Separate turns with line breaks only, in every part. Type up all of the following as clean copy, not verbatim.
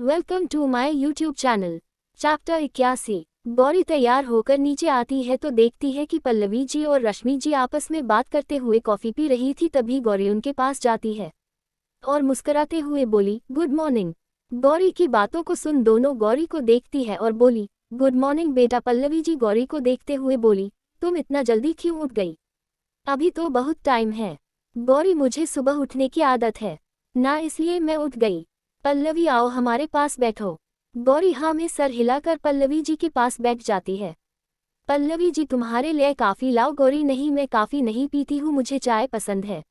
Welcome to my YouTube channel. Chapter 81। Gauri तैयार होकर नीचे आती है तो देखती है कि पल्लवी जी और रश्मि जी आपस में बात करते हुए कॉफ़ी पी रही थी। तभी गौरी उनके पास जाती है और मुस्कुराते हुए बोली, गुड मॉर्निंग। गौरी की बातों को सुन दोनों गौरी को देखती है और बोली, गुड मॉर्निंग बेटा। पल्लवी जी गौरी को देखते हुए बोली, तुम इतना जल्दी क्यों उठ गई? अभी तो बहुत टाइम है। गौरी, मुझे सुबह उठने की आदत है ना, इसलिए मैं उठ गई। पल्लवी, आओ हमारे पास बैठो। गौरी हाँ में सर हिलाकर पल्लवी जी के पास बैठ जाती है। पल्लवी जी, तुम्हारे लिए काफ़ी लाओ। गौरी, नहीं मैं काफ़ी नहीं पीती हूँ, मुझे चाय पसंद है।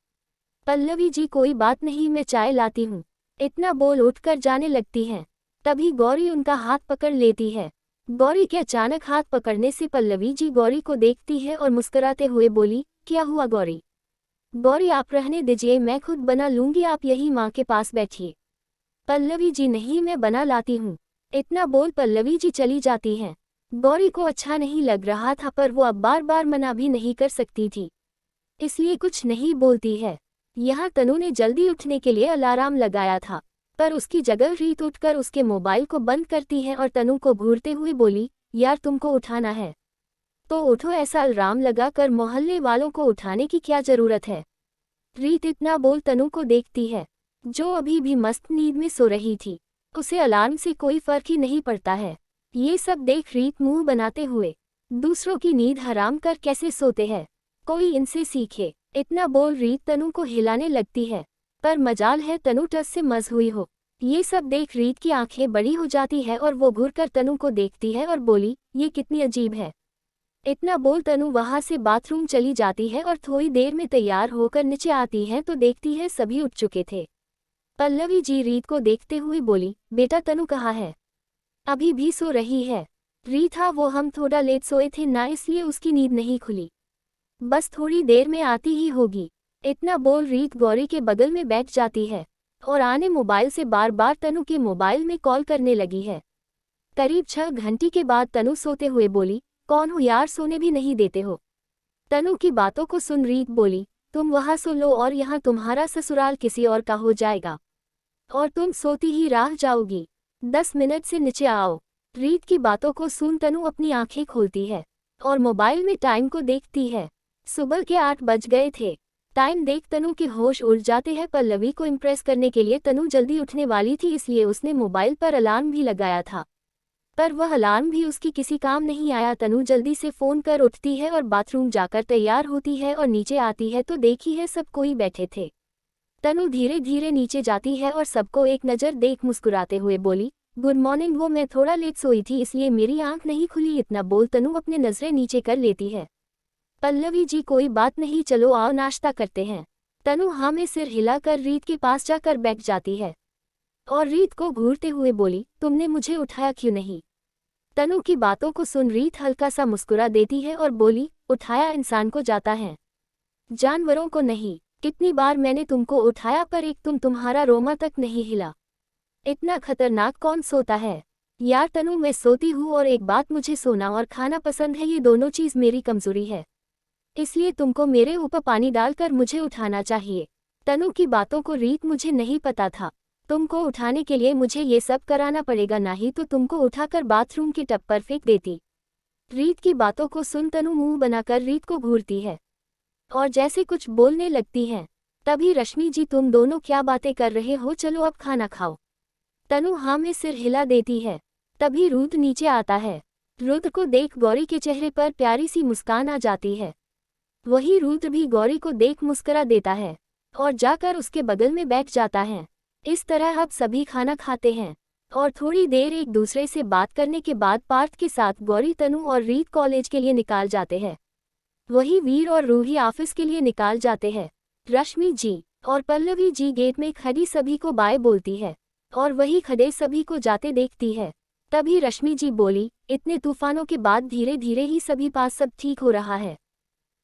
पल्लवी जी, कोई बात नहीं, मैं चाय लाती हूँ। इतना बोल उठकर जाने लगती हैं। तभी गौरी उनका हाथ पकड़ लेती है। गौरी के अचानक हाथ पकड़ने से पल्लवी जी गौरी को देखती है और मुस्कुराते हुए बोली, क्या हुआ गौरी? गौरी, आप रहने दीजिए, मैं खुद बना लूंगी, आप यही माँ के पास बैठिए। पल्लवी जी, नहीं मैं बना लाती हूँ। इतना बोल पल्लवी जी चली जाती हैं। गौरी को अच्छा नहीं लग रहा था पर वो अब बार बार मना भी नहीं कर सकती थी, इसलिए कुछ नहीं बोलती है। यहाँ तनु ने जल्दी उठने के लिए अलार्म लगाया था, पर उसकी जगह रीत उठकर उसके मोबाइल को बंद करती है और तनु को घूरते हुए बोली, यार तुमको उठाना है तो उठो, ऐसा अलार्म लगाकर मोहल्ले वालों को उठाने की क्या जरूरत है? रीत इतना बोल तनु को देखती है, जो अभी भी मस्त नींद में सो रही थी। उसे अलार्म से कोई फर्क ही नहीं पड़ता है। ये सब देख रीत मुंह बनाते हुए, दूसरों की नींद हराम कर कैसे सोते हैं, कोई इनसे सीखे। इतना बोल रीत तनु को हिलाने लगती है, पर मजाल है तनु टस से मज हुई हो। ये सब देख रीत की आंखें बड़ी हो जाती है और वो घूरकर तनु को देखती है और बोली, ये कितनी अजीब है। इतना बोल तनु वहां से बाथरूम चली जाती है और थोड़ी देर में तैयार होकर नीचे आती है तो देखती है सभी उठ चुके थे। पल्लवी जी रीत को देखते हुए बोली, बेटा तनु कहाँ है? अभी भी सो रही है। रीत, हाँ वो हम थोड़ा लेट सोए थे ना, इसलिए उसकी नींद नहीं खुली, बस थोड़ी देर में आती ही होगी। इतना बोल रीत गौरी के बगल में बैठ जाती है और आने मोबाइल से बार बार तनु के मोबाइल में कॉल करने लगी है। करीब 6 घंटे के बाद तनु सोते हुए बोली, कौन हो यार, सोने भी नहीं देते हो? तनु की बातों को सुन रीत बोली, तुम वहां सो लो और यहाँ तुम्हारा ससुराल किसी और का हो जाएगा और तुम सोती ही रह जाओगी। 10 मिनट से नीचे आओ। रीत की बातों को सुन तनु अपनी आंखें खोलती है और मोबाइल में टाइम को देखती है। सुबह के 8 बज गए थे। टाइम देख तनु के होश उड़ जाते हैं। पल्लवी को इम्प्रेस करने के लिए तनु जल्दी उठने वाली थी, इसलिए उसने मोबाइल पर अलार्म भी लगाया था, पर वह अलार्म भी उसकी किसी काम नहीं आया। तनु जल्दी से फ़ोन कर उठती है और बाथरूम जाकर तैयार होती है और नीचे आती है तो देखी है सब कोई बैठे थे। तनु धीरे धीरे नीचे जाती है और सबको एक नज़र देख मुस्कुराते हुए बोली, गुड मॉर्निंग। वो मैं थोड़ा लेट सोई थी इसलिए मेरी आंख नहीं खुली। इतना बोल तनु अपने नज़रें नीचे कर लेती है। पल्लवी जी, कोई बात नहीं, चलो आओ नाश्ता करते हैं। तनु हाँ में सिर हिलाकर रीत के पास जाकर बैठ जाती है और रीत को घूरते हुए बोली, तुमने मुझे उठाया क्यों नहीं? तनु की बातों को सुन रीत हल्का सा मुस्कुरा देती है और बोली, उठाया इंसान को जाता है, जानवरों को नहीं। कितनी बार मैंने तुमको उठाया पर एक तुम्हारा रोमा तक नहीं हिला। इतना खतरनाक कौन सोता है? यार तनु, मैं सोती हूँ और एक बात, मुझे सोना और खाना पसंद है, ये दोनों चीज़ मेरी कमजोरी है, इसलिए तुमको मेरे ऊपर पानी डालकर मुझे उठाना चाहिए। तनु की बातों को रीत, मुझे नहीं पता था, तुमको उठाने के लिए मुझे ये सब कराना पड़ेगा, नहीं तो तुमको उठाकर बाथरूम के टब पर फेंक देती। रीत की बातों को सुन तनु मुंह बनाकर रीत को घूरती है और जैसे कुछ बोलने लगती है। तभी रश्मि जी, तुम दोनों क्या बातें कर रहे हो, चलो अब खाना खाओ। तनु हाँ में सिर हिला देती है। तभी रुद्र नीचे आता है। रुद्र को देख गौरी के चेहरे पर प्यारी सी मुस्कान आ जाती है। वही रुद्र भी गौरी को देख मुस्कुरा देता है और जाकर उसके बगल में बैठ जाता है। इस तरह अब सभी खाना खाते हैं और थोड़ी देर एक दूसरे से बात करने के बाद पार्थ के साथ गौरी, तनु और रीत कॉलेज के लिए निकाल जाते हैं। वही वीर और रूही ऑफिस के लिए निकाल जाते हैं। रश्मि जी और पल्लवी जी गेट में खड़ी सभी को बाय बोलती है और वही खड़े सभी को जाते देखती है। तभी रश्मि जी बोली, इतने तूफानों के बाद धीरे धीरे ही सभी पास सब ठीक हो रहा है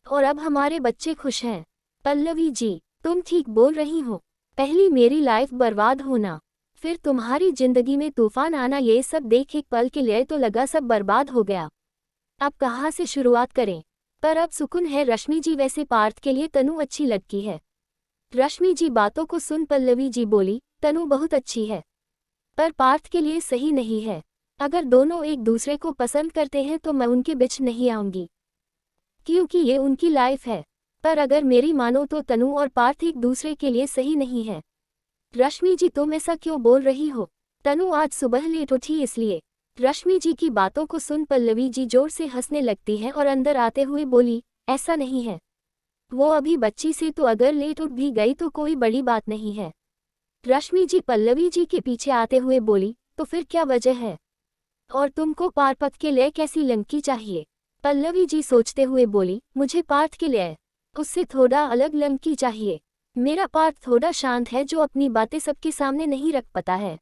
और अब हमारे बच्चे खुश हैं। पल्लवी जी, तुम ठीक बोल रही हो, पहली मेरी लाइफ बर्बाद होना, फिर तुम्हारी जिंदगी में तूफान आना, ये सब देख एक पल के लिए तो लगा सब बर्बाद हो गया। अब कहाँ से शुरुआत करें? पर अब सुकून है रश्मि जी, वैसे पार्थ के लिए तनु अच्छी लगती है। रश्मि जी बातों को सुन पल्लवी जी बोली, तनु बहुत अच्छी है। पर पार्थ के लिए सही नहीं है। अगर दोनों एक दूसरे को पसंद करते हैं तो मैं उनके बीच नहीं आऊंगी, क्योंकि ये उनकी लाइफ है। पर अगर मेरी मानो तो तनु और पार्थ एक दूसरे के लिए सही नहीं है। रश्मि जी, तुम ऐसा क्यों बोल रही हो? तनु आज सुबह लेट उठी इसलिए। रश्मि जी की बातों को सुन पल्लवी जी जोर से हंसने लगती है और अंदर आते हुए बोली, ऐसा नहीं है, वो अभी बच्ची से तो अगर लेट उठ भी गई तो कोई बड़ी बात नहीं है। रश्मि जी पल्लवी जी के पीछे आते हुए बोली, तो फिर क्या वजह है? और तुमको पार्थ के लिए कैसी लड़की चाहिए? पल्लवी जी सोचते हुए बोली, मुझे पार्थ के लिए उससे थोड़ा अलग लड़की चाहिए। मेरा पार्थ थोड़ा शांत है, जो अपनी बातें सबके सामने नहीं रख पाता है,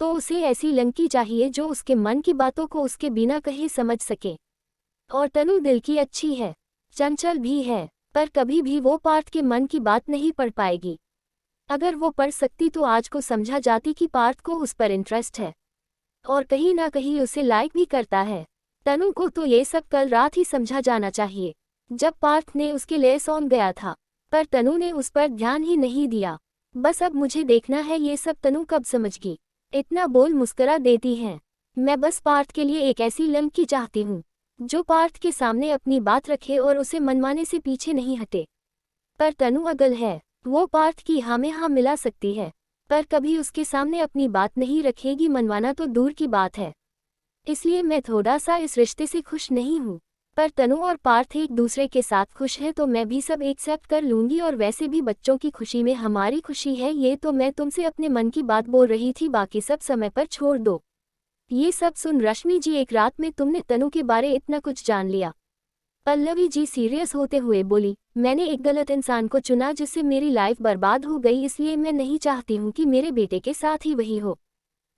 तो उसे ऐसी लड़की चाहिए जो उसके मन की बातों को उसके बिना कहे समझ सके। और तनु दिल की अच्छी है, चंचल भी है, पर कभी भी वो पार्थ के मन की बात नहीं पढ़ पाएगी। अगर वो पढ़ सकती तो आज को समझा जाती कि पार्थ को उस पर इंटरेस्ट है और कहीं ना कहीं उसे लाइक भी करता है। तनु को तो ये सब कल रात ही समझा जाना चाहिए, जब पार्थ ने उसके लिए सौंप गया था, पर तनु ने उस पर ध्यान ही नहीं दिया। बस अब मुझे देखना है ये सब तनु कब समझगी। इतना बोल मुस्कुरा देती हैं। मैं बस पार्थ के लिए एक ऐसी लड़की चाहती हूँ जो पार्थ के सामने अपनी बात रखे और उसे मनमाने से पीछे नहीं हटे। पर तनु अगल है, वो पार्थ की हाँ में हाँ मिला सकती है, पर कभी उसके सामने अपनी बात नहीं रखेगी। मनवाना तो दूर की बात है। इसलिए मैं थोड़ा सा इस रिश्ते से खुश नहीं हूँ। पर तनु और पार्थ एक दूसरे के साथ खुश है तो मैं भी सब एक्सेप्ट कर लूंगी। और वैसे भी बच्चों की खुशी में हमारी खुशी है। ये तो मैं तुमसे अपने मन की बात बोल रही थी, बाकी सब समय पर छोड़ दो। ये सब सुन रश्मि जी, एक रात में तुमने तनु के बारे इतना कुछ जान लिया? पल्लवी जी सीरियस होते हुए बोली, मैंने एक गलत इंसान को चुना जिससे मेरी लाइफ बर्बाद हो गई, इसलिए मैं नहीं चाहती हूँ कि मेरे बेटे के साथ ही वही हो।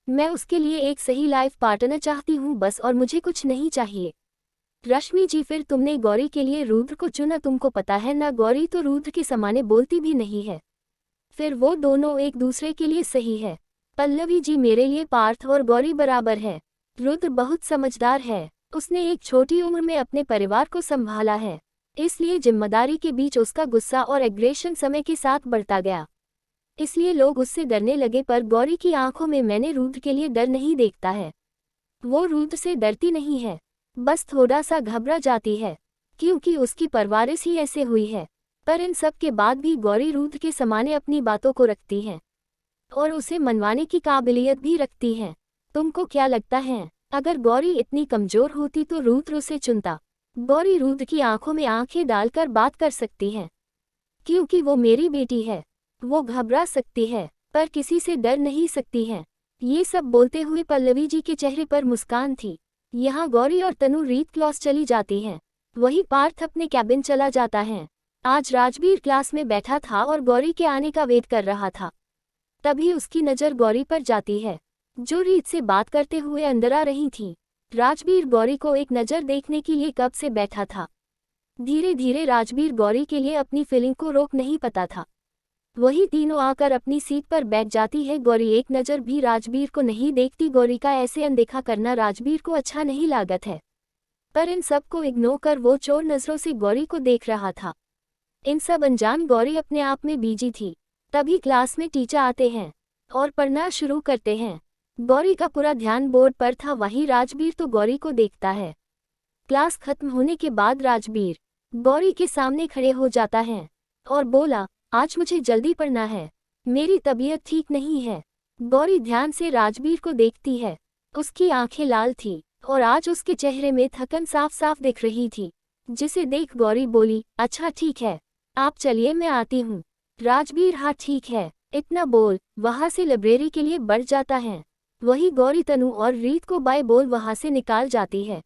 मैं उसके लिए एक सही लाइफ पार्टनर चाहती हूँ बस, और मुझे कुछ नहीं चाहिए। रश्मि जी, फिर तुमने गौरी के लिए रुद्र को चुना, तुमको पता है ना गौरी तो रुद्र के समाने बोलती भी नहीं है, फिर वो दोनों एक दूसरे के लिए सही है। पल्लवी जी, मेरे लिए पार्थ और गौरी बराबर है। रुद्र बहुत समझदार है, उसने एक छोटी उम्र में अपने परिवार को संभाला है, इसलिए जिम्मेदारी के बीच उसका गुस्सा और एग्रेशन समय के साथ बढ़ता गया, इसलिए लोग उससे डरने लगे। पर गौरी की आंखों में मैंने रुद्र के लिए डर नहीं देखता है। वो रुद्र से डरती नहीं है, बस थोड़ा सा घबरा जाती है, क्योंकि उसकी परवरिश ही ऐसे हुई है। पर इन सब के बाद भी गौरी रुद्र के समाने अपनी बातों को रखती है और उसे मनवाने की काबिलियत भी रखती है। तुमको क्या लगता है, अगर गौरी इतनी कमजोर होती तो रुद्र उसे चुनता? गौरी रुद्र की आंखों में आंखें डालकर बात कर सकती है, क्योंकि वो मेरी बेटी है। वो घबरा सकती है पर किसी से डर नहीं सकती है। ये सब बोलते हुए पल्लवी जी के चेहरे पर मुस्कान थी। यहाँ गौरी और तनु रीत क्लास चली जाती हैं, वही पार्थ अपने कैबिन चला जाता है। आज राजवीर क्लास में बैठा था और गौरी के आने का वेट कर रहा था। तभी उसकी नज़र गौरी पर जाती है, जो रीत से बात करते हुए अंदर आ रही थी। राजवीर गौरी को एक नज़र देखने के लिए कब से बैठा था। धीरे धीरे राजवीर गौरी के लिए अपनी फीलिंग को रोक नहीं पाता था। वही तीनों आकर अपनी सीट पर बैठ जाती है। गौरी एक नज़र भी राजवीर को नहीं देखती। गौरी का ऐसे अनदेखा करना राजवीर को अच्छा नहीं लागत है, पर इन सब को इग्नोर कर वो चोर नज़रों से गौरी को देख रहा था। इन सब अनजान गौरी अपने आप में बिजी थी। तभी क्लास में टीचर आते हैं और पढ़ना शुरू करते हैं। गौरी का पूरा ध्यान बोर्ड पर था, वही राजवीर तो गौरी को देखता है। क्लास खत्म होने के बाद राजवीर गौरी के सामने खड़े हो जाता है और बोला, आज मुझे जल्दी पढ़ना है, मेरी तबीयत ठीक नहीं है। गौरी ध्यान से राजवीर को देखती है, उसकी आंखें लाल थी और आज उसके चेहरे में थकन साफ साफ दिख रही थी, जिसे देख गौरी बोली, अच्छा ठीक है, आप चलिए मैं आती हूँ। राजवीर, हाँ ठीक है, इतना बोल वहाँ से लाइब्रेरी के लिए बढ़ जाता है। वही गौरी तनु और रीत को बाय बोल वहाँ से निकाल जाती है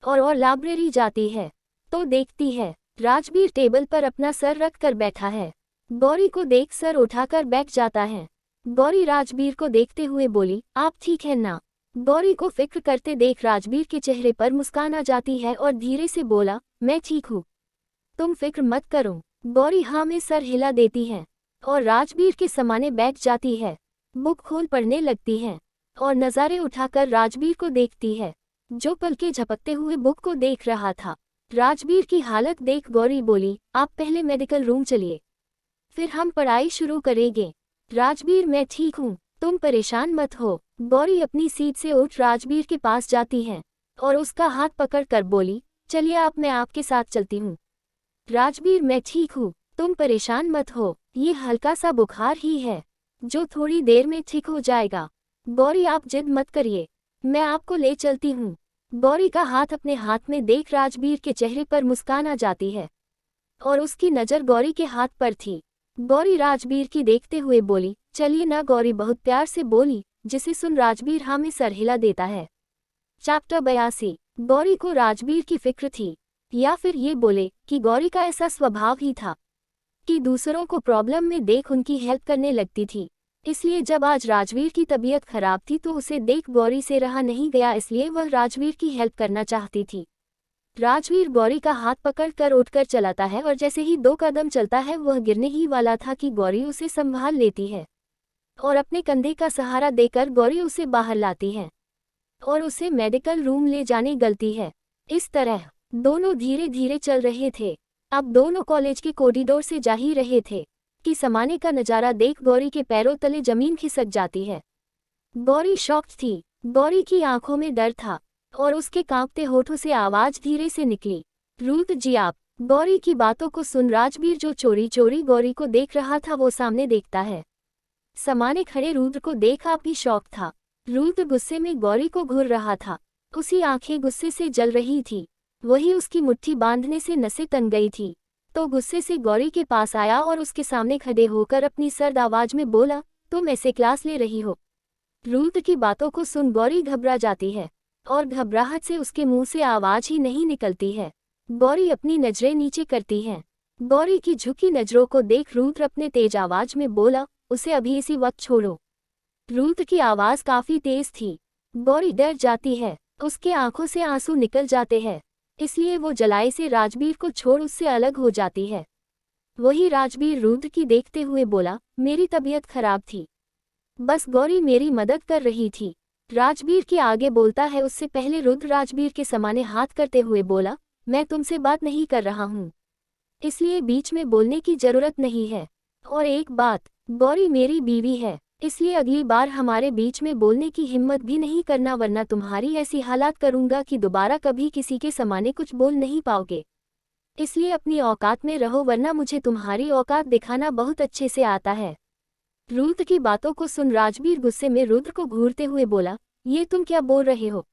और लाइब्रेरी जाती है तो देखती है राजवीर टेबल पर अपना सर रख कर बैठा है। गौरी को देख सर उठाकर बैठ जाता है। गौरी राजवीर को देखते हुए बोली, आप ठीक है ना? गौरी को फिक्र करते देख राजवीर के चेहरे पर मुस्कान आ जाती है और धीरे से बोला, मैं ठीक हूँ, तुम फिक्र मत करो। गौरी हाँ में सर हिला देती है और राजवीर के समाने बैठ जाती है। बुक खोल पढ़ने लगती है और नज़ारे उठाकर राजवीर को देखती है, जो पलके झपकते हुए बुक को देख रहा था। राजवीर की हालत देख गौरी बोली, आप पहले मेडिकल रूम चलिए, फिर हम पढ़ाई शुरू करेंगे। राजवीर, मैं ठीक हूँ, तुम परेशान मत हो। गौरी अपनी सीट से उठ राजवीर के पास जाती है और उसका हाथ पकड़ कर बोली, चलिए अब मैं आपके साथ चलती हूँ। राजवीर, मैं ठीक हूँ, तुम परेशान मत हो, ये हल्का सा बुखार ही है जो थोड़ी देर में ठीक हो जाएगा। गौरी, आप जिद मत करिए, मैं आपको ले चलती हूँ। गौरी का हाथ अपने हाथ में देख राजवीर के चेहरे पर मुस्कान आ जाती है और उसकी नज़र गौरी के हाथ पर थी। गौरी राजवीर की देखते हुए बोली, चलिए ना। गौरी बहुत प्यार से बोली, जिसे सुन राजवीर हाँ में सर हिला देता है। चैप्टर 82। गौरी को राजवीर की फिक्र थी, या फिर ये बोले कि गौरी का ऐसा स्वभाव ही था कि दूसरों को प्रॉब्लम में देख उनकी हेल्प करने लगती थी। इसलिए जब आज राजवीर की तबीयत खराब थी तो उसे देख गौरी से रहा नहीं गया, इसलिए वह राजवीर की हेल्प करना चाहती थी। राजवीर गौरी का हाथ पकड़कर उठकर चलाता है और जैसे ही 2 कदम चलता है वह गिरने ही वाला था कि गौरी उसे संभाल लेती है और अपने कंधे का सहारा देकर गौरी उसे बाहर लाती है और उसे मेडिकल रूम ले जाने गलती है। इस तरह दोनों धीरे धीरे चल रहे थे। अब दोनों कॉलेज के कॉरिडोर से जा ही रहे थे कि सामने का नज़ारा देख गौरी के पैरों तले जमीन खिसक जाती है। गौरी शॉक्ड थी। गौरी की आंखों में डर था और उसके कांपते होठों से आवाज धीरे से निकली, रुद्र जी आप। गौरी की बातों को सुन राजवीर, जो चोरी चोरी गौरी को देख रहा था, वो सामने देखता है। सामने खड़े रुद्र को देख आप भी शॉक था। रुद्र गुस्से में गौरी को घूर रहा था, उसकी आंखें गुस्से से जल रही थी। वही उसकी मुट्ठी बांधने से नसें तन गई थी, तो गुस्से से गौरी के पास आया और उसके सामने खड़े होकर अपनी सर्द आवाज में बोला, तुम ऐसे क्लास ले रही हो। रुद्र की बातों को सुन गौरी घबरा जाती है और घबराहट से उसके मुंह से आवाज ही नहीं निकलती है। गौरी अपनी नजरें नीचे करती है। गौरी की झुकी नजरों को देख रुद्र अपने तेज आवाज में बोला, उसे अभी इसी वक्त छोड़ो। रुद्र की आवाज काफी तेज थी। गौरी डर जाती है, उसके आंखों से आंसू निकल जाते हैं, इसलिए वो जलाई से राजवीर को छोड़ उससे अलग हो जाती है। वही राजवीर रुद्र की देखते हुए बोला, मेरी तबीयत खराब थी, बस गौरी मेरी मदद कर रही थी। राजवीर के आगे बोलता है उससे पहले रुद्र राजवीर के सामने हाथ करते हुए बोला, मैं तुमसे बात नहीं कर रहा हूँ, इसलिए बीच में बोलने की जरूरत नहीं है। और एक बात, गौरी मेरी बीवी है, इसलिए अगली बार हमारे बीच में बोलने की हिम्मत भी नहीं करना, वरना तुम्हारी ऐसी हालात करूंगा कि दोबारा कभी किसी के सामने कुछ बोल नहीं पाओगे। इसलिए अपनी औकात में रहो, वरना मुझे तुम्हारी औकात दिखाना बहुत अच्छे से आता है। रुद्र की बातों को सुन राजवीर गुस्से में रुद्र को घूरते हुए बोला, ये तुम क्या बोल रहे हो?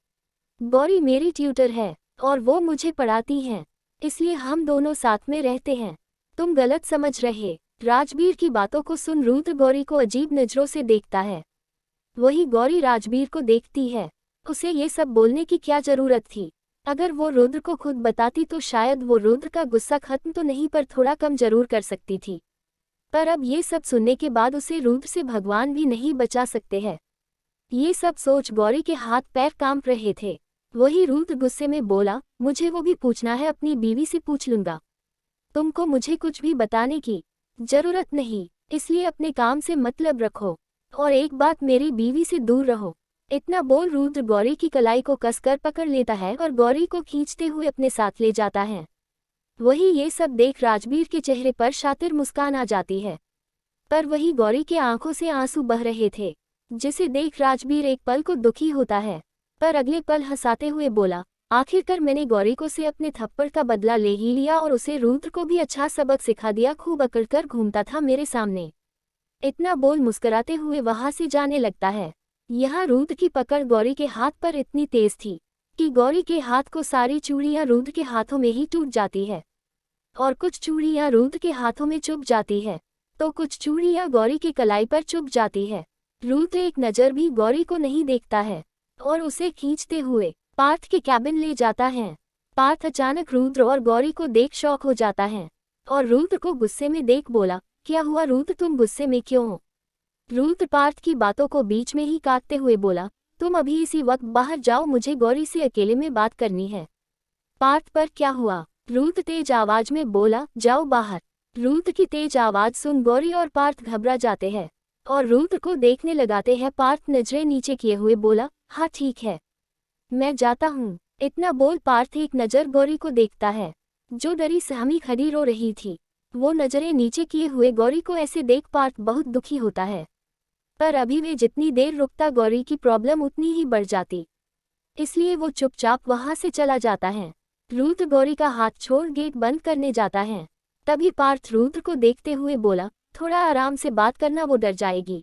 गौरी मेरी ट्यूटर है और वो मुझे पढ़ाती हैं, इसलिए हम दोनों साथ में रहते हैं, तुम गलत समझ रहे। राजवीर की बातों को सुन रुद्र गौरी को अजीब नजरों से देखता है। वही गौरी राजवीर को देखती है, उसे ये सब बोलने की क्या जरूरत थी? अगर वो रुद्र को खुद बताती तो शायद वो रुद्र का गुस्सा खत्म तो नहीं पर थोड़ा कम जरूर कर सकती थी। पर अब ये सब सुनने के बाद उसे रुद्र से भगवान भी नहीं बचा सकते हैं। ये सब सोच गौरी के हाथ पैर कांप रहे थे। वही रुद्र गुस्से में बोला, मुझे वो भी पूछना है, अपनी बीवी से पूछ लूंगा, तुमको मुझे कुछ भी बताने की जरूरत नहीं, इसलिए अपने काम से मतलब रखो और एक बात, मेरी बीवी से दूर रहो। इतना बोल रुद्र गौरी की कलाई को कसकर पकड़ लेता है और गौरी को खींचते हुए अपने साथ ले जाता है। वही ये सब देख राजवीर के चेहरे पर शातिर मुस्कान आ जाती है, पर वही गौरी के आंखों से आंसू बह रहे थे, जिसे देख राजवीर एक पल को दुखी होता है, पर अगले पल हंसाते हुए बोला, आखिरकार मैंने गौरी को से अपने थप्पड़ का बदला ले ही लिया और उसे रुद्र को भी अच्छा सबक सिखा दिया, खूब अकड़कर घूमता था मेरे सामने। इतना बोल मुस्कुराते हुए वहां से जाने लगता है। यहाँ रुद्र की पकड़ गौरी के हाथ पर इतनी तेज थी कि गौरी के हाथ को सारी चूड़ियां रुद्र के हाथों में ही टूट जाती है और कुछ चूड़ियां रुद्र के हाथों में चुभ जाती है, तो कुछ चूड़ियां गौरी की कलाई पर चुभ जाती है। रुद्र एक नज़र भी गौरी को नहीं देखता है और उसे खींचते हुए पार्थ के कैबिन ले जाता है। पार्थ अचानक रुद्र और गौरी को देख शॉक हो जाता है और रुद्र को गुस्से में देख बोला, क्या हुआ रुद्र, तुम गुस्से में क्यों हो? रुद्र पार्थ की बातों को बीच में ही काटते हुए बोला, तुम अभी इसी वक्त बाहर जाओ, मुझे गौरी से अकेले में बात करनी है। पार्थ पर क्या हुआ? रुद्र तेज आवाज में बोला, जाओ बाहर। रुद्र की तेज आवाज सुन गौरी और पार्थ घबरा जाते हैं और रुद्र को देखने लगाते हैं। पार्थ नजरें नीचे किए हुए बोला, हाँ ठीक है, मैं जाता हूँ। इतना बोल पार्थ एक नज़र गौरी को देखता है, जो डरी सहमी खड़ी रो रही थी। वो नजरें नीचे किए हुए गौरी को ऐसे देख पार्थ बहुत दुखी होता है। पर अभी वे जितनी देर रुकता गौरी की प्रॉब्लम उतनी ही बढ़ जाती, इसलिए वो चुपचाप वहां से चला जाता है। रुद्र गौरी का हाथ छोड़ गेट बंद करने जाता है। तभी पार्थ रुद्र को देखते हुए बोला, थोड़ा आराम से बात करना, वो डर जाएगी।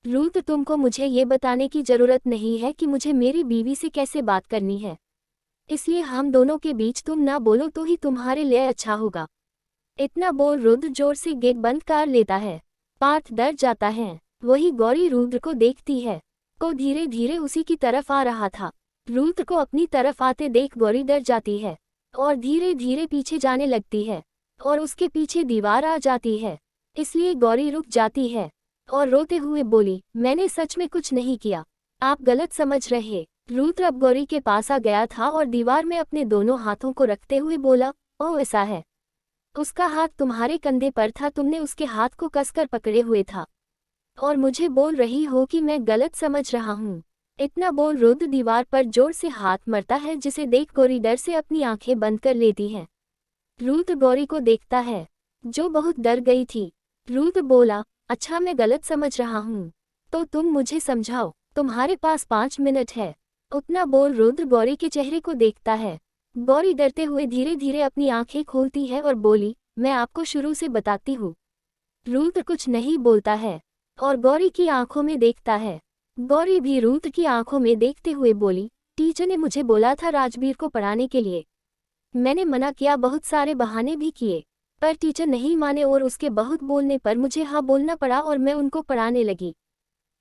रुद्र, तुमको मुझे ये बताने की जरूरत नहीं है कि मुझे मेरी बीवी से कैसे बात करनी है, इसलिए हम दोनों के बीच तुम ना बोलो तो ही तुम्हारे लिए अच्छा होगा। इतना बोल रुद्र जोर से गेट बंद कर लेता है। पार्थ डर जाता है। वही गौरी रुद्र को देखती है, को धीरे धीरे उसी की तरफ आ रहा था। रुद्र को अपनी तरफ आते देख गौरी डर जाती है और धीरे धीरे पीछे जाने लगती है और उसके पीछे दीवार आ जाती है, इसलिए गौरी रुक जाती है और रोते हुए बोली, मैंने सच में कुछ नहीं किया, आप गलत समझ रहे। रुद्र अब गौरी के पास आ गया था और दीवार में अपने दोनों हाथों को रखते हुए बोला, ओ ऐसा है, उसका हाथ तुम्हारे कंधे पर था, तुमने उसके हाथ को कसकर पकड़े हुए था और मुझे बोल रही हो कि मैं गलत समझ रहा हूँ। इतना बोल रुद्र दीवार पर जोर से हाथ मारता है, जिसे देख गौरी डर से अपनी आंखें बंद कर लेती है। रुद्र गौरी को देखता है, जो बहुत डर गई थी। रुद्र बोला, अच्छा मैं गलत समझ रहा हूँ तो तुम मुझे समझाओ, तुम्हारे पास 5 मिनट है। उतना बोल रुद्र गौरी के चेहरे को देखता है। गौरी डरते हुए धीरे धीरे अपनी आंखें खोलती है और बोली, मैं आपको शुरू से बताती हूँ। रुद्र कुछ नहीं बोलता है और गौरी की आंखों में देखता है। गौरी भी रुद्र की आंखों में देखते हुए बोली, टीचर ने मुझे बोला था राजवीर को पढ़ाने के लिए, मैंने मना किया, बहुत सारे बहाने भी किए, पर टीचर नहीं माने और उसके बहुत बोलने पर मुझे हाँ बोलना पड़ा और मैं उनको पढ़ाने लगी।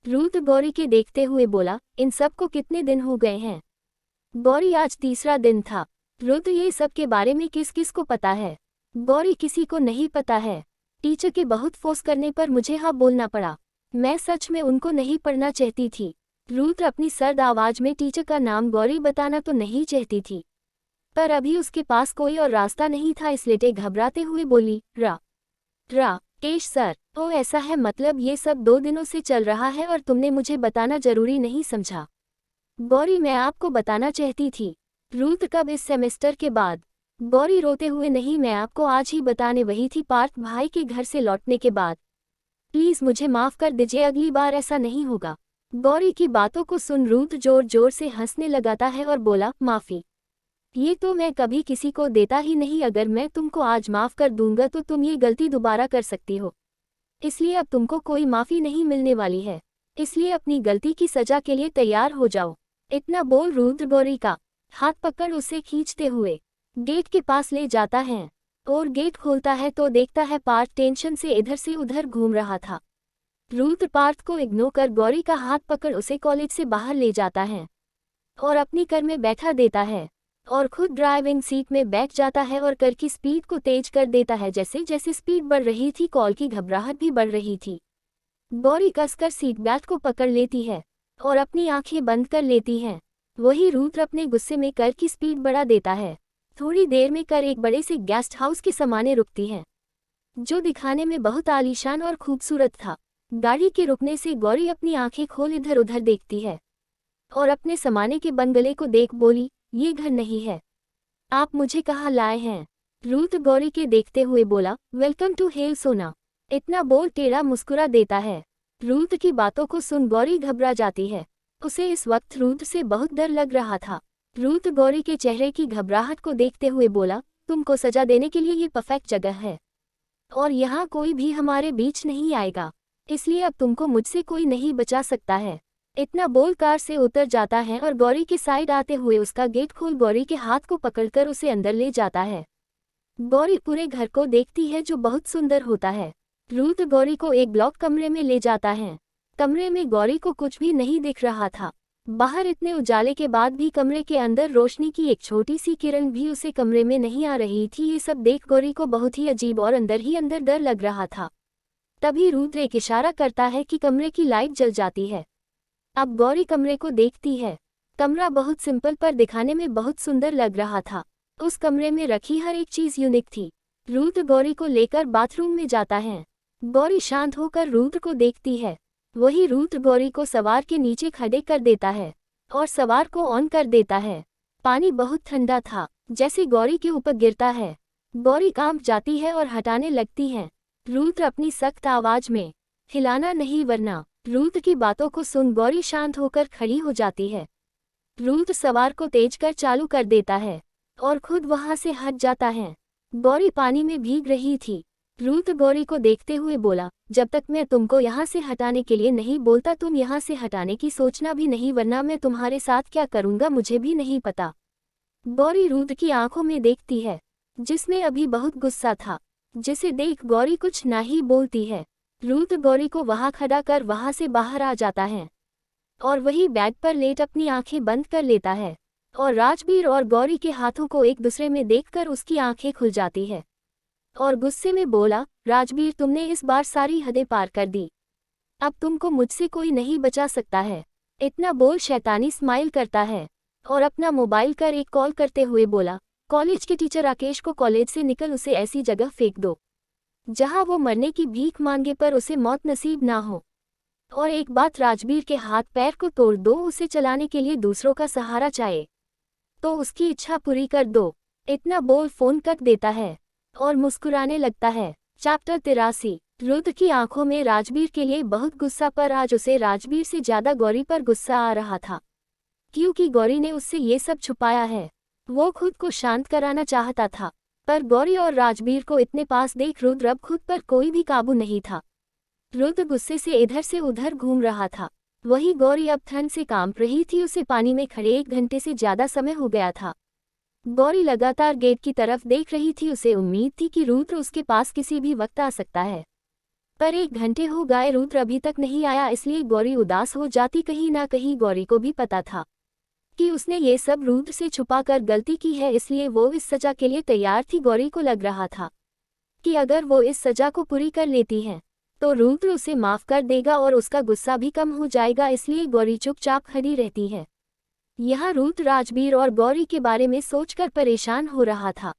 रुद्र गौरी के देखते हुए बोला, इन सब को कितने दिन हो गए हैं? गौरी, आज तीसरा दिन था। रुद्र, ये सब के बारे में किस किस को पता है? गौरी, किसी को नहीं पता है, टीचर के बहुत फोर्स करने पर मुझे हाँ बोलना पड़ा, मैं सच में उनको नहीं पढ़ना चाहती थी। रुद्र अपनी सर्द आवाज में टीचर का नाम गौरी बताना तो नहीं चाहती थी, पर अभी उसके पास कोई और रास्ता नहीं था, इसलिए घबराते हुए बोली, राकेश सर। ओ ऐसा है, मतलब ये सब 2 दिनों से चल रहा है और तुमने मुझे बताना जरूरी नहीं समझा? गौरी, मैं आपको बताना चाहती थी। रुद्र, कब? इस सेमेस्टर के बाद। गौरी रोते हुए, नहीं, मैं आपको आज ही बताने वही थी, पार्थ भाई के घर से लौटने के बाद। प्लीज मुझे माफ कर दीजिए, अगली बार ऐसा नहीं होगा। गौरी की बातों को सुन रुद्र जोर जोर से हंसने लगाता है और बोला, माफी? ये तो मैं कभी किसी को देता ही नहीं, अगर मैं तुमको आज माफ कर दूंगा तो तुम ये गलती दोबारा कर सकती हो, इसलिए अब तुमको कोई माफी नहीं मिलने वाली है, इसलिए अपनी गलती की सजा के लिए तैयार हो जाओ। इतना बोल रुद्र गौरी का हाथ पकड़ उसे खींचते हुए गेट के पास ले जाता है और गेट खोलता है तो देखता है पार्थ टेंशन से इधर से उधर घूम रहा था। रुद्र पार्थ को इग्नोर कर गौरी का हाथ पकड़ उसे कॉलेज से बाहर ले जाता है और अपनी कार में बैठा देता है और खुद ड्राइविंग सीट में बैठ जाता है और कार की स्पीड को तेज कर देता है। जैसे जैसे स्पीड बढ़ रही थी, कॉल की घबराहट भी बढ़ रही थी। गौरी कसकर सीट बेल्ट को पकड़ लेती है और अपनी आंखें बंद कर लेती है। वही रुद्र अपने गुस्से में कार की स्पीड बढ़ा देता है। थोड़ी देर में कार एक बड़े से गेस्ट हाउस के सामने रुकती है, जो दिखाने में बहुत आलीशान और खूबसूरत था। गाड़ी के रुकने से गौरी अपनी आंखें खोल इधर उधर देखती है और अपने सामने के बंगले को देख बोली, ये घर नहीं है, आप मुझे कहाँ लाए हैं? रुद्र गौरी के देखते हुए बोला, वेलकम टू हेल सोना। इतना बोल टेढ़ा मुस्कुरा देता है। रुद्र की बातों को सुन गौरी घबरा जाती है। उसे इस वक्त रुद्र से बहुत डर लग रहा था। रुद्र गौरी के चेहरे की घबराहट को देखते हुए बोला, तुमको सजा देने के लिए ये परफेक्ट जगह है और यहाँ कोई भी हमारे बीच नहीं आएगा, इसलिए अब तुमको मुझसे कोई नहीं बचा सकता है। इतना बोल कार से उतर जाता है और गौरी के साइड आते हुए उसका गेट खोल गौरी के हाथ को पकड़कर उसे अंदर ले जाता है। गौरी पूरे घर को देखती है, जो बहुत सुंदर होता है। रुद्र गौरी को एक ब्लॉक कमरे में ले जाता है। कमरे में गौरी को कुछ भी नहीं दिख रहा था। बाहर इतने उजाले के बाद भी कमरे के अंदर रोशनी की एक छोटी सी किरण भी उसे कमरे में नहीं आ रही थी। ये सब देख गौरी को बहुत ही अजीब और अंदर ही अंदर डर लग रहा था। तभी रुद्र एक इशारा करता है कि कमरे की लाइट जल जाती है। अब गौरी कमरे को देखती है। कमरा बहुत सिंपल पर दिखाने में बहुत सुंदर लग रहा था। उस कमरे में रखी हर एक चीज यूनिक थी। रुद्र गौरी को लेकर बाथरूम में जाता है। गौरी शांत होकर रुद्र को देखती है। वही रुद्र गौरी को सवार के नीचे खड़े कर देता है और सवार को ऑन कर देता है। पानी बहुत ठंडा था, जैसे गौरी के ऊपर गिरता है। गौरी कांप जाती है और हटाने लगती है। रुद्र अपनी सख्त आवाज में, हिलाना नहीं वरना रुद्र की बातों को सुन गौरी शांत होकर खड़ी हो जाती है। रुद्र सवार को तेज कर चालू कर देता है और खुद वहां से हट जाता है। गौरी पानी में भीग रही थी। रुद्र गौरी को देखते हुए बोला, जब तक मैं तुमको यहाँ से हटाने के लिए नहीं बोलता तुम यहाँ से हटाने की सोचना भी नहीं, वरना मैं तुम्हारे साथ क्या करूँगा मुझे भी नहीं पता। गौरी रुद्र की आंखों में देखती है, जिसमें अभी बहुत गुस्सा था, जिसे देख गौरी कुछ ना ही बोलती है। रुद्र गौरी को वहां खड़ा कर वहां से बाहर आ जाता है और वही बेड पर लेट अपनी आंखें बंद कर लेता है और राजवीर और गौरी के हाथों को एक दूसरे में देखकर उसकी आंखें खुल जाती है और गुस्से में बोला, राजवीर तुमने इस बार सारी हदें पार कर दी, अब तुमको मुझसे कोई नहीं बचा सकता है। इतना बोल शैतानी स्माइल करता है और अपना मोबाइल कर एक कॉल करते हुए बोला, कॉलेज के टीचर राकेश को कॉलेज से निकल उसे ऐसी जगह फेंक दो जहां वो मरने की भीख मांगे पर उसे मौत नसीब ना हो। और एक बात, राजवीर के हाथ पैर को तोड़ दो, उसे चलाने के लिए दूसरों का सहारा चाहे तो उसकी इच्छा पूरी कर दो। इतना बोल फोन कट देता है और मुस्कुराने लगता है। चैप्टर 83। रुद्र की आंखों में राजवीर के लिए बहुत गुस्सा, पर आज उसे राजवीर से ज्यादा गौरी पर गुस्सा आ रहा था, क्योंकि गौरी ने उससे ये सब छुपाया है। वो खुद को शांत कराना चाहता था, पर गौरी और राजवीर को इतने पास देख रुद्र अब खुद पर कोई भी काबू नहीं था। रुद्र गुस्से से इधर से उधर घूम रहा था। वही गौरी अब ठंड से कांप रही थी, उसे पानी में खड़े 1 घंटे से ज्यादा समय हो गया था। गौरी लगातार गेट की तरफ देख रही थी, उसे उम्मीद थी कि रुद्र उसके पास किसी भी वक्त आ सकता है, पर 1 घंटे हो गए रुद्र अभी तक नहीं आया, इसलिए गौरी उदास हो जाती। कहीं ना कहीं गौरी को भी पता था कि उसने ये सब रुद्र से छुपाकर गलती की है, इसलिए वो इस सजा के लिए तैयार थी। गौरी को लग रहा था कि अगर वो इस सजा को पूरी कर लेती है तो रुद्र उसे माफ कर देगा और उसका गुस्सा भी कम हो जाएगा, इसलिए गौरी चुपचाप खड़ी रहती है। यहाँ रुद्र राजवीर और गौरी के बारे में सोचकर परेशान हो रहा था,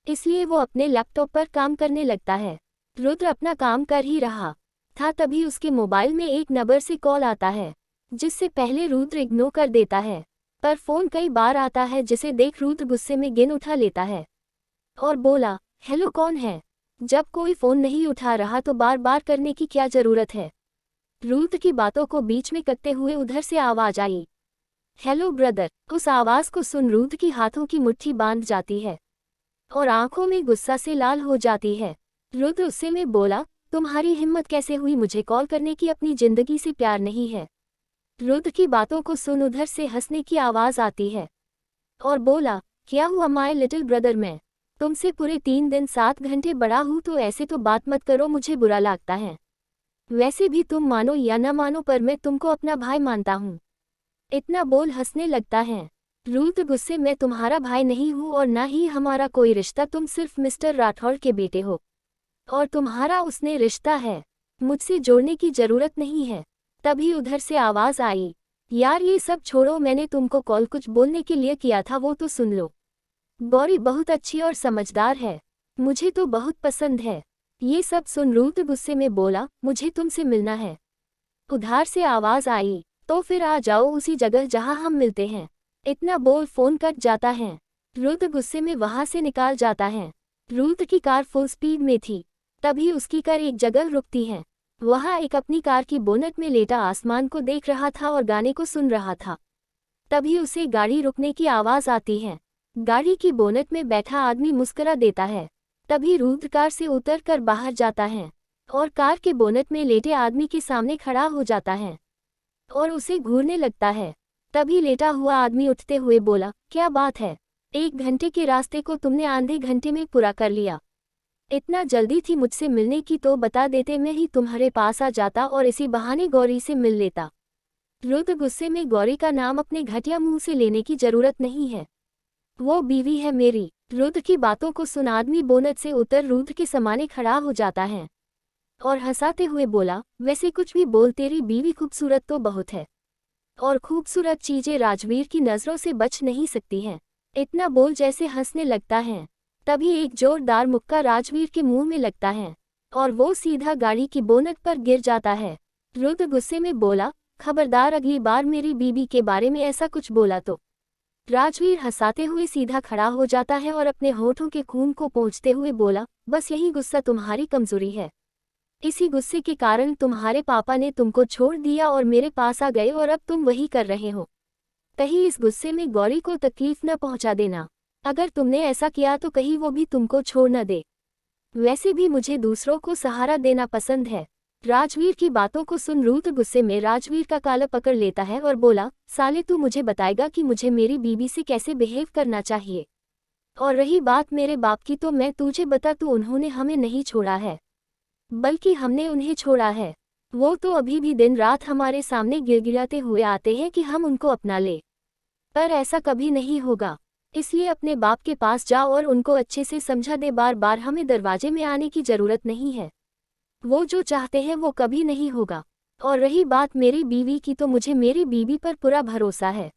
इसलिए वो अपने लैपटॉप पर काम करने लगता है। रुद्र अपना काम कर ही रहा था, तभी उसके मोबाइल में एक नंबर से कॉल आता है, जिससे पहले रुद्र इग्नोर कर देता है, पर फोन कई बार आता है, जिसे देख रुद्र गुस्से में गिन उठा लेता है और बोला, हेलो कौन है? जब कोई फोन नहीं उठा रहा तो बार बार करने की क्या जरूरत है? रुद्र की बातों को बीच में कटते हुए उधर से आवाज आई, हेलो ब्रदर। उस आवाज को सुन रुद्र की हाथों की मुट्ठी बांध जाती है और आंखों में गुस्सा से लाल हो जाती है। रुद्र उससे में बोला, तुम्हारी हिम्मत कैसे हुई मुझे कॉल करने की? अपनी जिंदगी से प्यार नहीं है? रुद्र की बातों को सुन उधर से हंसने की आवाज आती है और बोला, क्या हुआ माय लिटिल ब्रदर, मैं तुमसे पूरे 3 दिन 7 घंटे बड़ा हूँ, तो ऐसे तो बात मत करो, मुझे बुरा लगता है। वैसे भी तुम मानो या न मानो, पर मैं तुमको अपना भाई मानता हूँ। इतना बोल हंसने लगता है। रुद्र गुस्से, मैं तुम्हारा भाई नहीं हूँ और ना ही हमारा कोई रिश्ता, तुम सिर्फ मिस्टर राठौड़ के बेटे हो और तुम्हारा उसने रिश्ता है, मुझसे जोड़ने की जरूरत नहीं है। तभी उधर से आवाज आई, यार ये सब छोड़ो, मैंने तुमको कॉल कुछ बोलने के लिए किया था, वो तो सुन लो। गौरी बहुत अच्छी और समझदार है, मुझे तो बहुत पसंद है। ये सब सुन रुद्र गुस्से में बोला, मुझे तुमसे मिलना है। उधार से आवाज आई, तो फिर आ जाओ उसी जगह जहां हम मिलते हैं। इतना बोल फोन कट जाता है। रुद्र गुस्से में वहां से निकाल जाता है। रुद्र की कार फुल स्पीड में थी, तभी उसकी कार एक जगह रुकती है। वहां एक अपनी कार की बोनट में लेटा आसमान को देख रहा था और गाने को सुन रहा था। तभी उसे गाड़ी रुकने की आवाज आती है। गाड़ी की बोनट में बैठा आदमी मुस्कुरा देता है। तभी रुद्र कार से उतरकर बाहर जाता है और कार के बोनट में लेटे आदमी के सामने खड़ा हो जाता है और उसे घूरने लगता है। तभी लेटा हुआ आदमी उठते हुए बोला, क्या बात है, 1 घंटे के रास्ते को तुमने आधे घंटे में पूरा कर लिया। इतना जल्दी थी मुझसे मिलने की तो बता देते, मैं ही तुम्हारे पास आ जाता और इसी बहाने गौरी से मिल लेता। रुद्र गुस्से में, गौरी का नाम अपने घटिया मुंह से लेने की जरूरत नहीं है, वो बीवी है मेरी। रुद्र की बातों को सुन आदमी बोनट से उतर रुद्र के सामने खड़ा हो जाता है और हंसाते हुए बोला, वैसे कुछ भी बोल, तेरी बीवी खूबसूरत तो बहुत है और खूबसूरत चीजें राजवीर की नजरों से बच नहीं सकती हैं। इतना बोल जैसे हंसने लगता है। तभी एक जोरदार मुक्का राजवीर के मुंह में लगता है और वो सीधा गाड़ी की बोनट पर गिर जाता है। रुद्र गुस्से में बोला, खबरदार अगली बार मेरी बीबी के बारे में ऐसा कुछ बोला तो। राजवीर हंसाते हुए सीधा खड़ा हो जाता है और अपने होठों के खून को पोंछते हुए बोला, बस यही गुस्सा तुम्हारी कमजोरी है। इसी गुस्से के कारण तुम्हारे पापा ने तुमको छोड़ दिया और मेरे पास आ गए और अब तुम वही कर रहे हो। कहीं इस गुस्से में गौरी को तकलीफ न पहुंचा देना। अगर तुमने ऐसा किया तो कहीं वो भी तुमको छोड़ न दे। वैसे भी मुझे दूसरों को सहारा देना पसंद है। राजवीर की बातों को सुन रूथ गुस्से में राजवीर का काला पकड़ लेता है और बोला, साले तू मुझे बताएगा कि मुझे मेरी बीवी से कैसे बिहेव करना चाहिए। और रही बात मेरे बाप की तो मैं तुझे बता तू उन्होंने हमें नहीं छोड़ा है, बल्कि हमने उन्हें छोड़ा है। वो तो अभी भी दिन रात हमारे सामने गिड़गिड़ाते हुए आते हैं कि हम उनको अपना ले, पर ऐसा कभी नहीं होगा। इसलिए अपने बाप के पास जाओ और उनको अच्छे से समझा दे, बार बार हमें दरवाजे में आने की जरूरत नहीं है। वो जो चाहते हैं वो कभी नहीं होगा। और रही बात मेरी बीवी की तो मुझे मेरी बीवी पर पूरा भरोसा है।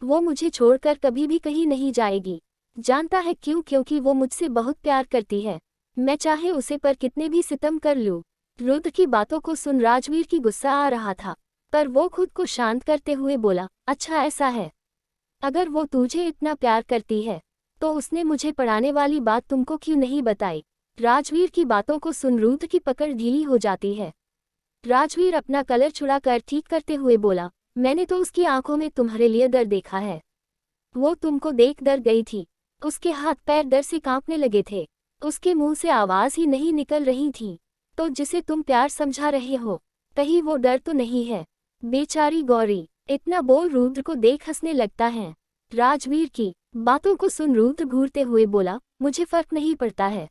वो मुझे छोड़कर कभी भी कहीं नहीं जाएगी। जानता है क्यों? क्योंकि वो मुझसे बहुत प्यार करती है। मैं चाहे उसे पर कितने भी सितम कर लूं। रुद्र की बातों को सुन राजवीर की गुस्सा आ रहा था, पर वो खुद को शांत करते हुए बोला, अच्छा ऐसा है। अगर वो तुझे इतना प्यार करती है तो उसने मुझे पढ़ाने वाली बात तुमको क्यों नहीं बताई? राजवीर की बातों को सुन रुद्र की पकड़ ढीली हो जाती है। राजवीर अपना कलर छुड़ाकर ठीक करते हुए बोला, मैंने तो उसकी आंखों में तुम्हारे लिए डर देखा है। वो तुमको देख डर गई थी। उसके हाथ पैर डर से कांपने लगे थे। उसके मुंह से आवाज ही नहीं निकल रही थी। तो जिसे तुम प्यार समझा रहे हो, कहीं वो डर तो नहीं है? बेचारी गौरी। इतना बोल रुद्र को देख हंसने लगता है। राजवीर की बातों को सुन रुद्र घूरते हुए बोला, मुझे फर्क नहीं पड़ता है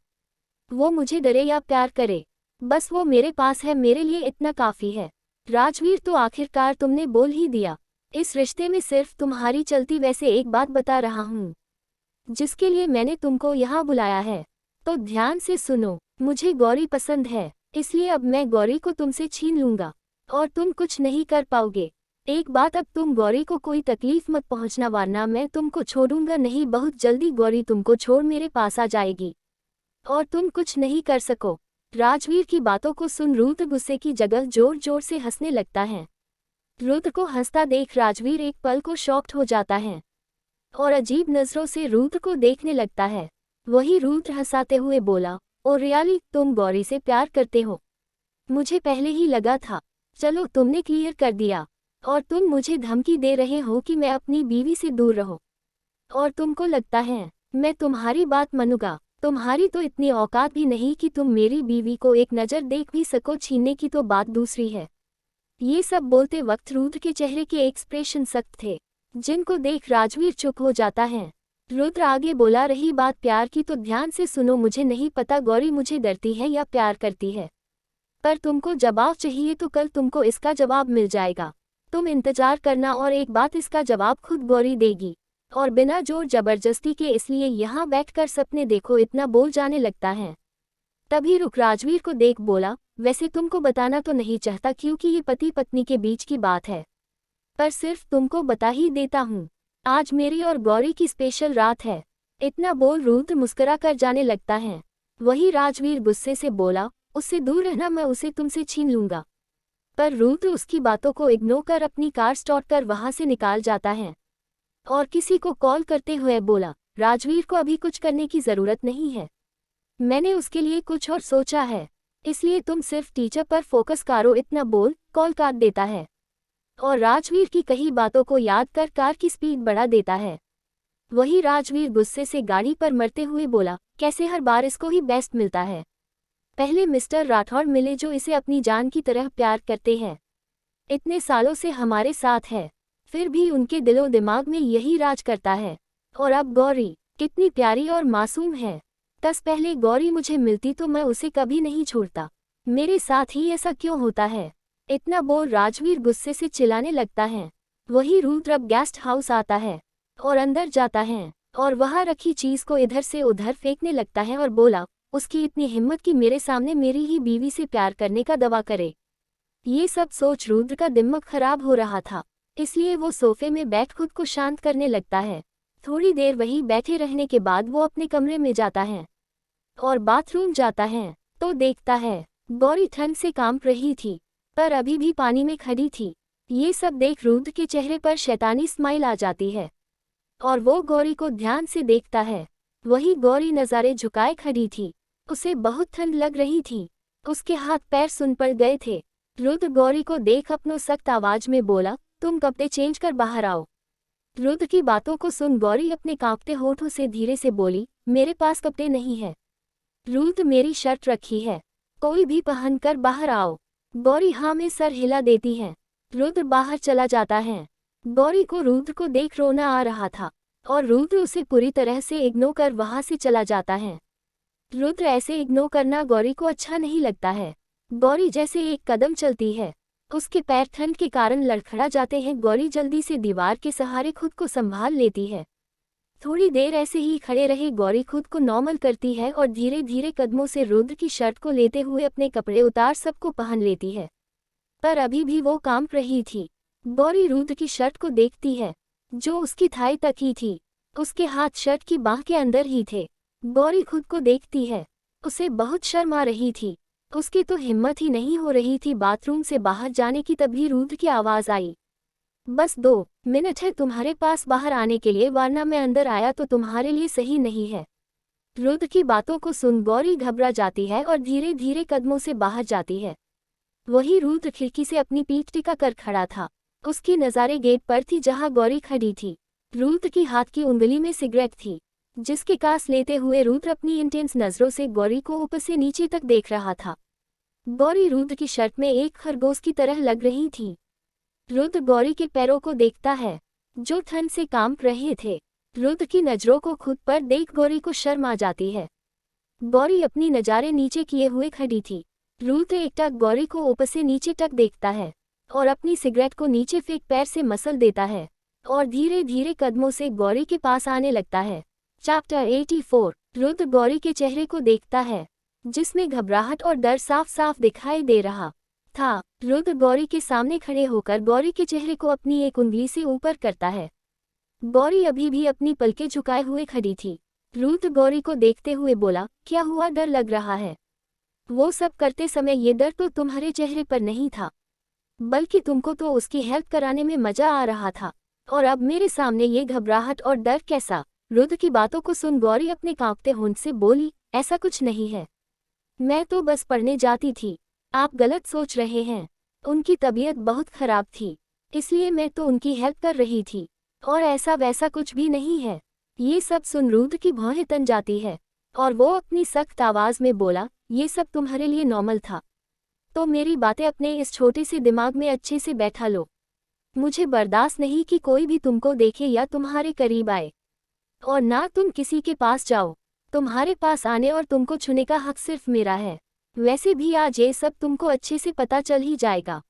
वो मुझे डरे या प्यार करे, बस वो मेरे पास है, मेरे लिए इतना काफी है। राजवीर तो आखिरकार तुमने बोल ही दिया। इस रिश्ते में सिर्फ तुम्हारी चलती। वैसे एक बात बता रहा हूँ जिसके लिए मैंने तुमको यहाँ बुलाया है, तो ध्यान से सुनो। मुझे गौरी पसंद है, इसलिए अब मैं गौरी को तुमसे छीन लूंगा और तुम कुछ नहीं कर पाओगे। एक बात, अब तुम गौरी को कोई तकलीफ मत पहुंचना, वरना मैं तुमको छोड़ूंगा नहीं। बहुत जल्दी गौरी तुमको छोड़ मेरे पास आ जाएगी और तुम कुछ नहीं कर सको। राजवीर की बातों को सुन रुद्र गुस्से की जगह जोर जोर से हंसने लगता है। रुद्र को हंसता देख राजवीर एक पल को शॉक्ड हो जाता है और अजीब नजरों से रुद्र को देखने लगता है। वही रुद्र हंसाते हुए बोला, ओ रियाली, तुम गौरी से प्यार करते हो? मुझे पहले ही लगा था। चलो, तुमने क्लियर कर दिया। और तुम मुझे धमकी दे रहे हो कि मैं अपनी बीवी से दूर रहूं। और तुमको लगता है मैं तुम्हारी बात मानूंगा? तुम्हारी तो इतनी औकात भी नहीं कि तुम मेरी बीवी को एक नज़र देख भी सको। छीनने की तो बात दूसरी है। ये सब बोलते वक्त रुद्र के चेहरे के एक्सप्रेशन सख्त थे, जिनको देख राजवीर चुप हो जाता है। रुद्र आगे बोला, रही बात प्यार की तो ध्यान से सुनो। मुझे नहीं पता गौरी मुझे डरती है या प्यार करती है, पर तुमको जवाब चाहिए तो कल तुमको इसका जवाब मिल जाएगा। तुम इंतजार करना और एक बात, इसका जवाब खुद गौरी देगी और बिना जोर जबरदस्ती के। इसलिए यहाँ बैठकर सपने देखो। इतना बोल जाने लगता है, तभी रुक राजवीर को देख बोला, वैसे तुमको बताना तो नहीं चाहता क्योंकि ये पति पत्नी के बीच की बात है, पर सिर्फ तुमको बता ही देता हूँ। आज मेरी और गौरी की स्पेशल रात है। इतना बोल रुद्र मुस्कुरा कर जाने लगता है। वही राजवीर गुस्से से बोला, उससे दूर रहना, मैं उसे तुमसे छीन लूंगा। पर रुद्र उसकी बातों को इग्नोर कर अपनी कार स्टार्ट कर वहां से निकाल जाता है और किसी को कॉल करते हुए बोला, राजवीर को अभी कुछ करने की जरूरत नहीं है। मैंने उसके लिए कुछ और सोचा है, इसलिए तुम सिर्फ टीचर पर फोकस करो। इतना बोल कॉल काट देता है और राजवीर की कही बातों को याद कर कार की स्पीड बढ़ा देता है। वही राजवीर गुस्से से गाड़ी पर मरते हुए बोला, कैसे हर बार इसको ही बेस्ट मिलता है? पहले मिस्टर राठौड़ मिले जो इसे अपनी जान की तरह प्यार करते हैं। इतने सालों से हमारे साथ है, फिर भी उनके दिलो दिमाग में यही राज करता है। और अब गौरी कितनी प्यारी और मासूम है। 10 पहले गौरी मुझे मिलती तो मैं उसे कभी नहीं छोड़ता। मेरे साथ ही ऐसा क्यों होता है? इतना बोल राजवीर गुस्से से चिल्लाने लगता है। वही रुद्र अब गेस्ट हाउस आता है और अंदर जाता है और वहां रखी चीज को इधर से उधर फेंकने लगता है और बोला, उसकी इतनी हिम्मत कि मेरे सामने मेरी ही बीवी से प्यार करने का दावा करे। ये सब सोच रुद्र का दिमाग खराब हो रहा था, इसलिए वो सोफे में बैठ खुद को शांत करने लगता है। थोड़ी देर वहीं बैठे रहने के बाद वो अपने कमरे में जाता है और बाथरूम जाता है तो देखता है गौरी ठंड से कांप रही थी, पर अभी भी पानी में खड़ी थी। ये सब देख रुद्र के चेहरे पर शैतानी स्माइल आ जाती है और वो गौरी को ध्यान से देखता है। वही गौरी नज़ारे झुकाए खड़ी थी। उसे बहुत ठंड लग रही थी। उसके हाथ पैर सुन पड़ गए थे। रुद्र गौरी को देख अपनों सख्त आवाज में बोला, तुम कपड़े चेंज कर बाहर आओ। रुद्र की बातों को सुन गौरी अपने कांपते होठों से धीरे से बोली, मेरे पास कपड़े नहीं है। रुद्र, मेरी शर्ट रखी है, कोई भी पहन कर बाहर आओ। गौरी हाँ में सर हिला देती है। रुद्र बाहर चला जाता है। गौरी को रुद्र को देख रोना आ रहा था और रुद्र उसे पूरी तरह से इग्नोर कर वहां से चला जाता है। रुद्र ऐसे इग्नोर करना गौरी को अच्छा नहीं लगता है। गौरी जैसे एक कदम चलती है, उसके पैर ठंड के कारण लड़खड़ा जाते हैं। गौरी जल्दी से दीवार के सहारे खुद को संभाल लेती है। थोड़ी देर ऐसे ही खड़े रहे गौरी खुद को नॉर्मल करती है और धीरे धीरे कदमों से रुद्र की शर्ट को लेते हुए अपने कपड़े उतार सबको पहन लेती है। पर अभी भी वो कांप रही थी। गौरी रुद्र की शर्ट को देखती है जो उसकी थाई तक ही थी। उसके हाथ शर्ट की बाह के अंदर ही थे। गौरी खुद को देखती है, उसे बहुत शर्म आ रही थी। उसकी तो हिम्मत ही नहीं हो रही थी बाथरूम से बाहर जाने की। तभी रुद्र की आवाज आई, बस 2 मिनट है तुम्हारे पास बाहर आने के लिए, वरना मैं अंदर आया तो तुम्हारे लिए सही नहीं है। रुद्र की बातों को सुन गौरी घबरा जाती है और धीरे धीरे कदमों से बाहर जाती है। वही रुद्र खिड़की से अपनी पीठ टिका कर खड़ा था। उसकी नज़ारे गेट पर थी जहां गौरी खड़ी थी। रुद्र की हाथ की उंगली में सिगरेट थी, जिसके कास लेते हुए रुद्र अपनी इंटेंस नजरों से गौरी को ऊपर से नीचे तक देख रहा था। गौरी रुद्र की शर्ट में एक खरगोश की तरह लग रही थी। रुद्र गौरी के पैरों को देखता है जो ठंड से कांप रहे थे। रुद्र की नजरों को खुद पर देख गौरी को शर्म आ जाती है। गौरी अपनी नज़ारे नीचे किए हुए खड़ी थी। रुद्र एकटक गौरी को ऊपर से नीचे तक देखता है और अपनी सिगरेट को नीचे फेंक पैर से मसल देता है और धीरे धीरे कदमों से गौरी के पास आने लगता है। चैप्टर 84। रुद्र गौरी के चेहरे को देखता है जिसमें घबराहट और डर साफ साफ दिखाई दे रहा था। रुद्र गौरी के सामने खड़े होकर गौरी के चेहरे को अपनी एक उंगली से ऊपर करता है। गौरी अभी भी अपनी पलकें झुकाए हुए खड़ी थी। रुद्र गौरी को देखते हुए बोला, क्या हुआ, डर लग रहा है? वो सब करते समय ये डर तो तुम्हारे चेहरे पर नहीं था, बल्कि तुमको तो उसकी हेल्प कराने में मजा आ रहा था, और अब मेरे सामने ये घबराहट और डर कैसा? रुद्र की बातों को सुन गौरी अपने कांपते होंठ से बोली, ऐसा कुछ नहीं है, मैं तो बस पढ़ने जाती थी, आप गलत सोच रहे हैं। उनकी तबीयत बहुत खराब थी, इसलिए मैं तो उनकी हेल्प कर रही थी, और ऐसा वैसा कुछ भी नहीं है। ये सब सुन रुद्र की भौहें तन जाती है और वो अपनी सख्त आवाज में बोला, ये सब तुम्हारे लिए नॉर्मल था, तो मेरी बातें अपने इस छोटे से दिमाग में अच्छे से बैठा लो। मुझे बर्दाश्त नहीं कि कोई भी तुमको देखे या तुम्हारे करीब आए, और ना तुम किसी के पास जाओ। तुम्हारे पास आने और तुमको छूने का हक सिर्फ मेरा है। वैसे भी आज ये सब तुमको अच्छे से पता चल ही जाएगा।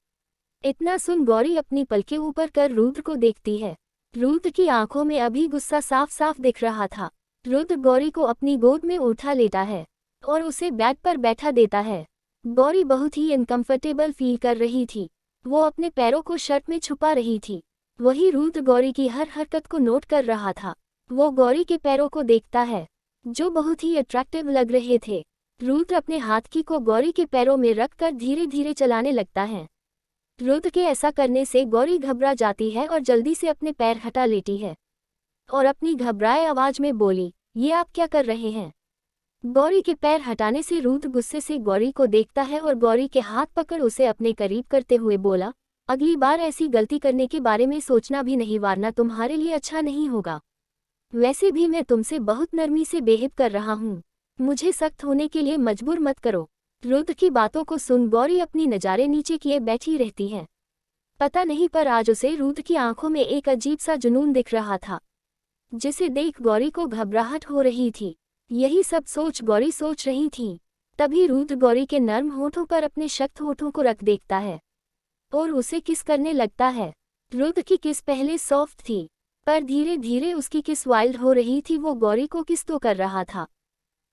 इतना सुन गौरी अपनी पलकें ऊपर कर रुद्र को देखती है। रुद्र की आंखों में अभी गुस्सा साफ साफ दिख रहा था। रुद्र गौरी को अपनी गोद में उठा लेता है और उसे बेड पर बैठा देता है। गौरी बहुत ही अनकंफर्टेबल फील कर रही थी। वो अपने पैरों को शर्ट में छुपा रही थी। वही रुद्र गौरी की हर हरकत को नोट कर रहा था। वो गौरी के पैरों को देखता है जो बहुत ही अट्रैक्टिव लग रहे थे। रुद्र अपने हाथ की को गौरी के पैरों में रखकर धीरे धीरे चलाने लगता है। रुद्र के ऐसा करने से गौरी घबरा जाती है और जल्दी से अपने पैर हटा लेती है और अपनी घबराए आवाज में बोली, ये आप क्या कर रहे हैं? गौरी के पैर हटाने से रुद्र गुस्से से गौरी को देखता है और गौरी के हाथ पकड़ उसे अपने करीब करते हुए बोला, अगली बार ऐसी गलती करने के बारे में सोचना भी नहीं, वरना तुम्हारे लिए अच्छा नहीं होगा। वैसे भी मैं तुमसे बहुत नरमी से बिहेव कर रहा हूँ, मुझे सख्त होने के लिए मजबूर मत करो। रुद्र की बातों को सुन गौरी अपनी नज़ारे नीचे किए बैठी रहती है। पता नहीं पर आज उसे रुद्र की आंखों में एक अजीब सा जुनून दिख रहा था, जिसे देख गौरी को घबराहट हो रही थी। यही सब सोच गौरी सोच रही थी। तभी रुद्र गौरी के नर्म होठों पर अपने सख्त होठों को रख देखता है और उसे किस करने लगता है। रुद्र की किस पहले सॉफ्ट थी, पर धीरे धीरे उसकी किस वाइल्ड हो रही थी। वो गौरी को किस तो कर रहा था,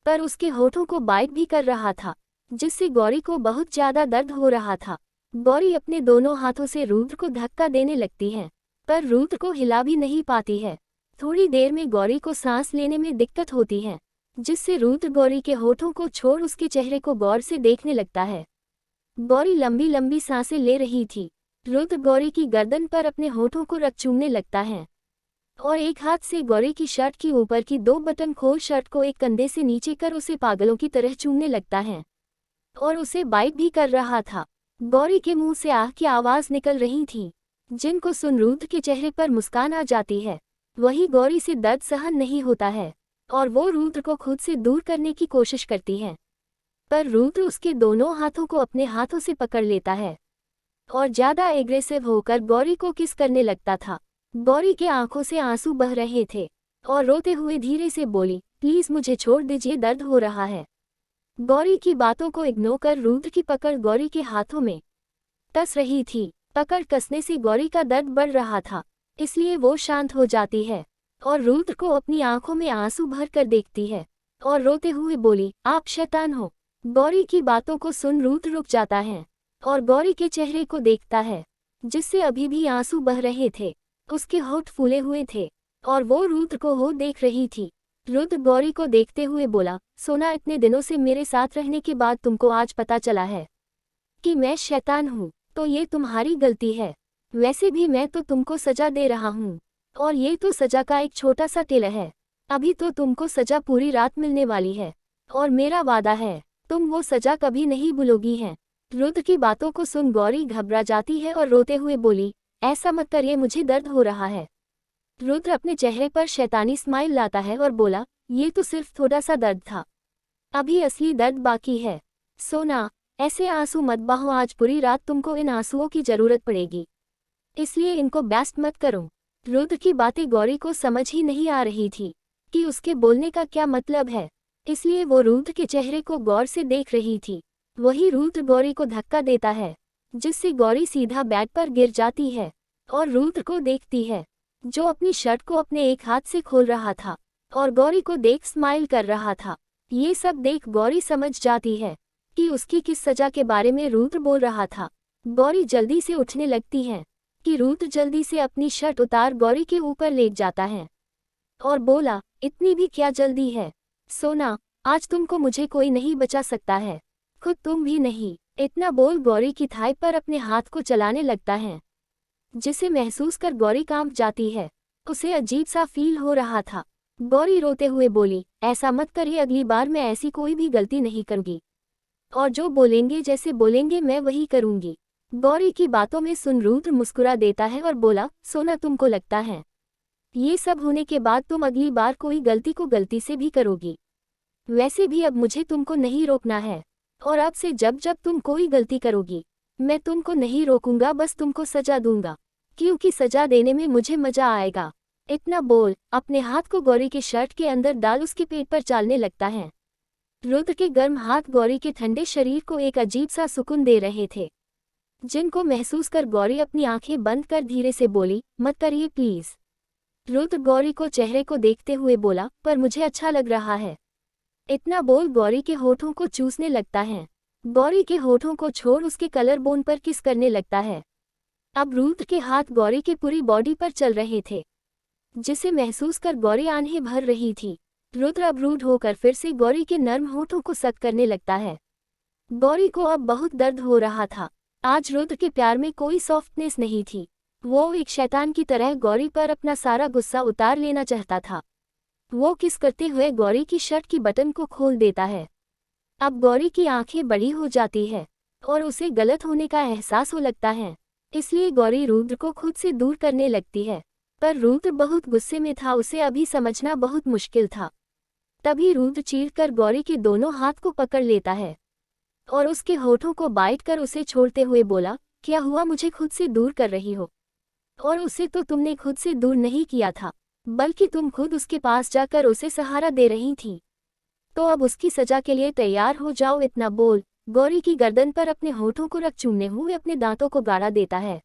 पर उसके होठों को बाइट भी कर रहा था, जिससे गौरी को बहुत ज्यादा दर्द हो रहा था। गौरी अपने दोनों हाथों से रुद्र को धक्का देने लगती है, पर रुद्र को हिला भी नहीं पाती है। थोड़ी देर में गौरी को सांस लेने में दिक्कत होती है, जिससे रुद्र गौरी के होठों को छोड़ उसके चेहरे को गौर से देखने लगता है। गौरी लंबी लंबी सांसें ले रही थी। रुद्र गौरी की गर्दन पर अपने होठों को रख चूमने लगता है और एक हाथ से गौरी की शर्ट की ऊपर की 2 बटन खोल शर्ट को एक कंधे से नीचे कर उसे पागलों की तरह चूमने लगता है और उसे बाइट भी कर रहा था। गौरी के मुंह से आह की आवाज निकल रही थी, जिनको सुन रुद्र के चेहरे पर मुस्कान आ जाती है। वही गौरी से दर्द सहन नहीं होता है और वो रुद्र को खुद से दूर करने की कोशिश करती है, पर रुद्र उसके दोनों हाथों को अपने हाथों से पकड़ लेता है और ज्यादा एग्रेसिव होकर गौरी को किस करने लगता था। गौरी के आंखों से आंसू बह रहे थे और रोते हुए धीरे से बोली, प्लीज मुझे छोड़ दीजिए, दर्द हो रहा है। गौरी की बातों को इग्नोर कर रुद्र की पकड़ गौरी के हाथों में कस रही थी। पकड़ कसने से गौरी का दर्द बढ़ रहा था, इसलिए वो शांत हो जाती है और रुद्र को अपनी आंखों में आंसू भर कर देखती है और रोते हुए बोली, आप शैतान हो। गौरी की बातों को सुन रुद्र रुक जाता है और गौरी के चेहरे को देखता है, जिससे अभी भी आंसू बह रहे थे। उसके होंठ फूले हुए थे और वो रुद्र को हो देख रही थी। रुद्र गौरी को देखते हुए बोला, सोना, इतने दिनों से मेरे साथ रहने के बाद तुमको आज पता चला है कि मैं शैतान हूँ, तो ये तुम्हारी गलती है। वैसे भी मैं तो तुमको सजा दे रहा हूँ और ये तो सजा का एक छोटा सा टेलर है। अभी तो तुमको सजा पूरी रात मिलने वाली है और मेरा वादा है तुम वो सजा कभी नहीं भूलोगी है। रुद्र की बातों को सुन गौरी घबरा जाती है और रोते हुए बोली, ऐसा मत करिए, मुझे दर्द हो रहा है। रुद्र अपने चेहरे पर शैतानी स्माइल लाता है और बोला, ये तो सिर्फ थोड़ा सा दर्द था, अभी असली दर्द बाकी है। सोना, ऐसे आंसू मत बहाओ, आज पूरी रात तुमको इन आंसुओं की जरूरत पड़ेगी, इसलिए इनको वेस्ट मत करो। रुद्र की बातें गौरी को समझ ही नहीं आ रही थी कि उसके बोलने का क्या मतलब है, इसलिए वो रुद्र के चेहरे को गौर से देख रही थी। वही रुद्र गौरी को धक्का देता है, जिससे गौरी सीधा बेड पर गिर जाती है और रुद्र को देखती है, जो अपनी शर्ट को अपने एक हाथ से खोल रहा था और गौरी को देख स्माइल कर रहा था। ये सब देख गौरी समझ जाती है कि उसकी किस सजा के बारे में रुद्र बोल रहा था। गौरी जल्दी से उठने लगती है कि रुद्र जल्दी से अपनी शर्ट उतार गौरी के ऊपर लेट जाता है और बोला, इतनी भी क्या जल्दी है सोना, आज तुमको मुझे कोई नहीं बचा सकता है, खुद तुम भी नहीं। इतना बोल गौरी की थाई पर अपने हाथ को चलाने लगता है, जिसे महसूस कर गौरी कांप जाती है। उसे अजीब सा फील हो रहा था। गौरी रोते हुए बोली, ऐसा मत करिए, अगली बार मैं ऐसी कोई भी गलती नहीं करूंगी और जो बोलेंगे, जैसे बोलेंगे मैं वही करूंगी। गौरी की बातों में सुन रुद्र मुस्कुरा देता है और बोला, सोना, तुमको लगता है ये सब होने के बाद तुम अगली बार कोई गलती को गलती से भी करोगी। वैसे भी अब मुझे तुमको नहीं रोकना है और अब से जब जब तुम कोई गलती करोगी मैं तुमको नहीं रोकूंगा, बस तुमको सजा दूंगा, क्योंकि सजा देने में मुझे मजा आएगा। इतना बोल अपने हाथ को गौरी के शर्ट के अंदर डाल उसके पेट पर चालने लगता है। रुद्र के गर्म हाथ गौरी के ठंडे शरीर को एक अजीब सा सुकून दे रहे थे, जिनको महसूस कर गौरी अपनी आंखें बंद कर धीरे से बोली, मत करिए प्लीज। रुद्र गौरी को चेहरे को देखते हुए बोला, पर मुझे अच्छा लग रहा है। इतना बोल गौरी के होठों को चूसने लगता है। गौरी के होठों को छोड़ उसके कलर बोन पर किस करने लगता है। अब रुद्र के हाथ गौरी के पूरी बॉडी पर चल रहे थे, जिसे महसूस कर गौरी आंखें भर रही थी। रुद्र अब रूड होकर फिर से गौरी के नर्म होठों को सख्त करने लगता है। गौरी को अब बहुत दर्द हो रहा था। आज रुद्र के प्यार में कोई सॉफ्टनेस नहीं थी। वो एक शैतान की तरह गौरी पर अपना सारा गुस्सा उतार लेना चाहता था। वो किस करते हुए गौरी की शर्ट की बटन को खोल देता है। अब गौरी की आंखें बड़ी हो जाती है और उसे गलत होने का एहसास हो लगता है, इसलिए गौरी रुद्र को खुद से दूर करने लगती है। पर रुद्र बहुत गुस्से में था, उसे अभी समझना बहुत मुश्किल था। तभी रुद्र चीरकर गौरी के दोनों हाथ को पकड़ लेता है और उसके होठों को बाइट कर उसे छोड़ते हुए बोला, क्या हुआ, मुझे खुद से दूर कर रही हो? और उसे तो तुमने खुद से दूर नहीं किया था, बल्कि तुम खुद उसके पास जाकर उसे सहारा दे रही थी। तो अब उसकी सजा के लिए तैयार हो जाओ। इतना बोल गौरी की गर्दन पर अपने होठों को रख चूमने हुए अपने दांतों को गाड़ा देता है,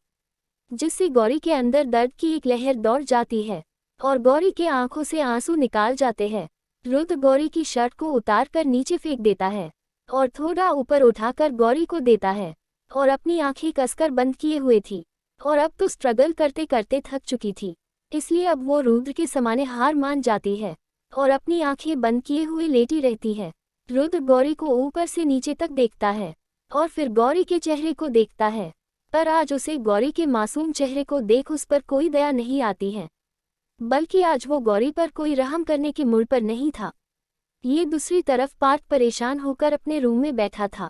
जिससे गौरी के अंदर दर्द की एक लहर दौड़ जाती है और गौरी के आंखों से आंसू निकाल जाते हैं। रुद्र गौरी की शर्ट को उतार कर नीचे फेंक देता है और थोड़ा ऊपर उठाकर गौरी को देता है और अपनी आंखें कसकर बंद किए हुए थी और अब तो स्ट्रगल करते करते थक चुकी थी, इसलिए अब वो रुद्र के सामने हार मान जाती है और अपनी आंखें बंद किए हुए लेटी रहती है। रुद्र गौरी को ऊपर से नीचे तक देखता है और फिर गौरी के चेहरे को देखता है, पर आज उसे गौरी के मासूम चेहरे को देख उस पर कोई दया नहीं आती है, बल्कि आज वो गौरी पर कोई रहम करने के मूड पर नहीं था। ये दूसरी तरफ पार्थ परेशान होकर अपने रूम में बैठा था।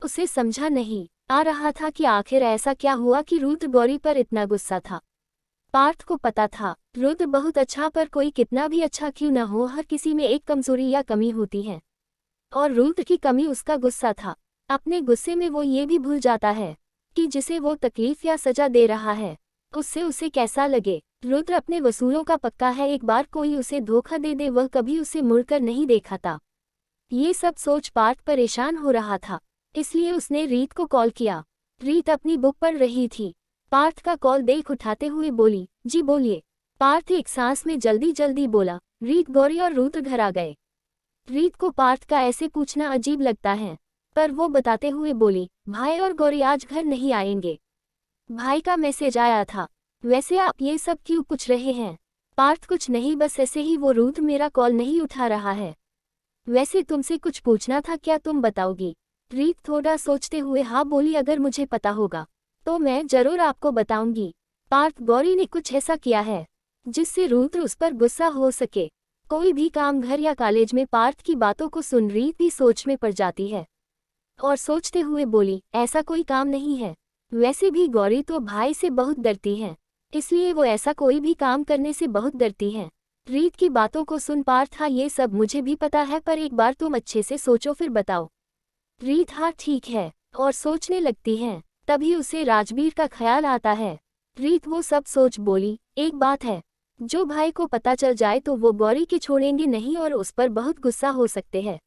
उसे समझा नहीं आ रहा था कि आखिर ऐसा क्या हुआ कि रुद्र गौरी पर इतना गुस्सा था। पार्थ को पता था रुद्र बहुत अच्छा, पर कोई कितना भी अच्छा क्यों न हो, हर किसी में एक कमजोरी या कमी होती है, और रुद्र की कमी उसका गुस्सा था। अपने गुस्से में वो ये भी भूल जाता है कि जिसे वो तकलीफ या सजा दे रहा है उससे उसे कैसा लगे। रुद्र अपने वसूलों का पक्का है, एक बार कोई उसे धोखा दे दे वह कभी उसे मुड़कर नहीं देखा था। ये सब सोच पार्थ परेशान हो रहा था, इसलिए उसने रीत को कॉल किया। रीत अपनी बुक पढ़ रही थी। पार्थ का कॉल देख उठाते हुए बोली, जी बोलिए। पार्थ एक सांस में जल्दी जल्दी बोला, रीत, गौरी और रुद्र घर आ गए। रीत को पार्थ का ऐसे पूछना अजीब लगता है, पर वो बताते हुए बोली, भाई और गौरी आज घर नहीं आएंगे। भाई का मैसेज आया था। वैसे आप ये सब क्यों पूछ रहे हैं? पार्थ, कुछ नहीं, बस ऐसे ही। वो रुद्र मेरा कॉल नहीं उठा रहा है। वैसे तुमसे कुछ पूछना था, क्या तुम बताओगी? रीत थोड़ा सोचते हुए हाँ बोली, अगर मुझे पता होगा तो मैं जरूर आपको बताऊंगी। पार्थ, गौरी ने कुछ ऐसा किया है जिससे रुद्र उस पर गुस्सा हो सके। कोई भी काम घर या कॉलेज में पार्थ की बातों को सुन रीत भी सोच में पड़ जाती है और सोचते हुए बोली, ऐसा कोई काम नहीं है। वैसे भी गौरी तो भाई से बहुत डरती है, इसलिए वो ऐसा कोई भी काम करने से बहुत डरती है। रीत की बातों को सुन पार्थ, हाँ ये सब मुझे भी पता है, पर एक बार तुम अच्छे से सोचो फिर बताओ। रीत हाँ ठीक है और सोचने लगती है। तभी उसे राजवीर का ख्याल आता है। रीत वो सब सोच बोली, एक बात है, जो भाई को पता चल जाए तो वो गौरी के छोड़ेंगे नहीं और उस पर बहुत गुस्सा हो सकते हैं।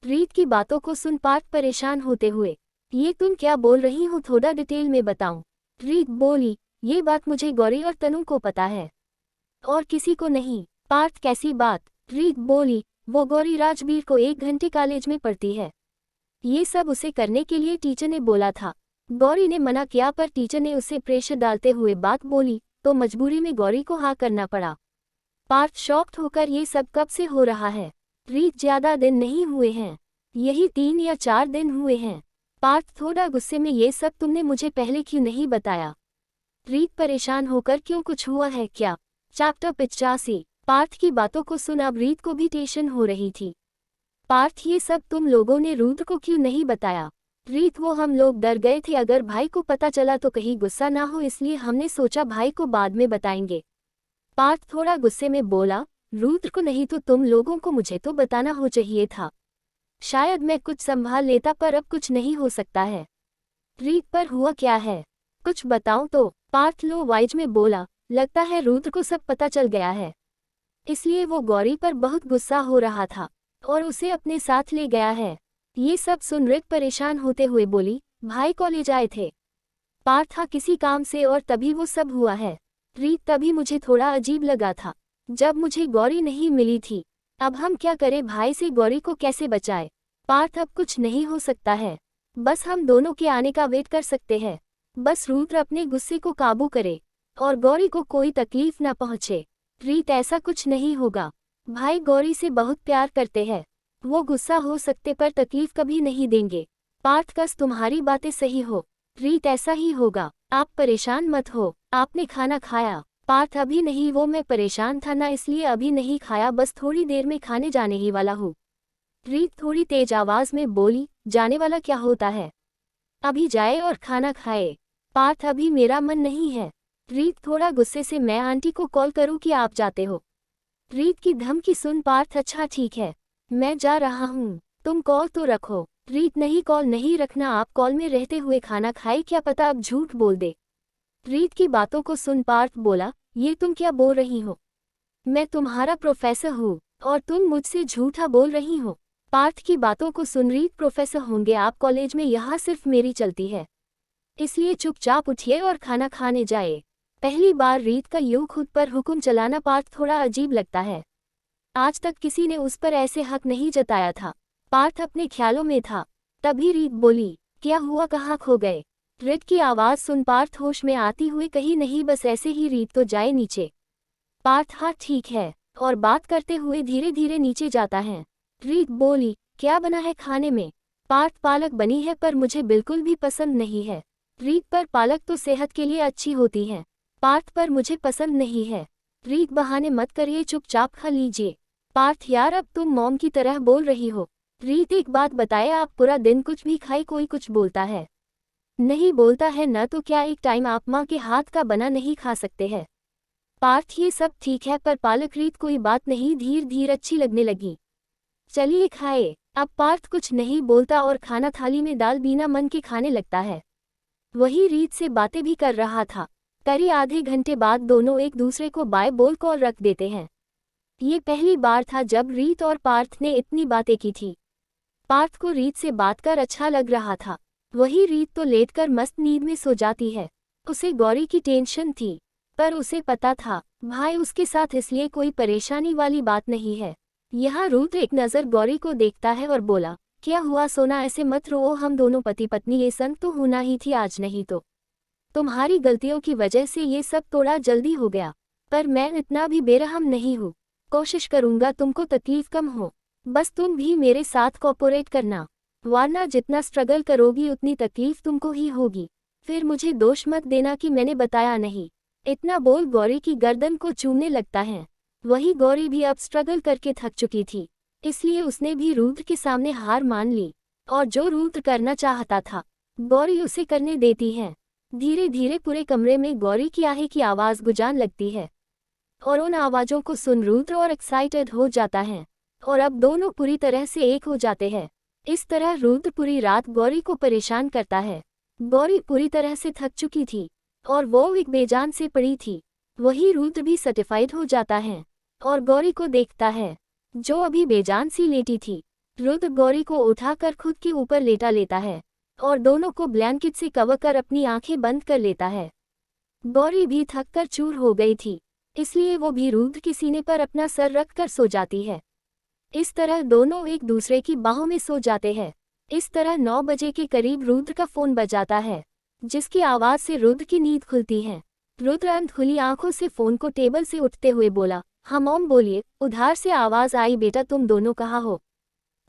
रीत की बातों को सुन पार्थ परेशान होते हुए, ये तुम क्या बोल रही हो, थोड़ा डिटेल में बताऊं। रीत बोली, ये बात मुझे गौरी और तनु को पता है और किसी को नहीं। पार्थ, कैसी बात? रीत बोली, वो गौरी राजवीर को 1 घंटे कॉलेज में पढ़ती है। ये सब उसे करने के लिए टीचर ने बोला था। गौरी ने मना किया, पर टीचर ने उसे प्रेशर डालते हुए बात बोली, तो मजबूरी में गौरी को हाँ करना पड़ा। पार्थ शॉक्ड होकर, ये सब कब से हो रहा है? रीत, ज्यादा दिन नहीं हुए हैं, यही 3 या 4 दिन हुए हैं। पार्थ थोड़ा गुस्से में, ये सब तुमने मुझे पहले क्यों नहीं बताया? रीत परेशान होकर, क्यों, कुछ हुआ है क्या? चैप्टर 85। पार्थ की बातों को सुन अब रीत को भी टेंशन हो रही थी। पार्थ, ये सब तुम लोगों ने रुद्र को क्यों नहीं बताया? रीत, वो हम लोग डर गए थे अगर भाई को पता चला तो कहीं गुस्सा ना हो, इसलिए हमने सोचा भाई को बाद में बताएंगे। पार्थ थोड़ा गुस्से में बोला, रुद्र को नहीं तो तुम लोगों को मुझे तो बताना हो चाहिए था। शायद मैं कुछ संभाल लेता, पर अब कुछ नहीं हो सकता है। रीत, पर हुआ क्या है, कुछ बताओ तो। पार्थ लो वाइज में बोला, लगता है रुद्र को सब पता चल गया है, इसलिए वो गौरी पर बहुत गुस्सा हो रहा था और उसे अपने साथ ले गया है। ये सब सुन रीत परेशान होते हुए बोली, भाई कॉलेज आए थे? पार्थ, था किसी काम से और तभी वो सब हुआ है। रीत, तभी मुझे थोड़ा अजीब लगा था जब मुझे गौरी नहीं मिली थी। अब हम क्या करें, भाई से गौरी को कैसे बचाए? पार्थ, अब कुछ नहीं हो सकता है, बस हम दोनों के आने का वेट कर सकते हैं। बस रुद्र अपने गुस्से को काबू करे और गौरी को कोई तकलीफ न पहुंचे। रीत, ऐसा कुछ नहीं होगा, भाई गौरी से बहुत प्यार करते हैं, वो गुस्सा हो सकते पर तकलीफ कभी नहीं देंगे। पार्थ, कस तुम्हारी बातें सही हो। रीत, ऐसा ही होगा, आप परेशान मत हो। आपने खाना खाया? पार्थ, अभी नहीं, वो मैं परेशान था ना, इसलिए अभी नहीं खाया, बस थोड़ी देर में खाने जाने ही वाला हूँ। रीत थोड़ी तेज आवाज में बोली, जाने वाला क्या होता है, अभी जाए और खाना खाए। पार्थ, अभी मेरा मन नहीं है। रीत थोड़ा गुस्से से, मैं आंटी को कॉल करूं कि आप जाते हो? रीत की धमकी सुन पार्थ, अच्छा ठीक है, मैं जा रहा हूँ, तुम कॉल तो रखो। रीत, नहीं, कॉल नहीं रखना, आप कॉल में रहते हुए खाना खाए, क्या पता अब झूठ बोल दे। रीत की बातों को सुन पार्थ बोला, ये तुम क्या बोल रही हो? मैं तुम्हारा प्रोफेसर हूँ और तुम मुझसे झूठा बोल रही हो। पार्थ की बातों को सुन रीत, प्रोफेसर होंगे आप कॉलेज में, यहाँ सिर्फ मेरी चलती है, इसलिए चुपचाप उठिए और खाना खाने जाए। पहली बार रीत का यूं खुद पर हुक्म चलाना पार्थ थोड़ा अजीब लगता है। आज तक किसी ने उस पर ऐसे हक नहीं जताया था। पार्थ अपने ख्यालों में था, तभी रीत बोली, क्या हुआ, कहाँ खो गए? रीत की आवाज सुन पार्थ होश में आती हुई, कहीं नहीं, बस ऐसे ही, रीत तो जाए नीचे। पार्थ, हाँ ठीक है, और बात करते हुए धीरे धीरे नीचे जाता है। रीत बोली, क्या बना है खाने में? पार्थ, पालक बनी है, पर मुझे बिल्कुल भी पसंद नहीं है। रीत, पर पालक तो सेहत के लिए अच्छी होती है। पार्थ, पर मुझे पसंद नहीं है। रीत, बहाने मत करिए, चुपचाप खा लीजिए। पार्थ, यार अब तुम मॉम की तरह बोल रही हो, रीत एक बात बताए, आप पूरा दिन कुछ भी खाए कोई कुछ बोलता है नहीं बोलता है न, तो क्या एक टाइम आप माँ के हाथ का बना नहीं खा सकते हैं? पार्थ ये सब ठीक है पर पालक रीत कोई बात नहीं धीर धीर अच्छी लगने लगी। चलिए खाए। अब पार्थ कुछ नहीं बोलता और खाना थाली में डाल बिना मन के खाने लगता है। वही रीत से बातें भी कर रहा था। करीब आधे घंटे बाद दोनों एक दूसरे को बाय बोल कॉल रख देते हैं। ये पहली बार था जब रीत और पार्थ ने इतनी बातें की थी। पार्थ को रीत से बात कर अच्छा लग रहा था। वही रीत तो लेटकर मस्त नींद में सो जाती है। उसे गौरी की टेंशन थी, पर उसे पता था भाई उसके साथ इसलिए कोई परेशानी वाली बात नहीं है। यहाँ रुद्र एक नज़र गौरी को देखता है और बोला, क्या हुआ सोना, ऐसे मत रो, हम दोनों पति पत्नी ये संग तो होना ही थी आज, नहीं तो तुम्हारी गलतियों की वजह से ये सब थोड़ा जल्दी हो गया। पर मैं इतना भी बेरहम नहीं हूँ, कोशिश करूँगा तुमको तकलीफ कम हो। बस तुम भी मेरे साथ कोऑपरेट करना, वरना जितना स्ट्रगल करोगी उतनी तकलीफ तुमको ही होगी। फिर मुझे दोष मत देना कि मैंने बताया नहीं। इतना बोल गौरी की गर्दन को चूमने लगता है। वही गौरी भी अब स्ट्रगल करके थक चुकी थी, इसलिए उसने भी रुद्र के सामने हार मान ली और जो रुद्र करना चाहता था गौरी उसे करने देती है। धीरे धीरे पूरे कमरे में गौरी की आहे की आवाज़ गुंजने लगती है और उन आवाज़ों को सुन रुद्र और एक्साइटेड हो जाता है और अब दोनों पूरी तरह से एक हो जाते हैं। इस तरह रुद्र पूरी रात गौरी को परेशान करता है। गौरी पूरी तरह से थक चुकी थी और वो एक बेजान से पड़ी थी। वही रुद्र भी सर्टिफाइड हो जाता है और गौरी को देखता है जो अभी बेजान सी लेटी थी। रुद्र गौरी को उठाकर खुद के ऊपर लेटा लेता है और दोनों को ब्लैंकेट से कवर कर अपनी आंखें बंद कर लेता है। गौरी भी थक कर चूर हो गई थी, इसलिए वो भी रुद्र के सीने पर अपना सर रख कर सो जाती है। इस तरह दोनों एक दूसरे की बाहों में सो जाते हैं। इस तरह 9 बजे के करीब रुद्र का फोन बजाता है, जिसकी आवाज़ से रुद्र की नींद खुलती है। रुद्र अंध खुली आंखों से फोन को टेबल से उठते हुए बोला, हाँ मॉम बोलिए। उधार से आवाज़ आई, बेटा तुम दोनों कहाँ हो?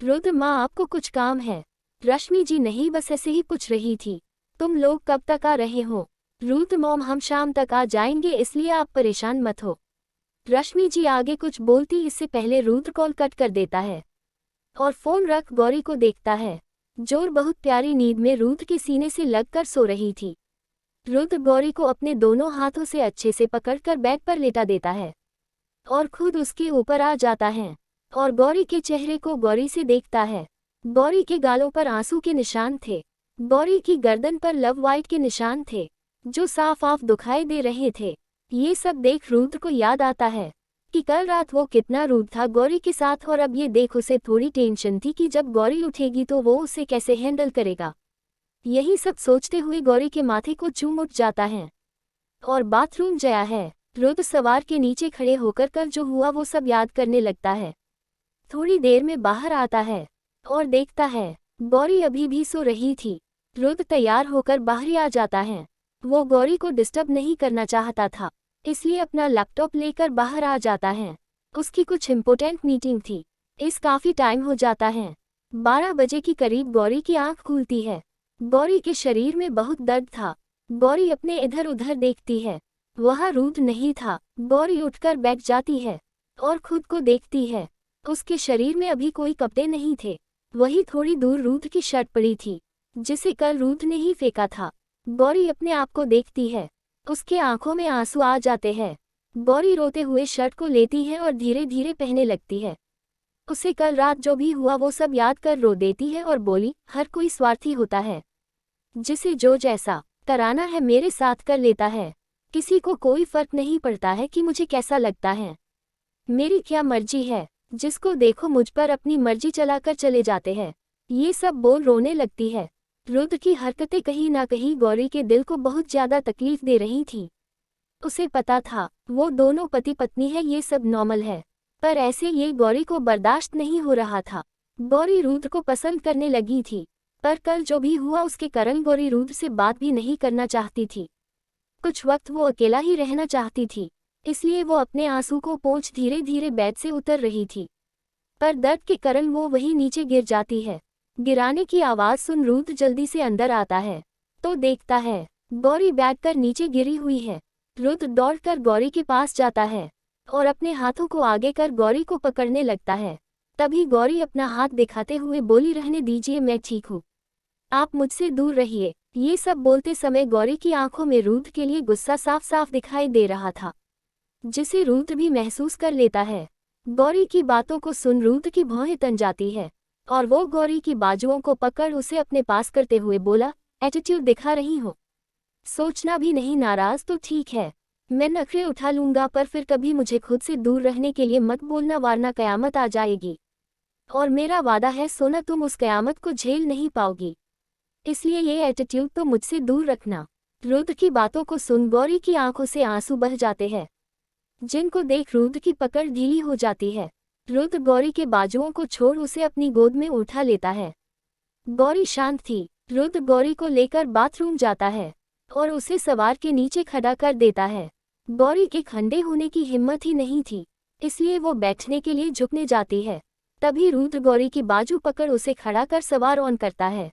रुद्र, माँ आपको कुछ काम है? रश्मि जी, नहीं बस ऐसे ही पूछ रही थी। तुम लोग कब तक आ रहे हो? रुद्र, मॉम हम शाम तक आ जाएंगे, इसलिए आप परेशान मत हो। रश्मि जी आगे कुछ बोलती इससे पहले रुद्र कॉल कट कर देता है और फोन रख गौरी को देखता है। जोर बहुत प्यारी नींद में रुद्र के सीने से लगकर सो रही थी। रुद्र गौरी को अपने दोनों हाथों से अच्छे से पकड़कर बेड पर लेटा देता है और खुद उसके ऊपर आ जाता है और गौरी के चेहरे को गौरी से देखता है। गौरी के गालों पर आंसू के निशान थे। गौरी की गर्दन पर लव वाइट के निशान थे जो साफ साफ दिखाई दे रहे थे। ये सब देख रुद्र को याद आता है कि कल रात वो कितना रूड था गौरी के साथ, और अब ये देख उसे थोड़ी टेंशन थी कि जब गौरी उठेगी तो वो उसे कैसे हैंडल करेगा। यही सब सोचते हुए गौरी के माथे को चूम उठ जाता है और बाथरूम गया है। रुद्र सवार के नीचे खड़े होकर कल जो हुआ वो सब याद करने लगता है। थोड़ी देर में बाहर आता है और देखता है गौरी अभी भी सो रही थी। रुद्र तैयार होकर बाहर आ जाता है। वो गौरी को डिस्टर्ब नहीं करना चाहता था, इसलिए अपना लैपटॉप लेकर बाहर आ जाता है। उसकी कुछ इम्पोर्टेंट मीटिंग थी। इस काफ़ी टाइम हो जाता है। 12 बजे के करीब गौरी की आंख खुलती है। गौरी के शरीर में बहुत दर्द था। गौरी अपने इधर उधर देखती है, वहाँ रुद्र नहीं था। गौरी उठकर बैठ जाती है और खुद को देखती है। उसके शरीर में अभी कोई कपड़े नहीं थे। वही थोड़ी दूर रुद्र की शर्ट पड़ी थी जिसे कल रुद्र ने ही फेंका था। गौरी अपने आप को देखती है, उसके आंखों में आंसू आ जाते हैं। गौरी रोते हुए शर्ट को लेती है और धीरे धीरे पहनने लगती है। उसे कल रात जो भी हुआ वो सब याद कर रो देती है और बोली, हर कोई स्वार्थी होता है, जिसे जो जैसा कराना है मेरे साथ कर लेता है। किसी को कोई फर्क नहीं पड़ता है कि मुझे कैसा लगता है, मेरी क्या मर्जी है। जिसको देखो मुझ पर अपनी मर्जी चलाकर चले जाते हैं। ये सब बोल रोने लगती है। रुद्र की हरकतें कहीं ना कहीं गौरी के दिल को बहुत ज्यादा तकलीफ दे रही थी। उसे पता था वो दोनों पति पत्नी है, ये सब नॉर्मल है, पर ऐसे ये गौरी को बर्दाश्त नहीं हो रहा था। गौरी रुद्र को पसंद करने लगी थी, पर कल जो भी हुआ उसके कारण गौरी रुद्र से बात भी नहीं करना चाहती थी। कुछ वक्त वो अकेला ही रहना चाहती थी, इसलिए वो अपने आंसू को पोंछ धीरे धीरे बेड से उतर रही थी, पर दर्द के कारण वो वहीं नीचे गिर जाती है। गिराने की आवाज़ सुन रुद्र जल्दी से अंदर आता है तो देखता है गौरी बैठ कर नीचे गिरी हुई है। रुद्र दौड़कर गौरी के पास जाता है और अपने हाथों को आगे कर गौरी को पकड़ने लगता है। तभी गौरी अपना हाथ दिखाते हुए बोली, रहने दीजिए, मैं ठीक हूँ, आप मुझसे दूर रहिए। ये सब बोलते समय गौरी की आंखों में रुद्र के लिए गुस्सा साफ साफ दिखाई दे रहा था, जिसे रुद्र भी महसूस कर लेता है। गौरी की बातों को सुन रुद्र की भौहें तन जाती है और वो गौरी की बाजुओं को पकड़ उसे अपने पास करते हुए बोला, एटीट्यूड दिखा रही हो, सोचना भी नहीं, नाराज तो ठीक है, मैं नखरे उठा लूंगा, पर फिर कभी मुझे खुद से दूर रहने के लिए मत बोलना, वरना कयामत आ जाएगी। और मेरा वादा है सोना, तुम उस कयामत को झेल नहीं पाओगी, इसलिए ये एटीट्यूड तो मुझसे दूर रखना। रुद्र की बातों को सुन गौरी की आंखों से आंसू बह जाते हैं, जिनको देख रुद्र की पकड़ ढीली हो जाती है। रुद्र गौरी के बाजुओं को छोड़ उसे अपनी गोद में उठा लेता है। गौरी शांत थी। रुद्र गौरी को लेकर बाथरूम जाता है और उसे सवार के नीचे खड़ा कर देता है। गौरी के खंडे होने की हिम्मत ही नहीं थी, इसलिए वो बैठने के लिए झुकने जाती है। तभी रुद्र गौरी की बाजू पकड़ उसे खड़ा कर सवार ऑन करता है।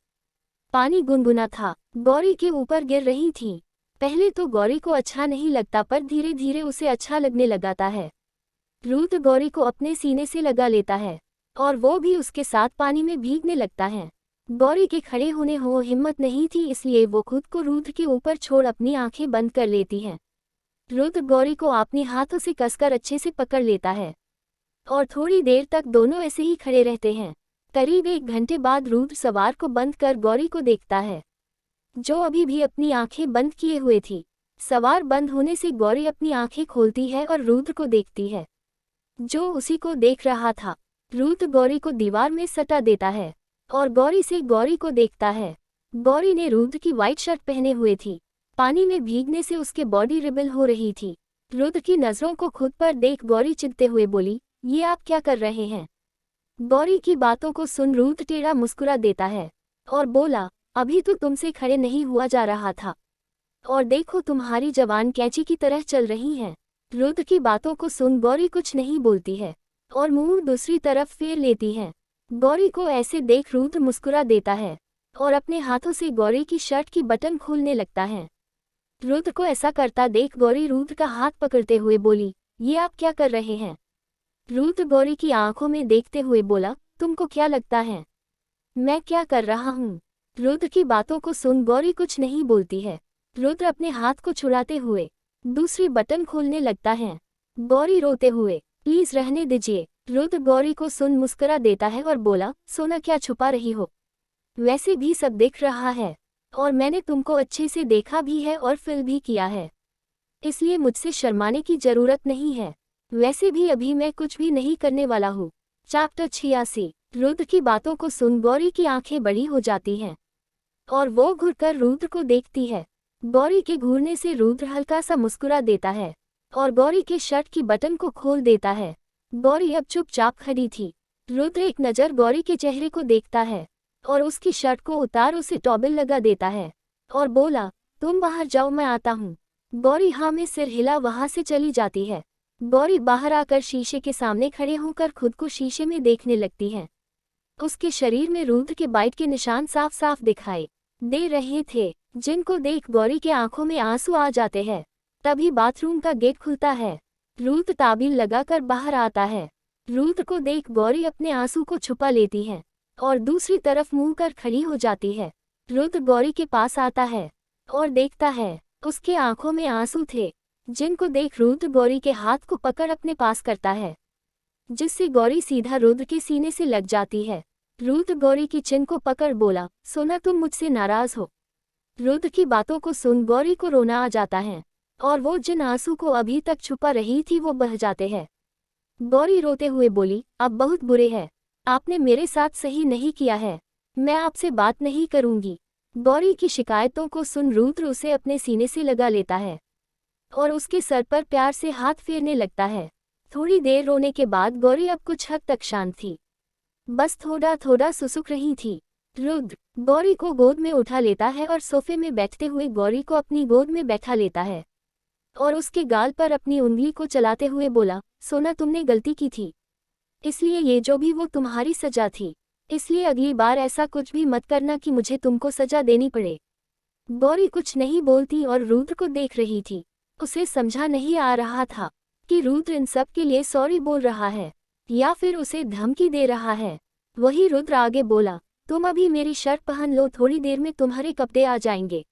पानी गुनगुना था, गौरी के ऊपर गिर रही थी। पहले तो गौरी को अच्छा नहीं लगता, पर धीरे धीरे उसे अच्छा लगने लगाता है। रुद्र गौरी को अपने सीने से लगा लेता है और वो भी उसके साथ पानी में भीगने लगता है। गौरी के खड़े होने हो हिम्मत नहीं थी, इसलिए वो खुद को रुद्र के ऊपर छोड़ अपनी आंखें बंद कर लेती है। रुद्र गौरी को अपने हाथों से कसकर अच्छे से पकड़ लेता है और थोड़ी देर तक दोनों ऐसे ही खड़े रहते हैं। करीब 1 घंटे बाद रुद्र सवार को बंद कर गौरी को देखता है, जो अभी भी अपनी आंखें बंद किए हुए थी। सवार बंद होने से गौरी अपनी आंखें खोलती है और रुद्र को देखती है, जो उसी को देख रहा था। रुद्र गौरी को दीवार में सटा देता है और गौरी से गौरी को देखता है। गौरी ने रुद्र की वाइट शर्ट पहने हुए थी, पानी में भीगने से उसके बॉडी रिबल हो रही थी। रुद्र की नजरों को खुद पर देख गौरी चिढ़ते हुए बोली, ये आप क्या कर रहे हैं? गौरी की बातों को सुन रुद्र टेढ़ा मुस्कुरा देता है और बोला, अभी तो तुमसे खड़े नहीं हुआ जा रहा था, और देखो तुम्हारी जवान कैंची की तरह चल रही हैं। रुद्र की बातों को सुन गौरी कुछ नहीं बोलती है और मुंह दूसरी तरफ फेर लेती है। गौरी को ऐसे देख रुद्र मुस्कुरा देता है और अपने हाथों से गौरी की शर्ट की बटन खोलने लगता है। रुद्र को ऐसा करता देख गौरी रुद्र का हाथ पकड़ते हुए बोली, ये आप क्या कर रहे हैं? रुद्र गौरी की आंखों में देखते हुए बोला, तुमको क्या लगता है मैं क्या कर रहा हूँ? रुद्र की बातों को सुन गौरी कुछ नहीं बोलती है। रुद्र अपने हाथ को छुड़ाते हुए दूसरी बटन खोलने लगता है। गौरी रोते हुए, प्लीज रहने दीजिए। रुद्र गौरी को सुन मुस्कुरा देता है और बोला, सोना क्या छुपा रही हो? वैसे भी सब दिख रहा है और मैंने तुमको अच्छे से देखा भी है और फील भी किया है, इसलिए मुझसे शर्माने की जरूरत नहीं है। वैसे भी अभी मैं कुछ भी नहीं करने वाला हूँ। चैप्टर 86। रुद्र की बातों को सुन गौरी की आंखें बड़ी हो जाती हैं और वो घुरकर रुद्र को देखती है। गौरी के घूरने से रुद्र हल्का सा मुस्कुरा देता है और गौरी के शर्ट की बटन को खोल देता है। गौरी अब चुपचाप खड़ी थी। रुद्र एक नज़र गौरी के चेहरे को देखता है और उसकी शर्ट को उतार उसे टॉवेल लगा देता है और बोला, तुम बाहर जाओ, मैं आता हूँ। गौरी हाँ में सिर हिला वहां से चली जाती है। गौरी बाहर आकर शीशे के सामने खड़े होकर खुद को शीशे में देखने लगती है। उसके शरीर में रुद्र के बाइट के निशान साफ साफ दिखाई दे रहे थे, जिनको देख गौरी के आंखों में आंसू आ जाते हैं। तभी बाथरूम का गेट खुलता है। रुद्र ताबील लगाकर बाहर आता है। रुद्र को देख गौरी अपने आंसू को छुपा लेती है और दूसरी तरफ मुंह कर खड़ी हो जाती है। रुद्र गौरी के पास आता है और देखता है, उसके आंखों में आंसू थे, जिनको देख रुद्र गौरी के हाथ को पकड़ अपने पास करता है, जिससे गौरी सीधा रुद्र के सीने से लग जाती है। रुद्र गौरी की चिन को पकड़ बोला, सोना तुम मुझसे नाराज हो? रुद्र की बातों को सुन गौरी को रोना आ जाता है और वो जिन आंसू को अभी तक छुपा रही थी वो बह जाते हैं। गौरी रोते हुए बोली, अब बहुत बुरे हैं, आपने मेरे साथ सही नहीं किया है, मैं आपसे बात नहीं करूंगी। गौरी की शिकायतों को सुन रुद्र उसे अपने सीने से लगा लेता है और उसके सर पर प्यार से हाथ फेरने लगता है। थोड़ी देर रोने के बाद गौरी अब कुछ हद तक शांत थी, बस थोड़ा थोड़ा सुसुक रही थी। रुद्र गौरी को गोद में उठा लेता है और सोफे में बैठते हुए गौरी को अपनी गोद में बैठा लेता है और उसके गाल पर अपनी उंगली को चलाते हुए बोला, सोना तुमने गलती की थी, इसलिए ये जो भी वो तुम्हारी सजा थी, इसलिए अगली बार ऐसा कुछ भी मत करना कि मुझे तुमको सजा देनी पड़े। गौरी कुछ नहीं बोलती और रुद्र को देख रही थी। उसे समझा नहीं आ रहा था कि रुद्र इन सब के लिए सॉरी बोल रहा है। या फिर उसे धमकी दे रहा है। वही रुद्र आगे बोला, तुम अभी मेरी शर्ट पहन लो, थोड़ी देर में तुम्हारे कपड़े आ जाएंगे।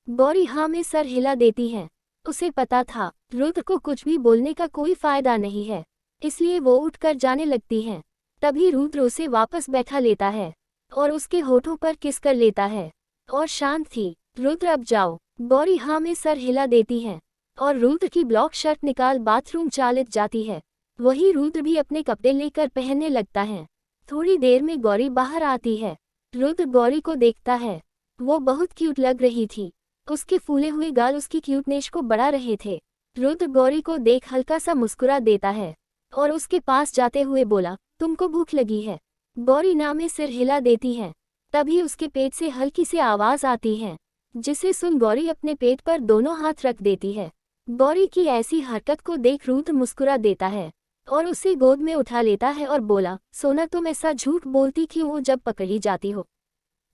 गौरी हाँ में सर हिला देती है। उसे पता था रुद्र को कुछ भी बोलने का कोई फायदा नहीं है, इसलिए वो उठकर जाने लगती है। तभी रुद्र उसे वापस बैठा लेता है और उसके होठों पर किस कर लेता है और शांत थी। रुद्र अब जाओ। गौरी हाँ में सर हिला देती है और रुद्र की ब्लॉक शर्ट निकाल बाथरूम चालित जाती है। वही रुद्र भी अपने कपड़े लेकर पहनने लगता है। थोड़ी देर में गौरी बाहर आती है। रुद्र गौरी को देखता है। वो बहुत क्यूट लग रही थी। उसके फूले हुए गाल उसकी क्यूटनेस को बढ़ा रहे थे। रुद्र गौरी को देख हल्का सा मुस्कुरा देता है और उसके पास जाते हुए बोला, तुमको भूख लगी है? गौरी ना में सिर हिला देती है। तभी उसके पेट से हल्की सी आवाज आती है, जिसे सुन गौरी अपने पेट पर दोनों हाथ रख देती है। गौरी की ऐसी हरकत को देख रुद्र मुस्कुरा देता है और उसे गोद में उठा लेता है और बोला, सोना तुम ऐसा झूठ बोलती क्यों हो जब पकड़ी जाती हो?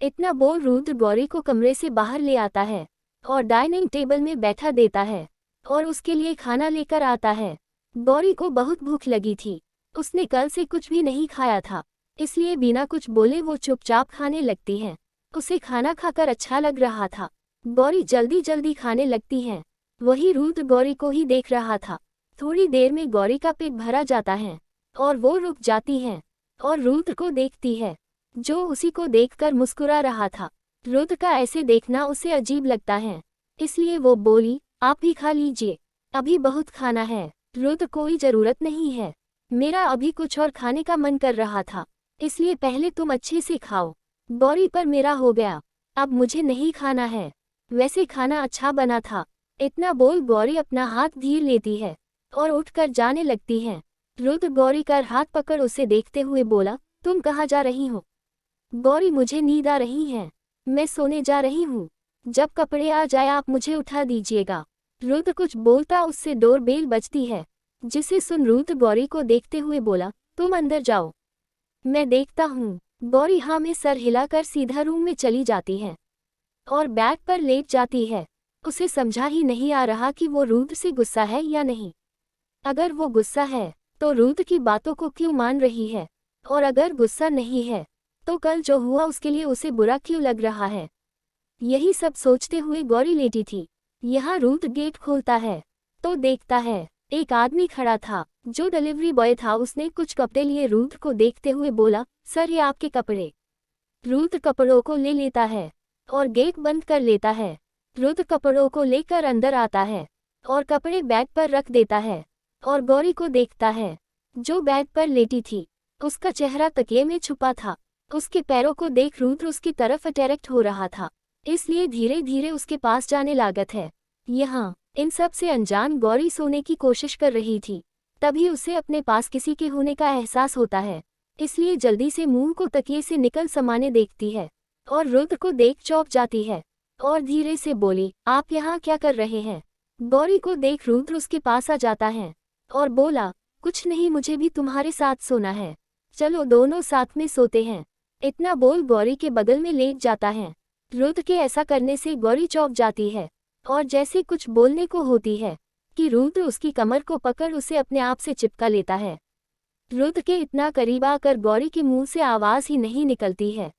इतना बोल रुद्र गौरी को कमरे से बाहर ले आता है और डाइनिंग टेबल में बैठा देता है और उसके लिए खाना लेकर आता है। गौरी को बहुत भूख लगी थी। उसने कल से कुछ भी नहीं खाया था, इसलिए बिना कुछ बोले वो चुपचाप खाने लगती है। उसे खाना खाकर अच्छा लग रहा था। गौरी जल्दी जल्दी खाने लगती है। वही रुद्र गौरी को ही देख रहा था। थोड़ी देर में गौरी का पेट भरा जाता है और वो रुक जाती है और रुद्र को देखती है, जो उसी को देखकर मुस्कुरा रहा था। रुद्र का ऐसे देखना उसे अजीब लगता है, इसलिए वो बोली, आप भी खा लीजिए, अभी बहुत खाना है। रुद्र कोई जरूरत नहीं है, मेरा अभी कुछ और खाने का मन कर रहा था, इसलिए पहले तुम अच्छे से खाओ। गौरी पर मेरा हो गया, अब मुझे नहीं खाना है, वैसे खाना अच्छा बना था। इतना बोल गौरी अपना हाथ धीर लेती है और उठकर जाने लगती है। रुद्र गौरी का हाथ पकड़ उसे देखते हुए बोला, तुम कहाँ जा रही हो? गौरी, मुझे नींद आ रही है, मैं सोने जा रही हूँ, जब कपड़े आ जाए आप मुझे उठा दीजिएगा। रुद्र कुछ बोलता उससे डोरबेल बजती है, जिसे सुन रुद्र गौरी को देखते हुए बोला, तुम अंदर जाओ, मैं देखता हूँ। गौरी हाँ में सर हिलाकर सीधा रूम में चली जाती है और बेड पर लेट जाती है। उसे समझा ही नहीं आ रहा कि वो रुद्र से गुस्सा है या नहीं। अगर वो गुस्सा है तो रुद्र की बातों को क्यों मान रही है, और अगर गुस्सा नहीं है तो कल जो हुआ उसके लिए उसे बुरा क्यों लग रहा है। यही सब सोचते हुए गौरी लेटी थी। यहाँ रुद्र गेट खोलता है तो देखता है एक आदमी खड़ा था, जो डिलीवरी बॉय था। उसने कुछ कपड़े लिए। रुद्र को देखते हुए बोला, सर ये आपके कपड़े। रुद्र कपड़ों को ले लेता है और गेट बंद कर लेता है। रुद्र कपड़ों को लेकर अंदर आता है और कपड़े बैग पर रख देता है और गौरी को देखता है, जो बैग पर लेटी थी। उसका चेहरा तकिए में छुपा था। उसके पैरों को देख रुद्र उसकी तरफ अट्रैक्ट हो रहा था, इसलिए धीरे धीरे उसके पास जाने लागत है। यहाँ इन सब से अनजान गौरी सोने की कोशिश कर रही थी। तभी उसे अपने पास किसी के होने का एहसास होता है, इसलिए जल्दी से मुंह को तकिए से निकल समाने देखती है और रुद्र को देख चौंक जाती है और धीरे से बोली, आप यहाँ क्या कर रहे हैं? गौरी को देख रुद्र उसके पास आ जाता है और बोला, कुछ नहीं, मुझे भी तुम्हारे साथ सोना है, चलो दोनों साथ में सोते हैं। इतना बोल गौरी के बगल में लेट जाता है। रुद्र के ऐसा करने से गौरी चौंक जाती है और जैसे कुछ बोलने को होती है कि रुद्र उसकी कमर को पकड़ उसे अपने आप से चिपका लेता है। रुद्र के इतना करीब आकर गौरी के मुंह से आवाज ही नहीं निकलती है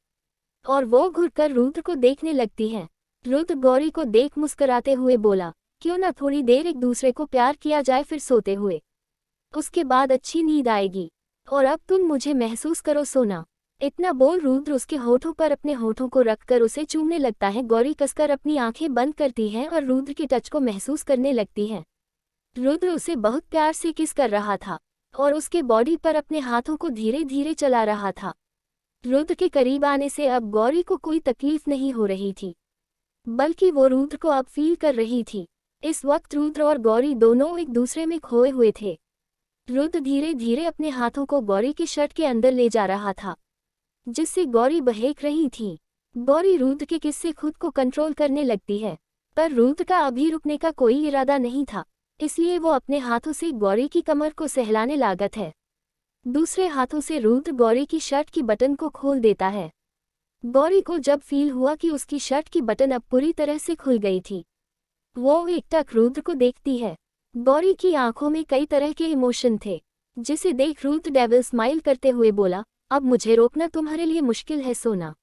और वो घुरकर रुद्र को देखने लगती है। रुद्र गौरी को देख मुस्कुराते हुए बोला, क्यों ना थोड़ी देर एक दूसरे को प्यार किया जाए, फिर सोते हुए, उसके बाद अच्छी नींद आएगी, और अब तुम मुझे महसूस करो सोना। इतना बोल रुद्र उसके होठों पर अपने होठों को रखकर उसे चूमने लगता है। गौरी कसकर अपनी आंखें बंद करती है और रुद्र के टच को महसूस करने लगती है। रुद्र उसे बहुत प्यार से किस कर रहा था और उसके बॉडी पर अपने हाथों को धीरे धीरे चला रहा था। रुद्र के करीब आने से अब गौरी को कोई तकलीफ नहीं हो रही थी, बल्कि वो रुद्र को अब फील कर रही थी। इस वक्त रुद्र और गौरी दोनों एक दूसरे में खोए हुए थे। रुद्र धीरे धीरे अपने हाथों को गौरी की शर्ट के अंदर ले जा रहा था, जिससे गौरी बहक रही थी। गौरी रुद्र के किस से खुद को कंट्रोल करने लगती है, पर रुद्र का अभी रुकने का कोई इरादा नहीं था, इसलिए वो अपने हाथों से गौरी की कमर को सहलाने लागत है। दूसरे हाथों से रुद्र गौरी की शर्ट की बटन को खोल देता है। गौरी को जब फील हुआ कि उसकी शर्ट की बटन अब पूरी तरह से खुल गई थी, वो एकटक रुद्र को देखती है। गौरी की आंखों में कई तरह के इमोशन थे। जिसे देख रुद्र डेविल स्माइल करते हुए बोला, अब मुझे रोकना तुम्हारे लिए मुश्किल है सोना।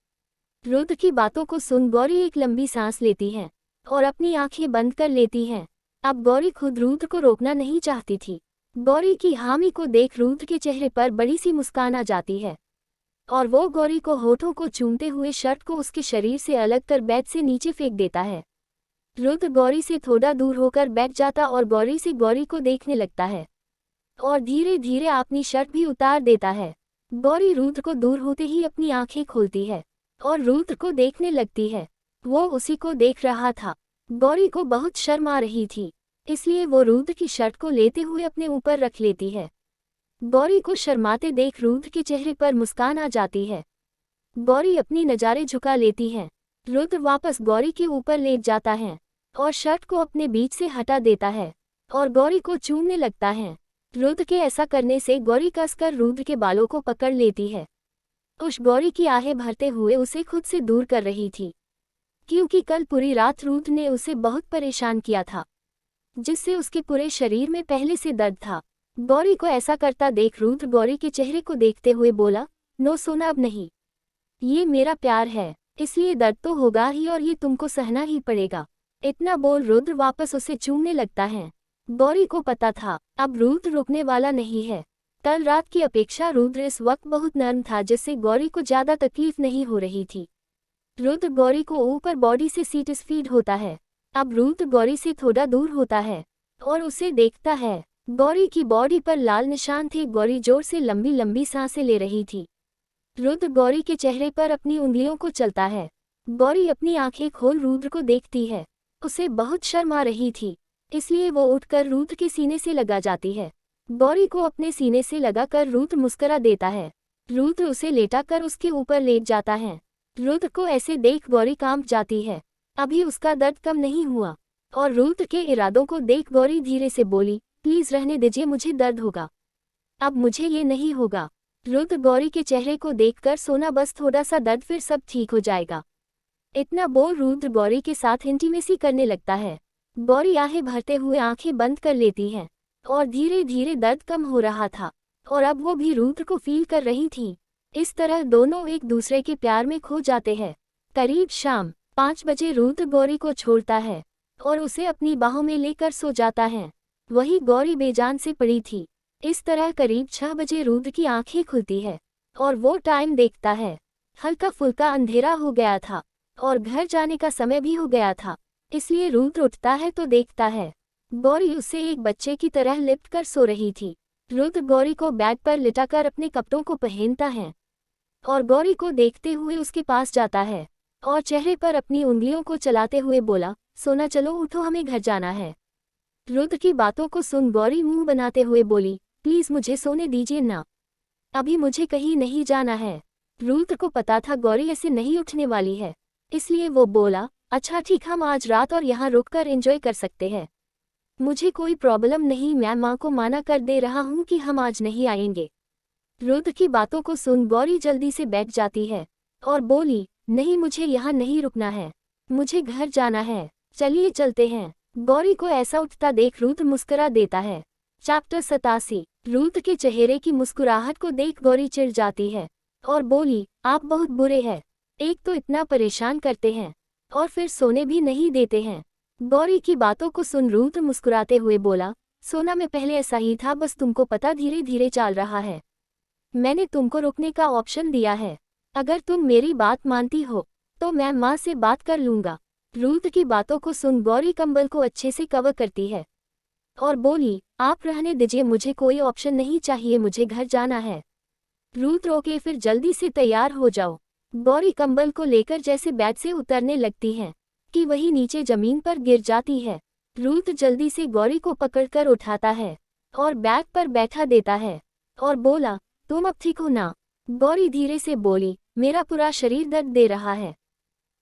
रुद्र की बातों को सुन गौरी एक लंबी सांस लेती है और अपनी आंखें बंद कर लेती है। अब गौरी खुद रुद्र को रोकना नहीं चाहती थी। गौरी की हामी को देख रुद्र के चेहरे पर बड़ी सी मुस्कान आ जाती है और वो गौरी को होठों को चूमते हुए शर्ट को उसके शरीर से अलग कर बेड से नीचे फेंक देता है। रुद्र गौरी से थोड़ा दूर होकर बैठ जाता और गौरी को देखने लगता है और धीरे धीरे अपनी शर्ट भी उतार देता है। गौरी रुद्र को दूर होते ही अपनी आंखें खोलती है और रुद्र को देखने लगती है। वो उसी को देख रहा था। गौरी को बहुत शर्म आ रही थी, इसलिए वो रुद्र की शर्ट को लेते हुए अपने ऊपर रख लेती है। गौरी को शर्माते देख रुद्र के चेहरे पर मुस्कान आ जाती है। गौरी अपनी नज़ारे झुका लेती है। रुद्र वापस गौरी के ऊपर लेट जाता है और शर्ट को अपने बीच से हटा देता है और गौरी को चूमने लगता है। रुद्र के ऐसा करने से गौरी कसकर रुद्र के बालों को पकड़ लेती है। उस गौरी की आहें भरते हुए उसे खुद से दूर कर रही थी, क्योंकि कल पूरी रात रुद्र ने उसे बहुत परेशान किया था, जिससे उसके पूरे शरीर में पहले से दर्द था। गौरी को ऐसा करता देख रुद्र गौरी के चेहरे को देखते हुए बोला, नो सोना, अब नहीं, ये मेरा प्यार है, इसलिए दर्द तो होगा ही और ये तुमको सहना ही पड़ेगा। इतना बोल रुद्र वापस उसे चूमने लगता है। गौरी को पता था अब रुद्र रुकने वाला नहीं है। कल रात की अपेक्षा रुद्र इस वक्त बहुत नर्म था, जिससे गौरी को ज्यादा तकलीफ नहीं हो रही थी। रुद्र गौरी को ऊपर बॉडी से सेटिस्फाइड होता है। अब रुद्र गौरी से थोड़ा दूर होता है और उसे देखता है। गौरी की बॉडी पर लाल निशान थे। गौरी जोर से लंबी लंबी सांसें ले रही थी। रुद्र गौरी के चेहरे पर अपनी उंगलियों को चलता है। गौरी अपनी आंखें खोल रुद्र को देखती है। उसे बहुत शर्म आ रही थी, इसलिए वो उठकर रुद्र के सीने से लगा जाती है। गौरी को अपने सीने से लगाकर रुद्र मुस्कुरा देता है। रुद्र उसे लेटाकर उसके ऊपर लेट जाता है। रुद्र को ऐसे देख गौरी कांप जाती है। अभी उसका दर्द कम नहीं हुआ और रुद्र के इरादों को देख गौरी धीरे से बोली, प्लीज रहने दीजिए, मुझे दर्द होगा, अब मुझे ये नहीं होगा। रुद्र गौरी के चेहरे को देखकर सोना, बस थोड़ा सा दर्द, फिर सब ठीक हो जाएगा। इतना बोल रुद्र गौरी के साथ इंटीमेसी करने लगता है। गौरी आहें भरते हुए आंखें बंद कर लेती है और धीरे धीरे दर्द कम हो रहा था और अब वो भी रुद्र को फील कर रही थी। इस तरह दोनों एक दूसरे के प्यार में खो जाते हैं। करीब शाम 5 बजे रुद्र गौरी को छोड़ता है और उसे अपनी बाहों में लेकर सो जाता है। वही गौरी बेजान से पड़ी थी। इस तरह करीब 6 बजे रुद्र की आंखें खुलती है और वो टाइम देखता है। हल्का फुल्का अंधेरा हो गया था और घर जाने का समय भी हो गया था, इसलिए रुद्र उठता है तो देखता है गौरी उसे एक बच्चे की तरह लिपट कर सो रही थी। रुद्र गौरी को बेड पर लिटाकर अपने कपड़ों को पहनता है और गौरी को देखते हुए उसके पास जाता है और चेहरे पर अपनी उंगलियों को चलाते हुए बोला, सोना चलो उठो, हमें घर जाना है। रुद्र की बातों को सुन गौरी मुंह बनाते हुए बोली, प्लीज मुझे सोने दीजिए ना, अभी मुझे कहीं नहीं जाना है। रुद्र को पता था गौरी ऐसे नहीं उठने वाली है, इसलिए वो बोला, अच्छा ठीक, हम आज रात और यहाँ रुककर एंजॉय कर सकते हैं, मुझे कोई प्रॉब्लम नहीं, मैं माँ को माना कर दे रहा हूँ कि हम आज नहीं आएंगे। रुद्र की बातों को सुन गौरी जल्दी से बैठ जाती है और बोली, नहीं, मुझे यहाँ नहीं रुकना है, मुझे घर जाना है, चलिए चलते हैं। गौरी को ऐसा उठता देख रुद्र मुस्कुरा देता है। चैप्टर 87। रुद्र के चेहरे की मुस्कुराहट को देख गौरी चिढ़ जाती है और बोली, आप बहुत बुरे हैं, एक तो इतना परेशान करते हैं और फिर सोने भी नहीं देते हैं। गौरी की बातों को सुन रुद्र मुस्कुराते हुए बोला, सोना मैं पहले ऐसा ही था, बस तुमको पता धीरे धीरे चल रहा है, मैंने तुमको रोकने का ऑप्शन दिया है, अगर तुम मेरी बात मानती हो तो मैं माँ से बात कर लूँगा। रुद्र की बातों को सुन गौरी कंबल को अच्छे से कवर करती है और बोली, आप रहने दीजिए, मुझे कोई ऑप्शन नहीं चाहिए, मुझे घर जाना है। रुद्र ओके, फिर जल्दी से तैयार हो जाओ। गौरी कंबल को लेकर जैसे बेड से उतरने लगती है कि वही नीचे जमीन पर गिर जाती है। रुद्र जल्दी से गौरी को पकड़कर उठाता है और बैग पर बैठा देता है और बोला, तुम अब ठीक हो ना? गौरी धीरे से बोली, मेरा पूरा शरीर दर्द दे रहा है।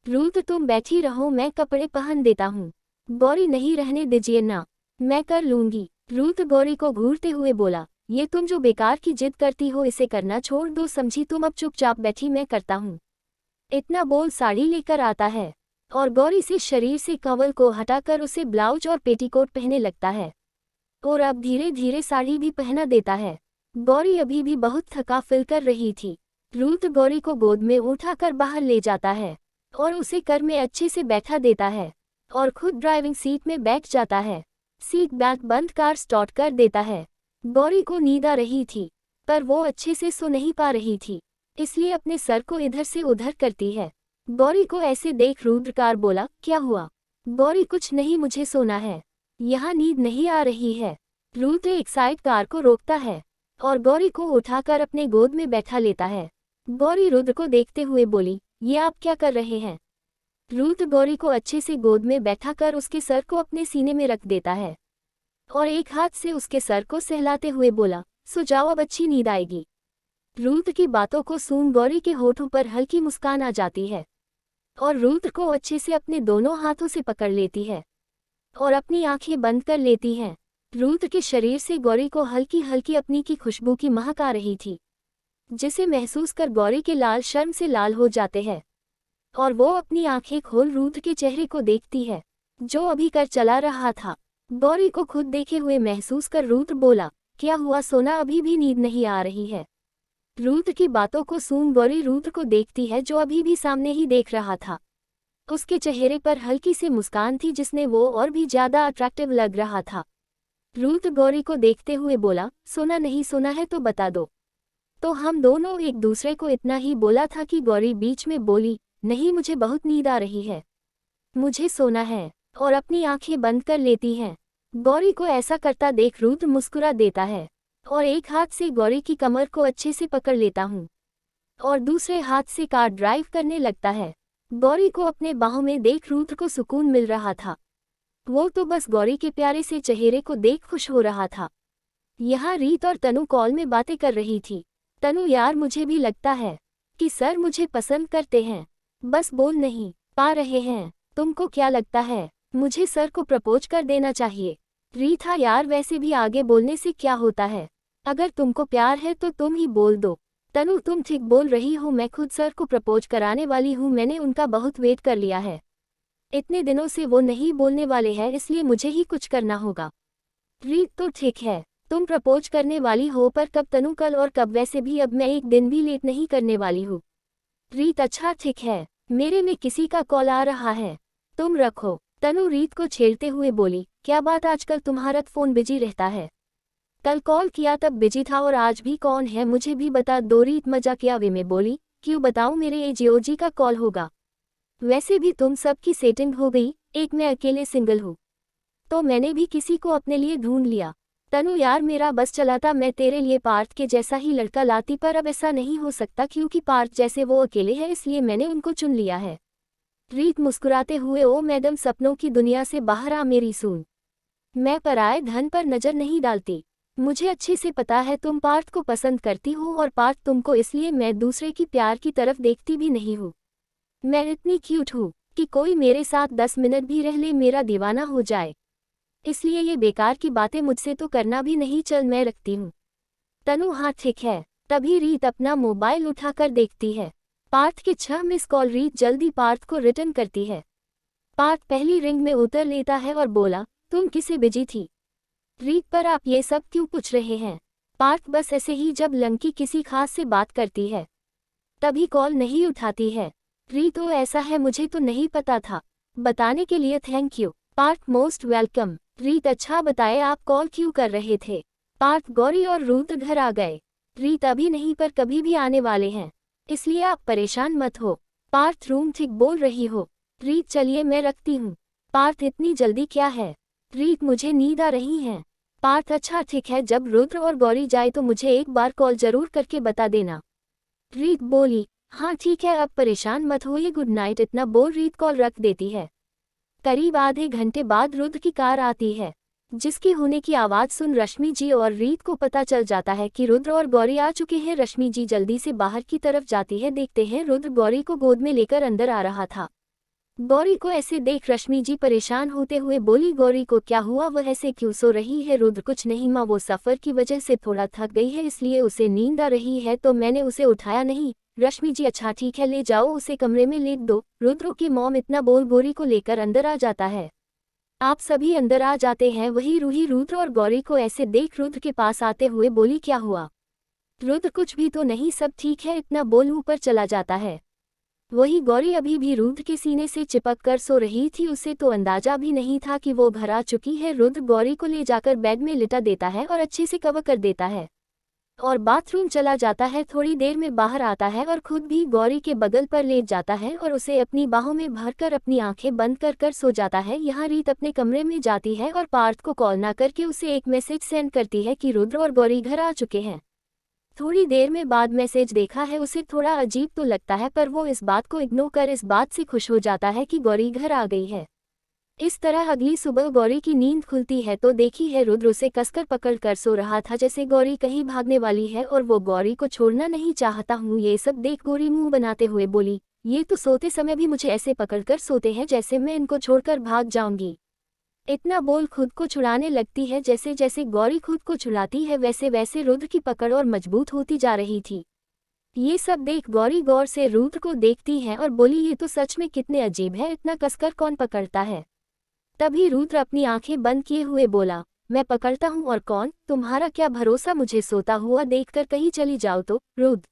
रुद्र तुम बैठी रहो, मैं कपड़े पहन देता हूँ। गौरी नहीं, रहने दीजिए ना, मैं कर लूंगी। रुद्र गौरी को घूरते हुए बोला, ये तुम जो बेकार की जिद करती हो इसे करना छोड़ दो, समझी? तुम अब चुपचाप बैठी, मैं करता हूँ। इतना बोल साड़ी लेकर आता है और गौरी से शरीर से कवर को हटाकर उसे ब्लाउज और पेटीकोट पहने लगता है और अब धीरे धीरे साड़ी भी पहना देता है। गौरी अभी भी बहुत थका फील कर रही थी। रुद्र गौरी को गोद में उठाकर बाहर ले जाता है और उसे कार में अच्छे से बैठा देता है और खुद ड्राइविंग सीट में बैठ जाता है। सीट बेल्ट बंद कार स्टार्ट कर देता है। गौरी को नींद आ रही थी पर वो अच्छे से सो नहीं पा रही थी, इसलिए अपने सर को इधर से उधर करती है। गौरी को ऐसे देख रुद्रकार बोला, क्या हुआ? गौरी, कुछ नहीं, मुझे सोना है, यहाँ नींद नहीं आ रही है। रुद्र एक्साइट कार को रोकता है और गौरी को उठाकर अपने गोद में बैठा लेता है। गौरी रुद्र को देखते हुए बोली, ये आप क्या कर रहे हैं? रुद्र गौरी को अच्छे से गोद में बैठाकर उसके सर को अपने सीने में रख देता है और एक हाथ से उसके सर को सहलाते हुए बोला, सो जाओ, अब अच्छी नींद आएगी। रुद्र की बातों को सुन गौरी के होठों पर हल्की मुस्कान आ जाती है और रुद्र को अच्छे से अपने दोनों हाथों से पकड़ लेती है और अपनी आंखें बंद कर लेती हैं। रुद्र के शरीर से गौरी को हल्की हल्की अपनी की खुशबू की महक आ रही थी, जिसे महसूस कर गौरी के लाल शर्म से लाल हो जाते हैं और वो अपनी आंखें खोल रुद्र के चेहरे को देखती है जो अभी कर चला रहा था। गौरी को खुद देखे हुए महसूस कर रुद्र बोला, क्या हुआ सोना, अभी भी नींद नहीं आ रही है? रुद्र की बातों को सुन गौरी रुद्र को देखती है जो अभी भी सामने ही देख रहा था। उसके चेहरे पर हल्की सी मुस्कान थी जिसने वो और भी ज्यादा अट्रैक्टिव लग रहा था। रुद्र गौरी को देखते हुए बोला, सोना नहीं सोना है तो बता दो। तो हम दोनों एक दूसरे को इतना ही बोला था कि गौरी बीच में बोली, नहीं, मुझे बहुत नींद आ रही है, मुझे सोना है, और अपनी आंखें बंद कर लेती हैं। गौरी को ऐसा करता देख रुद्र मुस्कुरा देता है और एक हाथ से गौरी की कमर को अच्छे से पकड़ लेता हूँ और दूसरे हाथ से कार ड्राइव करने लगता है। गौरी को अपने बाहों में देख रुद्र को सुकून मिल रहा था। वो तो बस गौरी के प्यारे से चेहरे को देख खुश हो रहा था। यहाँ रीत और तनु कॉल में बातें कर रही थी। तनु, यार मुझे भी लगता है कि सर मुझे पसंद करते हैं, बस बोल नहीं पा रहे हैं। तुमको क्या लगता है, मुझे सर को प्रपोज कर देना चाहिए? रीत, हाँ यार, वैसे भी आगे बोलने से क्या होता है, अगर तुमको प्यार है तो तुम ही बोल दो। तनु, तुम ठीक बोल रही हो, मैं खुद सर को प्रपोज कराने वाली हूँ, मैंने उनका बहुत वेट कर लिया है, इतने दिनों से वो नहीं बोलने वाले हैं, इसलिए मुझे ही कुछ करना होगा। रीत, तो ठीक है, तुम प्रपोज करने वाली हो, पर कब तनु? कल और कब? वैसे भी अब मैं एक दिन भी लेट नहीं करने वाली हूँ। रीत, अच्छा ठीक है, मेरे में किसी का कॉल आ रहा है, तुम रखो। तनु रीत को छेड़ते हुए बोली, क्या बात, आजकल तुम्हारा फोन बिजी रहता है? कल कॉल किया तब बिजी था और आज भी कौन है, मुझे भी बता दो। रीत मजाकिया वे में बोली, क्यों बताऊं, मेरे एजीओजी का कॉल होगा। वैसे भी तुम सब की सेटिंग हो गई, एक मैं अकेले सिंगल हूँ, तो मैंने भी किसी को अपने लिए ढूंढ लिया। तनु, यार मेरा बस चला था, मैं तेरे लिए पार्थ के जैसा ही लड़का लाती, पर अब ऐसा नहीं हो सकता क्योंकि पार्थ जैसे वो अकेले हैं, इसलिए मैंने उनको चुन लिया है। रीत मुस्कुराते हुए, ओ मैडम, सपनों की दुनिया से बाहर आ मेरी सून, मैं पराए धन पर नजर नहीं डालती। मुझे अच्छे से पता है तुम पार्थ को पसंद करती हो और पार्थ तुमको, इसलिए मैं दूसरे की प्यार की तरफ देखती भी नहीं हूँ। मैं इतनी क्यूट हूँ कि कोई मेरे साथ 10 मिनट भी रह ले मेरा दीवाना हो जाए, इसलिए ये बेकार की बातें मुझसे तो करना भी नहीं, चल मैं रखती हूँ। तनु, हाँ ठीक है। तभी रीत अपना मोबाइल उठाकर देखती है, पार्थ के 6 मिस कॉल। रीत जल्दी पार्थ को रिटर्न करती है। पार्थ पहली रिंग में उतर लेता है और बोला, तुम किसे बिजी थी? रीत, पर आप ये सब क्यों पूछ रहे हैं? पार्थ, बस ऐसे ही, जब लंकी किसी खास से बात करती है तभी कॉल नहीं उठाती है। रीत, तो ऐसा है, मुझे तो नहीं पता था, बताने के लिए thank you. Parth, most welcome. Reet, अच्छा बताए आप कॉल क्यों कर रहे थे? पार्थ, गौरी और रुद्र घर आ गए। रीत, अभी नहीं पर कभी भी आने वाले हैं, इसलिए आप परेशान मत हो। पार्थ, रूम ठीक बोल रही हो। रीत, चलिए मैं रखती हूँ। पार्थ, इतनी जल्दी क्या है? रीत, मुझे नींद आ रही है। पार्थ, अच्छा ठीक है, जब रुद्र और गौरी जाए तो मुझे एक बार कॉल जरूर करके बता देना। रीत बोली, हाँ ठीक है, अब परेशान मत होइए, गुड नाइट। इतना बोल रीत कॉल रख देती है। करीब आधे घंटे बाद रुद्र की कार आती है, जिसकी होने की आवाज़ सुन रश्मि जी और रीत को पता चल जाता है कि रुद्र और गौरी आ चुके हैं। रश्मि जी जल्दी से बाहर की तरफ जाती है, देखते हैं रुद्र गौरी को गोद में लेकर अंदर आ रहा था। गौरी को ऐसे देख रश्मि जी परेशान होते हुए बोली, गौरी को क्या हुआ, वह ऐसे क्यों सो रही है? रुद्र, कुछ नहीं माँ, वो सफ़र की वजह से थोड़ा थक गई है, इसलिए उसे नींद आ रही है तो मैंने उसे उठाया नहीं। रश्मि जी, अच्छा ठीक है, ले जाओ उसे कमरे में लेट दो। रुद्र की मॉम इतना बोल गौरी को लेकर अंदर आ जाता है। आप सभी अंदर आ जाते हैं। वही रूही रुद्र और गौरी को ऐसे देख रुद्र के पास आते हुए बोली, क्या हुआ? रुद्र कुछ भी तो नहीं, सब ठीक है, इतना बोल ऊपर चला जाता है। वही गौरी अभी भी रुद्र के सीने से चिपक कर सो रही थी, उसे तो अंदाजा भी नहीं था कि वो घर आ चुकी है। रुद्र गौरी को ले जाकर बेड में लिटा देता है और अच्छे से कवर कर देता है और बाथरूम चला जाता है। थोड़ी देर में बाहर आता है और खुद भी गौरी के बगल पर लेट जाता है और उसे अपनी बाहों में भरकर अपनी आंखें बंद कर कर सो जाता है। यहाँ रीत अपने कमरे में जाती है और पार्थ को कॉल ना करके उसे एक मैसेज सेंड करती है कि रुद्र और गौरी घर आ चुके हैं। थोड़ी देर में बाद मैसेज देखा है, उसे थोड़ा अजीब तो लगता है पर वो इस बात को इग्नोर कर इस बात से खुश हो जाता है कि गौरी घर आ गई है। इस तरह अगली सुबह गौरी की नींद खुलती है तो देखी है रुद्र उसे कसकर पकड़ कर सो रहा था, जैसे गौरी कहीं भागने वाली है और वो गौरी को छोड़ना नहीं चाहता हूँ। ये सब देख गौरी मुंह बनाते हुए बोली, ये तो सोते समय भी मुझे ऐसे पकड़कर सोते हैं जैसे मैं इनको छोड़कर भाग जाऊंगी। इतना बोल खुद को छुड़ाने लगती है। जैसे जैसे गौरी खुद को छुड़ाती है वैसे वैसे रुद्र की पकड़ और मजबूत होती जा रही थी। ये सब देख गौरी गौर से रुद्र को देखती है और बोली, ये तो सच में कितने अजीब है, इतना कसकर कौन पकड़ता है। तभी रुद्र अपनी आंखें बंद किए हुए बोला, मैं पकड़ता हूँ और कौन, तुम्हारा क्या भरोसा मुझे सोता हुआ देखकर कहीं चली जाओ तो। रुद्र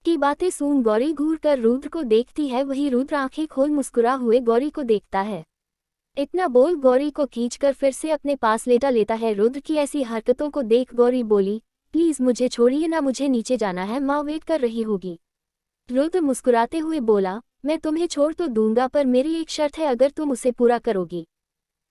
की बातें सुन गौरी घूर कर रुद्र को देखती है, वही रुद्र आंखें खोल मुस्कुरा हुए गौरी को देखता है। इतना बोल गौरी को खींचकर फिर से अपने पास लेटा लेता है। रुद्र की ऐसी हरकतों को देख गौरी बोली, प्लीज मुझे छोड़िए ना, मुझे नीचे जाना है, माँ वेट कर रही होगी। रुद्र मुस्कुराते हुए बोला, मैं तुम्हें छोड़ तो दूंगा पर मेरी एक शर्त है, अगर तुम उसे पूरा करोगी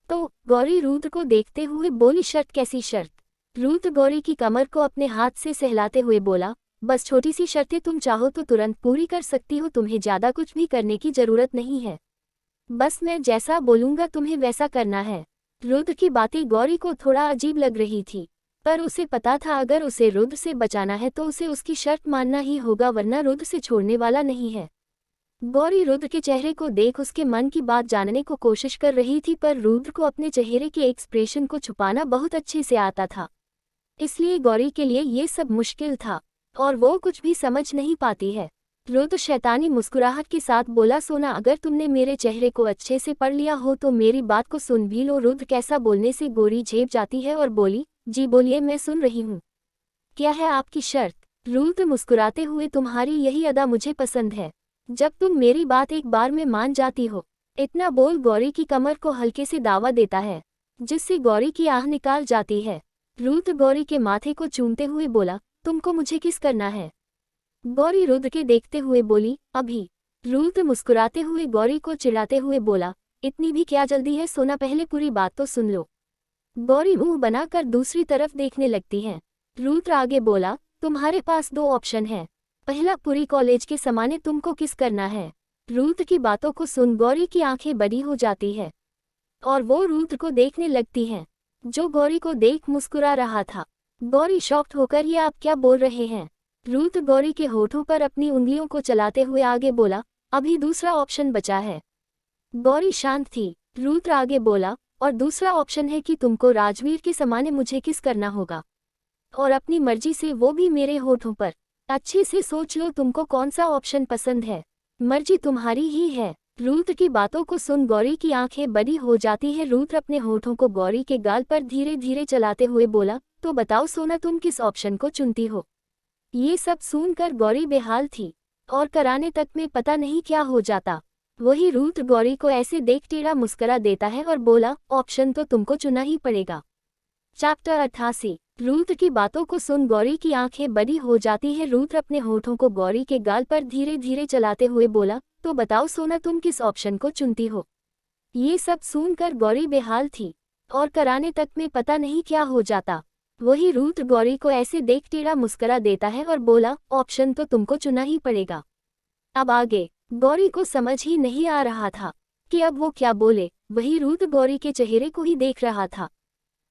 तो। गौरी रुद्र को देखते हुए बोली, शर्त, कैसी शर्त। रुद्र गौरी की कमर को अपने हाथ से सहलाते हुए बोला, बस छोटी सी शर्तें, तुम चाहो तो तुरंत पूरी कर सकती हो, तुम्हें ज्यादा कुछ भी करने की जरूरत नहीं है, बस मैं जैसा बोलूंगा तुम्हें वैसा करना है। रुद्र की बातें गौरी को थोड़ा अजीब लग रही थी पर उसे पता था अगर उसे रुद्र से बचाना है तो उसे उसकी शर्त मानना ही होगा, वरना रुद्र से छोड़ने वाला नहीं है। गौरी रुद्र के चेहरे को देख उसके मन की बात जानने को कोशिश कर रही थी पर रुद्र को अपने चेहरे के एक्सप्रेशन को छुपाना बहुत अच्छे से आता था, इसलिए गौरी के लिए ये सब मुश्किल था और वो कुछ भी समझ नहीं पाती है। रुद्र शैतानी मुस्कुराहट के साथ बोला, सोना अगर तुमने मेरे चेहरे को अच्छे से पढ़ लिया हो तो मेरी बात को सुन भी लो। रुद्र कैसा बोलने से गौरी झेप जाती है और बोली, जी बोलिए, मैं सुन रही हूँ, क्या है आपकी शर्त। रुद्र मुस्कुराते हुए, तुम्हारी यही अदा मुझे पसंद है, जब तुम मेरी बात एक बार में मान जाती हो। इतना बोल गौरी की कमर को हल्के से दावा देता है जिससे गौरी की आह निकाल जाती है। रुद्र गौरी के माथे को चूमते हुए बोला, तुमको मुझे किस करना है। गौरी रुद्र के देखते हुए बोली, अभी। रुद्र मुस्कुराते हुए गौरी को चिढ़ाते हुए बोला, इतनी भी क्या जल्दी है सोना, पहले पूरी बात तो सुन लो। गौरी मुंह बनाकर दूसरी तरफ देखने लगती है। रुद्र आगे बोला, तुम्हारे पास दो ऑप्शन है, पहला पूरी कॉलेज के समाने तुमको किस करना है। रुद्र की बातों को सुन गौरी की आंखें बड़ी हो जाती है और वो रुद्र को देखने लगती है जो गौरी को देख मुस्कुरा रहा था। गौरी शॉक्ड होकर, ये आप क्या बोल रहे हैं। रुद्र गौरी के होठों पर अपनी उंगलियों को चलाते हुए आगे बोला, अभी दूसरा ऑप्शन बचा है। गौरी शांत थी। रुद्र आगे बोला, और दूसरा ऑप्शन है कि तुमको राजवीर के समाने मुझे किस करना होगा और अपनी मर्जी से, वो भी मेरे होठों पर। अच्छे से सोच लो तुमको कौन सा ऑप्शन पसंद है, मर्जी तुम्हारी ही है। रुद्र की बातों को सुन गौरी की आंखें बड़ी हो जाती है। रुद्र अपने होठों को गौरी के गाल पर धीरे धीरे चलाते हुए बोला, तो बताओ सोना, तुम किस ऑप्शन को चुनती हो। ये सब सुनकर गौरी बेहाल थी और कराने तक में पता नहीं क्या हो जाता। वही रुद्र गौरी को ऐसे देख टेढ़ा मुस्कुरा देता है और बोला, ऑप्शन तो तुमको चुना ही पड़ेगा। चैप्टर 88। रुद्र की बातों को सुन गौरी की आंखें बड़ी हो जाती है। रुद्र अपने होठों को गौरी के गाल पर धीरे धीरे चलाते हुए बोला, तो बताओ सोना, तुम किस ऑप्शन को चुनती हो। ये सब सुनकर गौरी बेहाल थी और कराने तक में पता नहीं क्या हो जाता। वही रुद्र गौरी को ऐसे देख टेढ़ा मुस्कुरा देता है और बोला, ऑप्शन तो तुमको चुना ही पड़ेगा। अब आगे गौरी को समझ ही नहीं आ रहा था कि अब वो क्या बोले। वही रुद्र गौरी के चेहरे को ही देख रहा था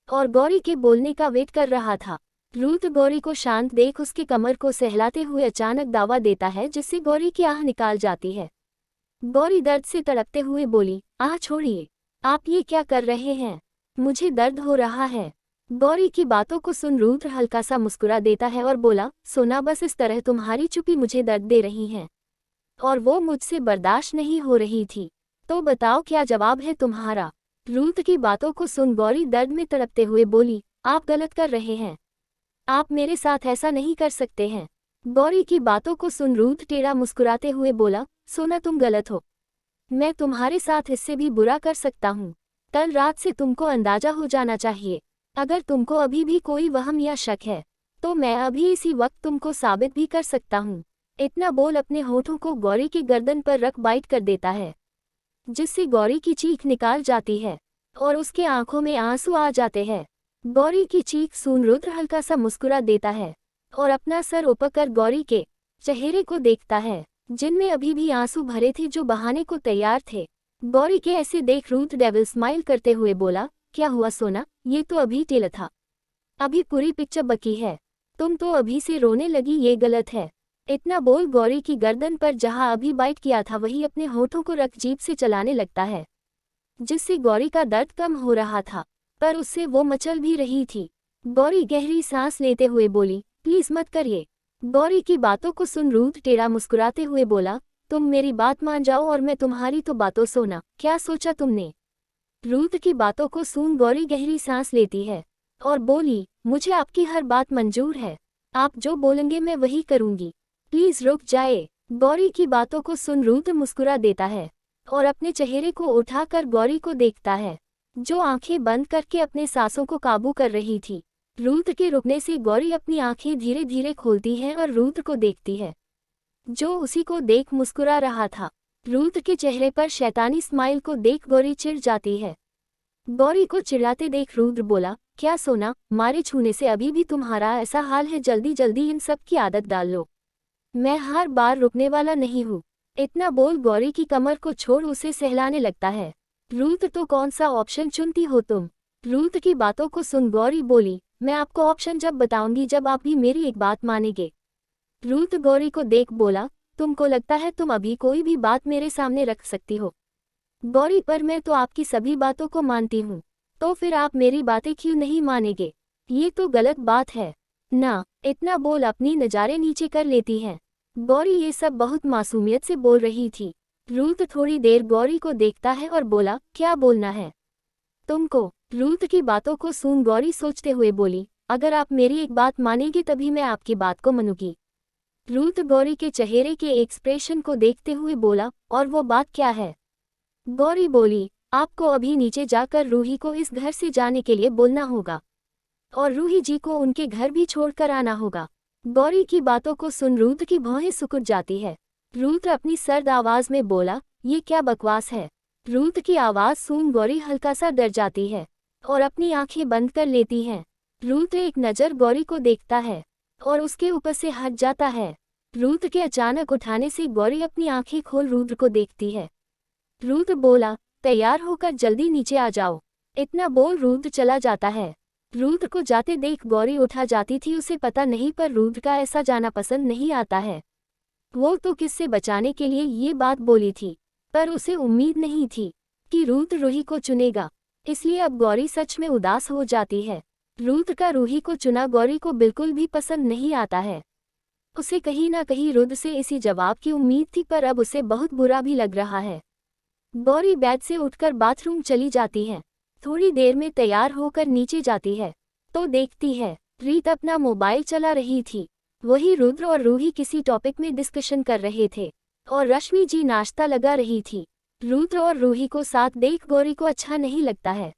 और गौरी के बोलने का वेट कर रहा था। रुद्र गौरी को शांत देख उसके कमर को सहलाते हुए अचानक दावा देता है जिससे गौरी की आह निकाल जाती है। गौरी दर्द से तड़पते हुए बोली, आह छोड़िए, आप ये क्या कर रहे हैं, मुझे दर्द हो रहा है। गौरी की बातों को सुन रुद्र हल्का सा मुस्कुरा देता है और बोला, सोना, बस इस तरह तुम्हारी चुप्पी मुझे दर्द दे रही है और वो मुझसे बर्दाश्त नहीं हो रही थी, तो बताओ क्या जवाब है तुम्हारा। रुद्र की बातों को सुन गौरी दर्द में तड़पते हुए बोली, आप गलत कर रहे हैं, आप मेरे साथ ऐसा नहीं कर सकते हैं। गौरी की बातों को सुन रुद्र टेढ़ा मुस्कुराते हुए बोला, सोना तुम गलत हो। मैं तुम्हारे साथ इससे भी बुरा कर सकता हूँ। कल रात से तुमको अंदाजा हो जाना चाहिए। अगर तुमको अभी भी कोई वहम या शक है तो मैं अभी इसी वक्त तुमको साबित भी कर सकता हूँ। इतना बोल अपने होठों को गौरी की गर्दन पर रख बाइट कर देता है, जिससे गौरी की चीख निकाल जाती है और उसके आंखों में आंसू आ जाते हैं। गौरी की चीख सुन रुद्र हल्का सा मुस्कुरा देता है और अपना सर ऊपर गौरी के चेहरे को देखता है, जिनमें अभी भी आंसू भरे थे जो बहाने को तैयार थे। गौरी के ऐसे देख रुद्र डेविल स्माइल करते हुए बोला, क्या हुआ सोना, ये तो अभी टेल था, अभी पूरी पिक्चर बकी है, तुम तो अभी से रोने लगी, ये गलत है। इतना बोल गौरी की गर्दन पर जहां अभी बाइट किया था वही अपने होठों को रख जीभ से चलाने लगता है, जिससे गौरी का दर्द कम हो रहा था पर उससे वो मचल भी रही थी। गौरी गहरी सांस लेते हुए बोली, प्लीज मत करिए। गौरी की बातों को सुन रुद्र टेढ़ा मुस्कुराते हुए बोला, तुम मेरी बात मान जाओ और मैं तुम्हारी तो बातों सोना, क्या सोचा तुमने। रुद्र की बातों को सुन गौरी गहरी सांस लेती है और बोली, मुझे आपकी हर बात मंजूर है, आप जो बोलेंगे मैं वही करूंगी, प्लीज रुक जाए। गौरी की बातों को सुन रुद्र मुस्कुरा देता है और अपने चेहरे को उठाकर गौरी को देखता है, जो आंखें बंद करके अपने सांसों को काबू कर रही थी। रुद्र के रुकने से गौरी अपनी आंखें धीरे धीरे खोलती है और रुद्र को देखती है, जो उसी को देख मुस्कुरा रहा था। रुद्र के चेहरे पर शैतानी स्माइल को देख गौरी चिढ़ जाती है। गौरी को चिढ़ाते देख रुद्र बोला, क्या सोना, मारे छूने से अभी भी तुम्हारा ऐसा हाल है, जल्दी जल्दी इन सब की आदत डाल लो, मैं हर बार रुकने वाला नहीं हूँ। इतना बोल गौरी की कमर को छोड़ उसे सहलाने लगता है। रुद्र, तो कौन सा ऑप्शन चुनती हो तुम। रुद्र की बातों को सुन गौरी बोली, मैं आपको ऑप्शन जब बताऊंगी जब आप भी मेरी एक बात मानेंगे। रुद्र गौरी को देख बोला, तुमको लगता है तुम अभी कोई भी बात मेरे सामने रख सकती हो। गौरी, पर मैं तो आपकी सभी बातों को मानती हूँ, तो फिर आप मेरी बातें क्यों नहीं मानेंगे, ये तो गलत बात है ना। इतना बोल अपनी नज़ारे नीचे कर लेती है। गौरी ये सब बहुत मासूमियत से बोल रही थी। रुद्र थोड़ी देर गौरी को देखता है और बोला, क्या बोलना है तुमको। रुद्र की बातों को सुन गौरी सोचते हुए बोली, अगर आप मेरी एक बात मानेंगे तभी मैं आपकी बात को मानूंगी। रुद्र गौरी के चेहरे के एक्सप्रेशन को देखते हुए बोला, और वो बात क्या है। गौरी बोली, आपको अभी नीचे जाकर रूही को इस घर से जाने के लिए बोलना होगा और रूही जी को उनके घर भी छोड़कर आना होगा। गौरी की बातों को सुन रुद्र की भौहें सिकुड़ जाती है। रुद्र अपनी सर्द आवाज में बोला, ये क्या बकवास है। रुद्र की आवाज सुन गौरी हल्का सा डर जाती है और अपनी आंखें बंद कर लेती है। रुद्र एक नज़र गौरी को देखता है और उसके ऊपर से हट जाता है। रुद्र के अचानक उठाने से गौरी अपनी आंखें खोल रुद्र को देखती है। रुद्र बोला, तैयार होकर जल्दी नीचे आ जाओ। इतना बोल रुद्र चला जाता है। रुद्र को जाते देख गौरी उठा जाती थी, उसे पता नहीं पर रुद्र का ऐसा जाना पसंद नहीं आता है। वो तो किससे बचाने के लिए ये बात बोली थी, पर उसे उम्मीद नहीं थी कि रुद्र रूही को चुनेगा, इसलिए अब गौरी सच में उदास हो जाती है। रुद्र का रूही को चुना गौरी को बिल्कुल भी पसंद नहीं आता है। उसे कहीं ना कहीं रुद्र से इसी जवाब की उम्मीद थी, पर अब उसे बहुत बुरा भी लग रहा है। गौरी बेड से उठकर बाथरूम चली जाती है। थोड़ी देर में तैयार होकर नीचे जाती है तो देखती है रीत अपना मोबाइल चला रही थी। वही रुद्र और रूही किसी टॉपिक में डिस्कशन कर रहे थे और रश्मि जी नाश्ता लगा रही थी। रुद्र और रूही को साथ देख गौरी को अच्छा नहीं लगता है,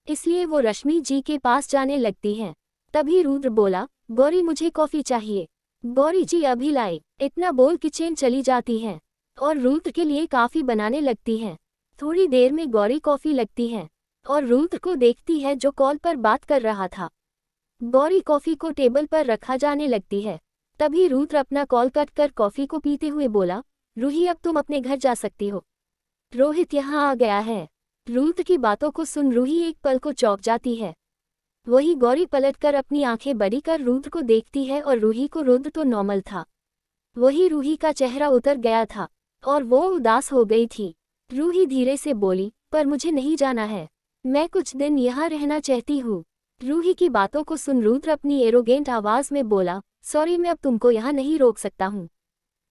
इसलिए वो रश्मि जी के पास जाने लगती हैं। तभी रुद्र बोला, गौरी मुझे कॉफ़ी चाहिए। गौरी जी अभी लाए। इतना बोल किचन चली जाती हैं और रुद्र के लिए कॉफ़ी बनाने लगती हैं। थोड़ी देर में गौरी कॉफ़ी लगती है और रुद्र को देखती है जो कॉल पर बात कर रहा था। गौरी कॉफ़ी को टेबल पर रखा जाने लगती है। तभी रुद्र अपना कॉल कट कर कॉफ़ी को पीते हुए बोला, रूही अब तुम अपने घर जा सकती हो, रोहित यहाँ आ गया है। रुद्र की बातों को सुन रूही एक पल को चौंक जाती है। वही गौरी पलटकर अपनी आंखें बड़ी कर रुद्र को देखती है और रूही को रुद्र तो नॉर्मल था, वही रूही का चेहरा उतर गया था और वो उदास हो गई थी। रूही धीरे से बोली, पर मुझे नहीं जाना है, मैं कुछ दिन यहाँ रहना चाहती हूँ। रूही की बातों को सुन रुद्र अपनी एरोगेंट आवाज में बोला, सॉरी मैं अब तुमको यहाँ नहीं रोक सकता हूँ।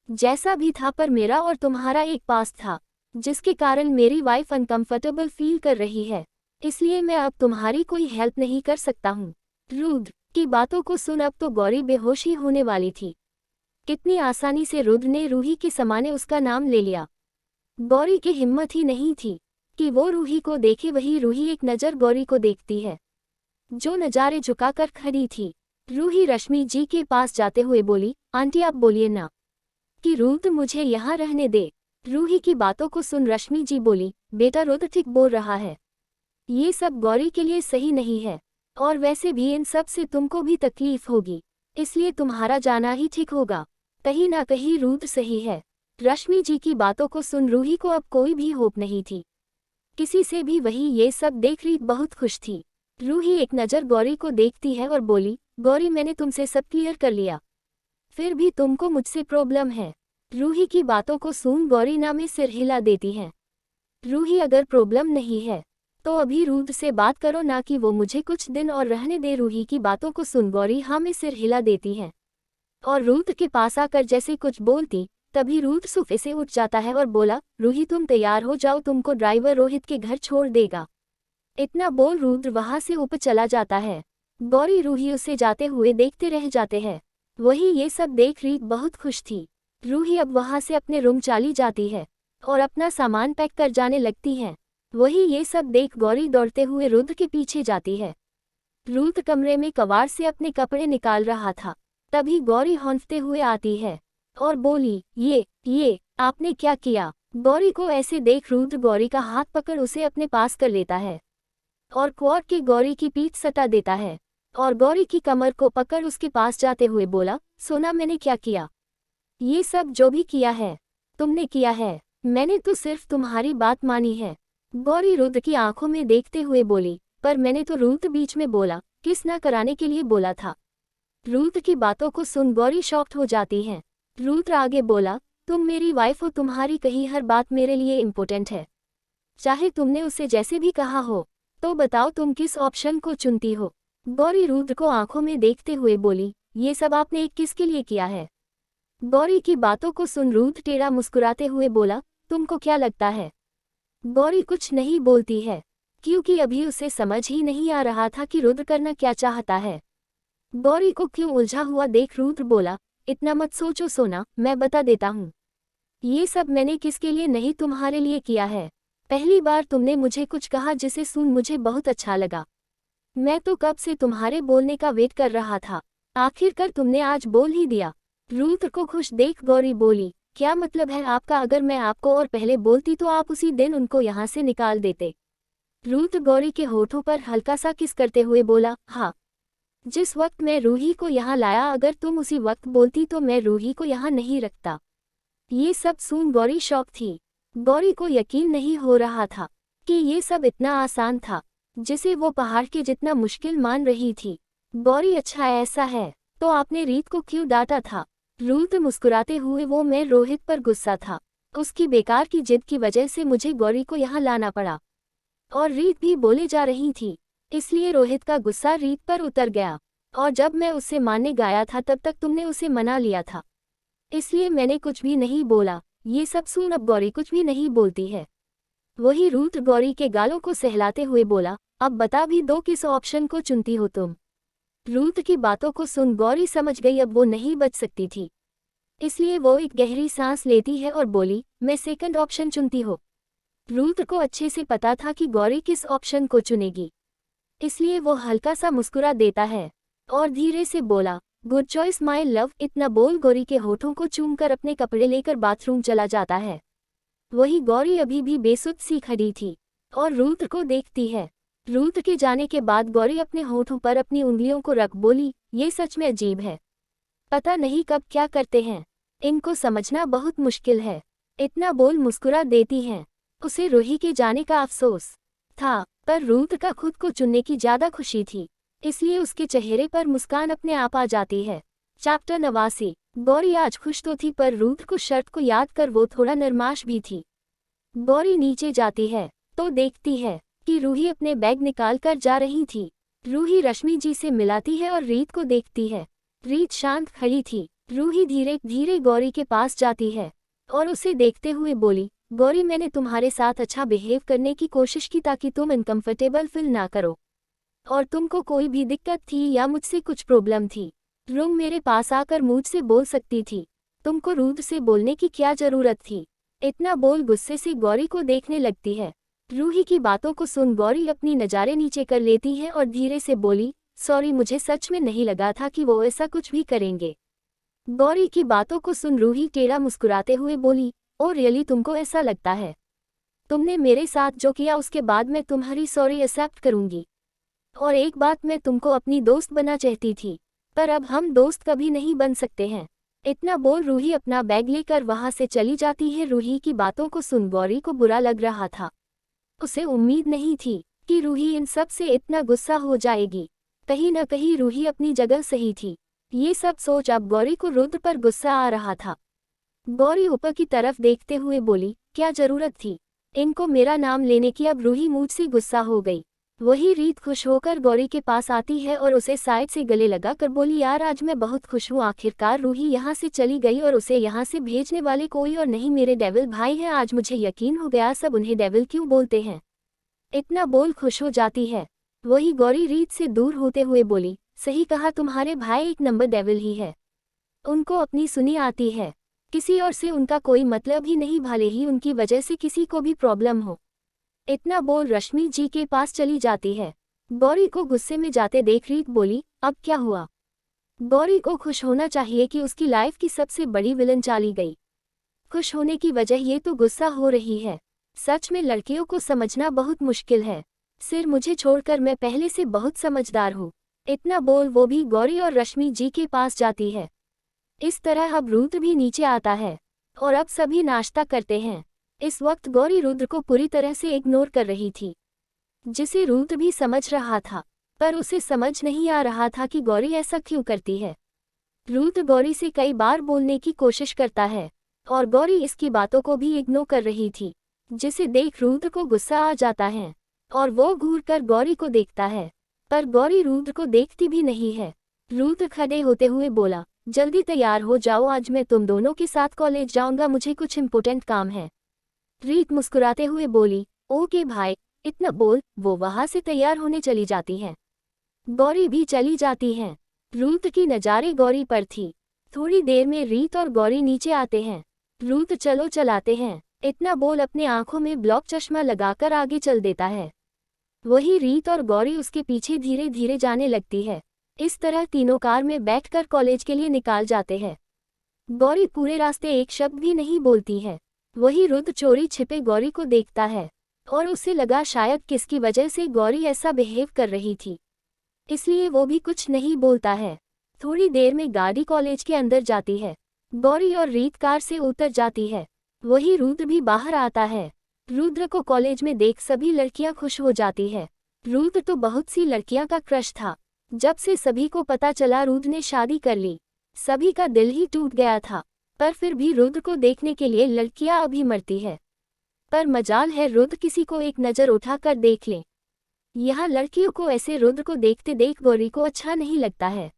जैसा भी था पर मेरा और तुम्हारा एक पास था, जिसके कारण मेरी वाइफ अनकंफर्टेबल फील कर रही है, इसलिए मैं अब तुम्हारी कोई हेल्प नहीं कर सकता हूँ। रुद्र की बातों को सुन अब तो गौरी बेहोश ही होने वाली थी। कितनी आसानी से रुद्र ने रूही के समाने उसका नाम ले लिया। गौरी की हिम्मत ही नहीं थी कि वो रूही को देखे। वही रूही एक नज़र गौरी को देखती है, जो नज़ारे झुकाकर खड़ी थी। रूही रश्मि जी के पास जाते हुए बोली, आंटी आप बोलिए ना कि रुद्र मुझे यहाँ रहने दे। रूही की बातों को सुन रश्मि जी बोली, बेटा रुद्र ठीक बोल रहा है, ये सब गौरी के लिए सही नहीं है, और वैसे भी इन सब से तुमको भी तकलीफ होगी, इसलिए तुम्हारा जाना ही ठीक होगा। कहीं ना कहीं रुद्र सही है। रश्मि जी की बातों को सुन रूही को अब कोई भी होप नहीं थी किसी से भी। वही ये सब देख रीत बहुत खुश थी। रूही एक नज़र गौरी को देखती है और बोली, गौरी मैंने तुमसे सब क्लियर कर लिया, फिर भी तुमको मुझसे प्रॉब्लम है। रूही की बातों को सुन गौरी ना में सिर हिला देती है। रूही अगर प्रॉब्लम नहीं है तो अभी रुद्र से बात करो, ना कि वो मुझे कुछ दिन और रहने दे। रूही की बातों को सुन गौरी हाँ में सिर हिला देती है और रुद्र के पास आकर जैसे कुछ बोलती तभी रुद्र सोफे से उठ जाता है और बोला, रूही तुम तैयार हो जाओ, तुमको ड्राइवर रोहित के घर छोड़ देगा। इतना बोल रुद्र वहां से ऊपर चला जाता है। गौरी रूही उसे जाते हुए देखते रह जाते हैं। वही ये सब देख रीत बहुत खुश थी। रूही अब वहां से अपने रूम चली जाती है और अपना सामान पैक कर जाने लगती है। वही ये सब देख गौरी दौड़ते हुए रुद्र के पीछे जाती है। रुद्र कमरे में कबाड़ से अपने कपड़े निकाल रहा था, तभी गौरी हौंफते हुए आती है और बोली, ये आपने क्या किया। गौरी को ऐसे देख रुद्र गौरी का हाथ पकड़ उसे अपने पास कर लेता है और क्वार के गौरी की पीठ सटा देता है और गौरी की कमर को पकड़ उसके पास जाते हुए बोला, सोना मैंने क्या किया, ये सब जो भी किया है तुमने किया है, मैंने तो सिर्फ तुम्हारी बात मानी है। गौरी रुद्र की आंखों में देखते हुए बोली, पर मैंने तो रुद्र बीच में बोला, किस ना कराने के लिए बोला था। रुद्र की बातों को सुन गौरी शॉक्ड हो जाती है। रुद्र आगे बोला, तुम मेरी वाइफ हो, तुम्हारी कही हर बात मेरे लिए इम्पोर्टेंट है, चाहे तुमने उसे जैसे भी कहा हो, तो बताओ तुम किस ऑप्शन को चुनती हो। गौरी रुद्र को आंखों में देखते हुए बोली, ये सब आपने किसके लिए किया है। गौरी की बातों को सुन रुद्र टेढ़ा मुस्कुराते हुए बोला, तुमको क्या लगता है। गौरी कुछ नहीं बोलती है, क्योंकि अभी उसे समझ ही नहीं आ रहा था कि रुद्र करना क्या चाहता है। गौरी को क्यों उलझा हुआ देख रुद्र बोला, इतना मत सोचो सोना, मैं बता देता हूँ, ये सब मैंने किसके लिए नहीं तुम्हारे लिए किया है। पहली बार तुमने मुझे कुछ कहा जिसे सुन मुझे बहुत अच्छा लगा। मैं तो कब से तुम्हारे बोलने का वेट कर रहा था, आखिरकार तुमने आज बोल ही दिया। रुद्र को खुश देख गौरी बोली, क्या मतलब है आपका, अगर मैं आपको और पहले बोलती तो आप उसी दिन उनको यहाँ से निकाल देते। रुद्र गौरी के होठों पर हल्का सा किस करते हुए बोला, हाँ, जिस वक्त मैं रूही को यहाँ लाया अगर तुम उसी वक्त बोलती तो मैं रूही को यहाँ नहीं रखता। ये सब सुन गौरी शॉक थी। गौरी को यकीन नहीं हो रहा था कि ये सब इतना आसान था जिसे वो पहाड़ के जितना मुश्किल मान रही थी। गौरी, अच्छा ऐसा है तो आपने रीत को क्यों डांटा था। रुद्र मुस्कुराते हुए, वो मैं रोहित पर गुस्सा था, उसकी बेकार की जिद की वजह से मुझे गौरी को यहाँ लाना पड़ा, और रीत भी बोले जा रही थी, इसलिए रोहित का गुस्सा रीत पर उतर गया, और जब मैं उससे मानने गया था तब तक तुमने उसे मना लिया था, इसलिए मैंने कुछ भी नहीं बोला। ये सब सुन अब गौरी कुछ भी नहीं बोलती है। वही रुद्र गौरी के गालों को सहलाते हुए बोला, अब बता भी दो किस ऑप्शन को चुनती हो तुम। रुद्र की बातों को सुन गौरी समझ गई अब वो नहीं बच सकती थी, इसलिए वो एक गहरी सांस लेती है और बोली, मैं सेकंड ऑप्शन चुनती हूँ। रुद्र को अच्छे से पता था कि गौरी किस ऑप्शन को चुनेगी, इसलिए वो हल्का सा मुस्कुरा देता है और धीरे से बोला, गुड चॉइस माय लव। इतना बोल गौरी के होठों को चूमकर अपने कपड़े लेकर बाथरूम चला जाता है। वही गौरी अभी भी बेसुध सी खड़ी थी और रुद्र को देखती है। रुद्र के जाने के बाद गौरी अपने होठों पर अपनी उंगलियों को रख बोली, ये सच में अजीब है, पता नहीं कब क्या करते हैं, इनको समझना बहुत मुश्किल है। इतना बोल मुस्कुरा देती हैं। उसे रूही के जाने का अफसोस था, पर रुद्र का खुद को चुनने की ज्यादा खुशी थी, इसलिए उसके चेहरे पर मुस्कान अपने आप आ जाती है। चैप्टर 89। गौरी आज खुश तो थी, पर रुद्र को शर्त को याद कर वो थोड़ा नरमाश भी थी। गौरी नीचे जाती है तो देखती है कि रूही अपने बैग निकाल कर जा रही थी। रूही रश्मि जी से मिलाती है और रीत को देखती है। रीत शांत खड़ी थी। रूही धीरे धीरे गौरी के पास जाती है और उसे देखते हुए बोली, गौरी मैंने तुम्हारे साथ अच्छा बिहेव करने की कोशिश की ताकि तुम अनकंफर्टेबल फील ना करो। और तुमको कोई भी दिक्कत थी या मुझसे कुछ प्रॉब्लम थी, तुम मेरे पास आकर मुझसे बोल सकती थी। तुमको रुद्र से बोलने की क्या जरूरत थी? इतना बोल गुस्से से गौरी को देखने लगती है। रूही की बातों को सुन गौरी अपनी नज़ारे नीचे कर लेती है और धीरे से बोली, सॉरी, मुझे सच में नहीं लगा था कि वो ऐसा कुछ भी करेंगे। गौरी की बातों को सुन रूही टेढ़ा मुस्कुराते हुए बोली, ओ रियली, तुमको ऐसा लगता है? तुमने मेरे साथ जो किया उसके बाद मैं तुम्हारी सॉरी एक्सेप्ट करूंगी। और एक बात, मैं तुमको अपनी दोस्त बना चाहती थी, पर अब हम दोस्त कभी नहीं बन सकते हैं। इतना बोल रूही अपना बैग लेकर वहां से चली जाती है। रूही की बातों को सुन गौरी को बुरा लग रहा था। उसे उम्मीद नहीं थी कि रूही इन सब से इतना गुस्सा हो जाएगी। कहीं न कहीं रूही अपनी जगह सही थी। ये सब सोच अब गौरी को रुद्र पर गुस्सा आ रहा था। गौरी ऊपर की तरफ देखते हुए बोली, क्या जरूरत थी इनको मेरा नाम लेने की? अब रूही मुझसे गुस्सा हो गई। वही रीत खुश होकर गौरी के पास आती है और उसे साइड से गले लगा कर बोली, यार आज मैं बहुत खुश हूँ, आखिरकार रूही यहाँ से चली गई और उसे यहाँ से भेजने वाले कोई और नहीं मेरे डेविल भाई हैं। आज मुझे यकीन हो गया सब उन्हें डेविल क्यों बोलते हैं। इतना बोल खुश हो जाती है। वही गौरी रीत से दूर होते हुए बोली, सही कहा, तुम्हारे भाई एक नंबर डेविल ही है। उनको अपनी सुनी आती है, किसी और से उनका कोई मतलब ही नहीं, भले ही उनकी वजह से किसी को भी प्रॉब्लम हो। इतना बोल रश्मि जी के पास चली जाती है। गौरी को गुस्से में जाते देख रीत बोली, अब क्या हुआ? गौरी को खुश होना चाहिए कि उसकी लाइफ की सबसे बड़ी विलन चली गई। खुश होने की वजह ये तो गुस्सा हो रही है। सच में लड़कियों को समझना बहुत मुश्किल है। सिर मुझे छोड़कर मैं पहले से बहुत समझदार हूँ। इतना बोल वो भी गौरी और रश्मि जी के पास जाती है। इस तरह अब रुद्र भी नीचे आता है और अब सभी नाश्ता करते हैं। इस वक्त गौरी रुद्र को पूरी तरह से इग्नोर कर रही थी, जिसे रुद्र भी समझ रहा था, पर उसे समझ नहीं आ रहा था कि गौरी ऐसा क्यों करती है। रुद्र गौरी से कई बार बोलने की कोशिश करता है और गौरी इसकी बातों को भी इग्नोर कर रही थी, जिसे देख रुद्र को गुस्सा आ जाता है और वो घूरकर गौरी को देखता है, पर गौरी रुद्र को देखती भी नहीं है। रुद्र खड़े होते हुए बोला, जल्दी तैयार हो जाओ, आज मैं तुम दोनों के साथ कॉलेज जाऊंगा, मुझे कुछ इम्पोर्टेंट काम है। रीत मुस्कुराते हुए बोली, ओके भाई। इतना बोल वो वहां से तैयार होने चली जाती है। गौरी भी चली जाती है। रुद्र की नज़ारे गौरी पर थी। थोड़ी देर में रीत और गौरी नीचे आते हैं। रुद्र चलो चलाते हैं, इतना बोल अपने आंखों में ब्लॉक चश्मा लगाकर आगे चल देता है। वही रीत और गौरी उसके पीछे धीरे धीरे जाने लगती है। इस तरह तीनों कार में बैठकर कॉलेज के लिए निकाल जाते हैं। गौरी पूरे रास्ते एक शब्द भी नहीं बोलती है। वही रुद्र चोरी छिपे गौरी को देखता है और उसे लगा शायद किसकी वजह से गौरी ऐसा बिहेव कर रही थी, इसलिए वो भी कुछ नहीं बोलता है। थोड़ी देर में गाड़ी कॉलेज के अंदर जाती है। गौरी और रीत कार से उतर जाती है। वही रुद्र भी बाहर आता है। रुद्र को कॉलेज में देख सभी लड़कियां खुश हो जाती है। रुद्र तो बहुत सी लड़कियां का क्रश था। जब से सभी को पता चला रुद्र ने शादी कर ली, सभी का दिल ही टूट गया था। पर फिर भी रुद्र को देखने के लिए लड़कियां अभी मरती है। पर मजाल है रुद्र किसी को एक नज़र उठाकर देख ले। यहाँ लड़कियों को ऐसे रुद्र को देखते देख गौरी को अच्छा नहीं लगता है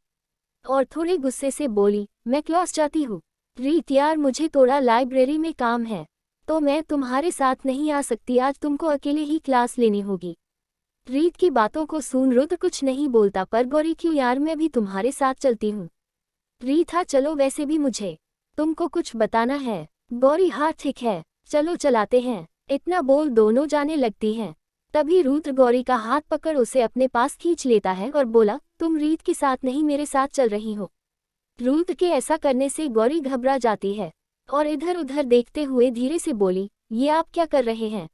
और थोड़े गुस्से से बोली, मैं क्लास जाती हूँ। रीत यार, मुझे थोड़ा लाइब्रेरी में काम है तो मैं तुम्हारे साथ नहीं आ सकती, आज तुमको अकेले ही क्लास लेनी होगी। रीत की बातों को सुन रुद्र कुछ नहीं बोलता, पर गौरी क्यों यार, मैं भी तुम्हारे साथ चलती हूँ। रीत हाँ चलो, वैसे भी मुझे तुमको कुछ बताना है। गौरी हाँ ठीक है, चलो चलाते हैं। इतना बोल दोनों जाने लगती हैं। तभी रुद्र गौरी का हाथ पकड़ उसे अपने पास खींच लेता है और बोला, तुम रीत के साथ नहीं मेरे साथ चल रही हो। रुद्र के ऐसा करने से गौरी घबरा जाती है और इधर उधर देखते हुए धीरे से बोली, ये आप क्या कर रहे हैं?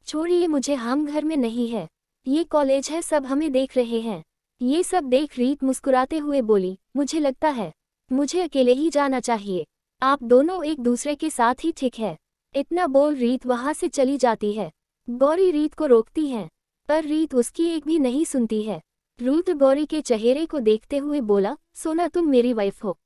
छोड़िए मुझे, हम घर में नहीं है, ये कॉलेज है, सब हमें देख रहे हैं। ये सब देख रीत मुस्कुराते हुए बोली, मुझे लगता है मुझे अकेले ही जाना चाहिए, आप दोनों एक दूसरे के साथ ही ठीक है। इतना बोल रीत वहां से चली जाती है। गौरी रीत को रोकती है, पर रीत उसकी एक भी नहीं सुनती है। रुद्र गौरी के चेहरे को देखते हुए बोला, सोना तुम मेरी वाइफ हो,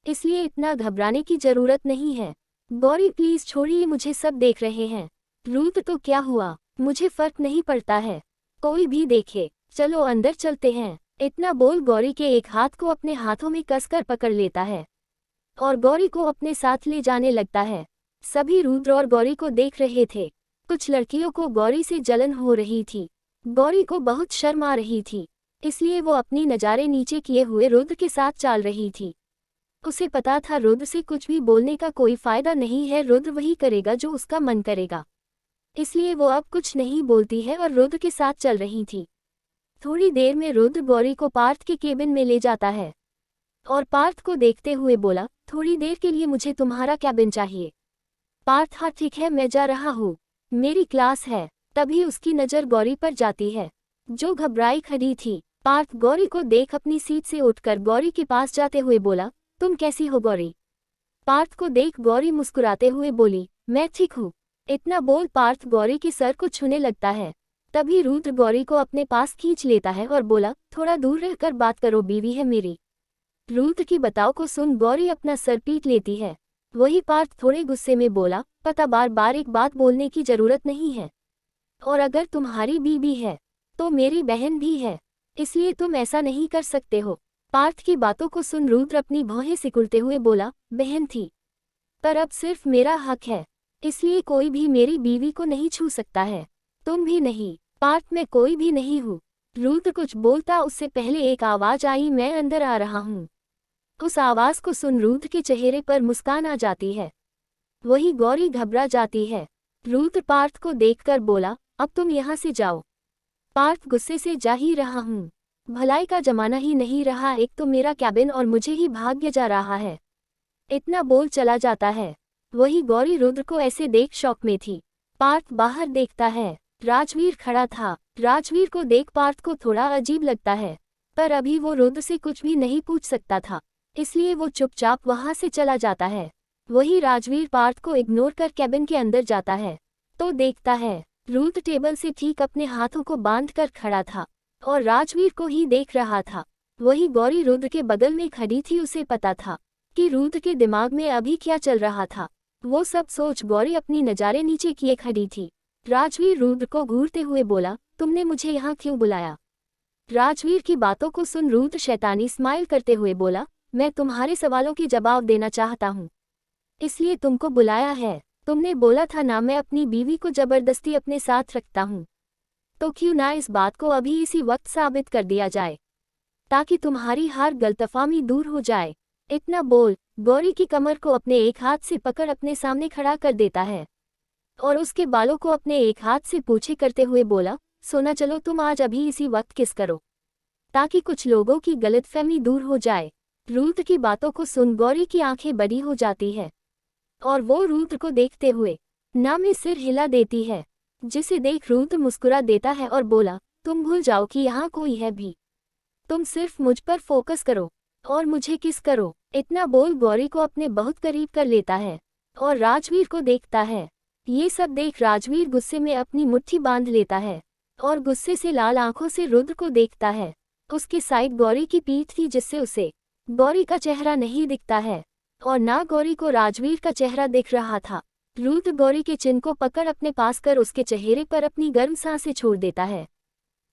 इसलिए इतना घबराने की जरूरत नहीं है। गौरी प्लीज छोड़िए, मुझे सब देख रहे हैं। रुद्र तो क्या हुआ, मुझे फर्क नहीं पड़ता है, कोई भी देखे, चलो अंदर चलते हैं। इतना बोल गौरी के एक हाथ को अपने हाथों में कसकर पकड़ लेता है और गौरी को अपने साथ ले जाने लगता है। सभी रुद्र और गौरी को देख रहे थे। कुछ लड़कियों को गौरी से जलन हो रही थी। गौरी को बहुत शर्म आ रही थी, इसलिए वो अपनी नज़ारे नीचे किए हुए रुद्र के साथ चाल रही थी। उसे पता था रुद्र से कुछ भी बोलने का कोई फायदा नहीं है, रुद्र वही करेगा जो उसका मन करेगा। इसलिए वो अब कुछ नहीं बोलती है और रुद्र के साथ चल रही थी। थोड़ी देर में रुद्र गौरी को पार्थ के केबिन में ले जाता है और पार्थ को देखते हुए बोला, थोड़ी देर के लिए मुझे तुम्हारा केबिन चाहिए। पार्थ, हाँ ठीक है, मैं जा रहा हूँ, मेरी क्लास है। तभी उसकी नज़र गौरी पर जाती है, जो घबराई खड़ी थी। पार्थ गौरी को देख अपनी सीट से उठकर गौरी के पास जाते हुए बोला, तुम कैसी हो गौरी? पार्थ को देख गौरी मुस्कुराते हुए बोली, मैं ठीक हूँ। इतना बोल पार्थ गौरी के सर को छूने लगता है। तभी रुद्र गौरी को अपने पास खींच लेता है और बोला, थोड़ा दूर रहकर बात करो, बीवी है मेरी। रुद्र की बताव को सुन गौरी अपना सर पीट लेती है। वही पार्थ थोड़े गुस्से में बोला, पता बार बार एक बात बोलने की जरूरत नहीं है, और अगर तुम्हारी बीवी है तो मेरी बहन भी है, इसलिए तुम ऐसा नहीं कर सकते हो। पार्थ की बातों को सुन रुद्र अपनी भौहें सिकुड़ते हुए बोला, बहन थी, पर अब सिर्फ मेरा हक है, इसलिए कोई भी मेरी बीवी को नहीं छू सकता है, तुम भी नहीं। पार्थ, मैं कोई भी नहीं हूँ। रुद्र कुछ बोलता उससे पहले एक आवाज आई, मैं अंदर आ रहा हूँ। उस आवाज को सुन रुद्र के चेहरे पर मुस्कान आ जाती है। वही गौरी घबरा जाती है। रुद्र पार्थ को देखकर बोला, अब तुम यहाँ से जाओ। पार्थ गुस्से से, जा ही रहा हूँ, भलाई का जमाना ही नहीं रहा, एक तो मेरा कैबिन और मुझे ही भाग्य जा रहा है। इतना बोल चला जाता है। वही गौरी रुद्र को ऐसे देख शौक में थी। पार्थ बाहर देखता है, राजवीर खड़ा था। राजवीर को देख पार्थ को थोड़ा अजीब लगता है, पर अभी वो रुद्र से कुछ भी नहीं पूछ सकता था, इसलिए वो चुपचाप वहां से चला जाता है। वही राजवीर पार्थ को इग्नोर कर कैबिन के अंदर जाता है तो देखता है रुद्र टेबल से ठीक अपने हाथों को बांध कर खड़ा था और राजवीर को ही देख रहा था। वही गौरी रुद्र के बगल में खड़ी थी, उसे पता था कि रुद्र के दिमाग में अभी क्या चल रहा था। वो सब सोच गौरी अपनी नज़ारे नीचे किए खड़ी थी। राजवीर रुद्र को घूरते हुए बोला, तुमने मुझे यहाँ क्यों बुलाया? राजवीर की बातों को सुन रुद्र शैतानी स्माइल करते हुए बोला, मैं तुम्हारे सवालों के जवाब देना चाहता हूँ, इसलिए तुमको बुलाया है। तुमने बोला था ना, मैं अपनी बीवी को जबरदस्ती अपने साथ रखता हूँ, तो क्यों ना इस बात को अभी इसी वक्त साबित कर दिया जाए, ताकि तुम्हारी हर गलतफहमी दूर हो जाए। इतना बोल गौरी की कमर को अपने एक हाथ से पकड़ अपने सामने खड़ा कर देता है और उसके बालों को अपने एक हाथ से पूछे करते हुए बोला, सोना चलो तुम आज अभी इसी वक्त किस करो, ताकि कुछ लोगों की गलतफहमी दूर हो जाए। रुद्र की बातों को सुन गौरी की आंखें बड़ी हो जाती है और वो रुद्र को देखते हुए ना में सिर हिला देती है, जिसे देख रुद्र मुस्कुरा देता है और बोला, तुम भूल जाओ कि यहाँ कोई है भी, तुम सिर्फ मुझ पर फोकस करो और मुझे किस करो। इतना बोल गौरी को अपने बहुत करीब कर लेता है और राजवीर को देखता है। ये सब देख राजवीर गुस्से में अपनी मुट्ठी बांध लेता है और गुस्से से लाल आंखों से रुद्र को देखता है। उसके साइड गौरी की पीठ थी, जिससे उसे गौरी का चेहरा नहीं दिखता है और ना गौरी को राजवीर का चेहरा दिख रहा था। रुद्र गौरी के चिन्ह को पकड़ अपने पास कर उसके चेहरे पर अपनी गर्म सांसें छोड़ देता है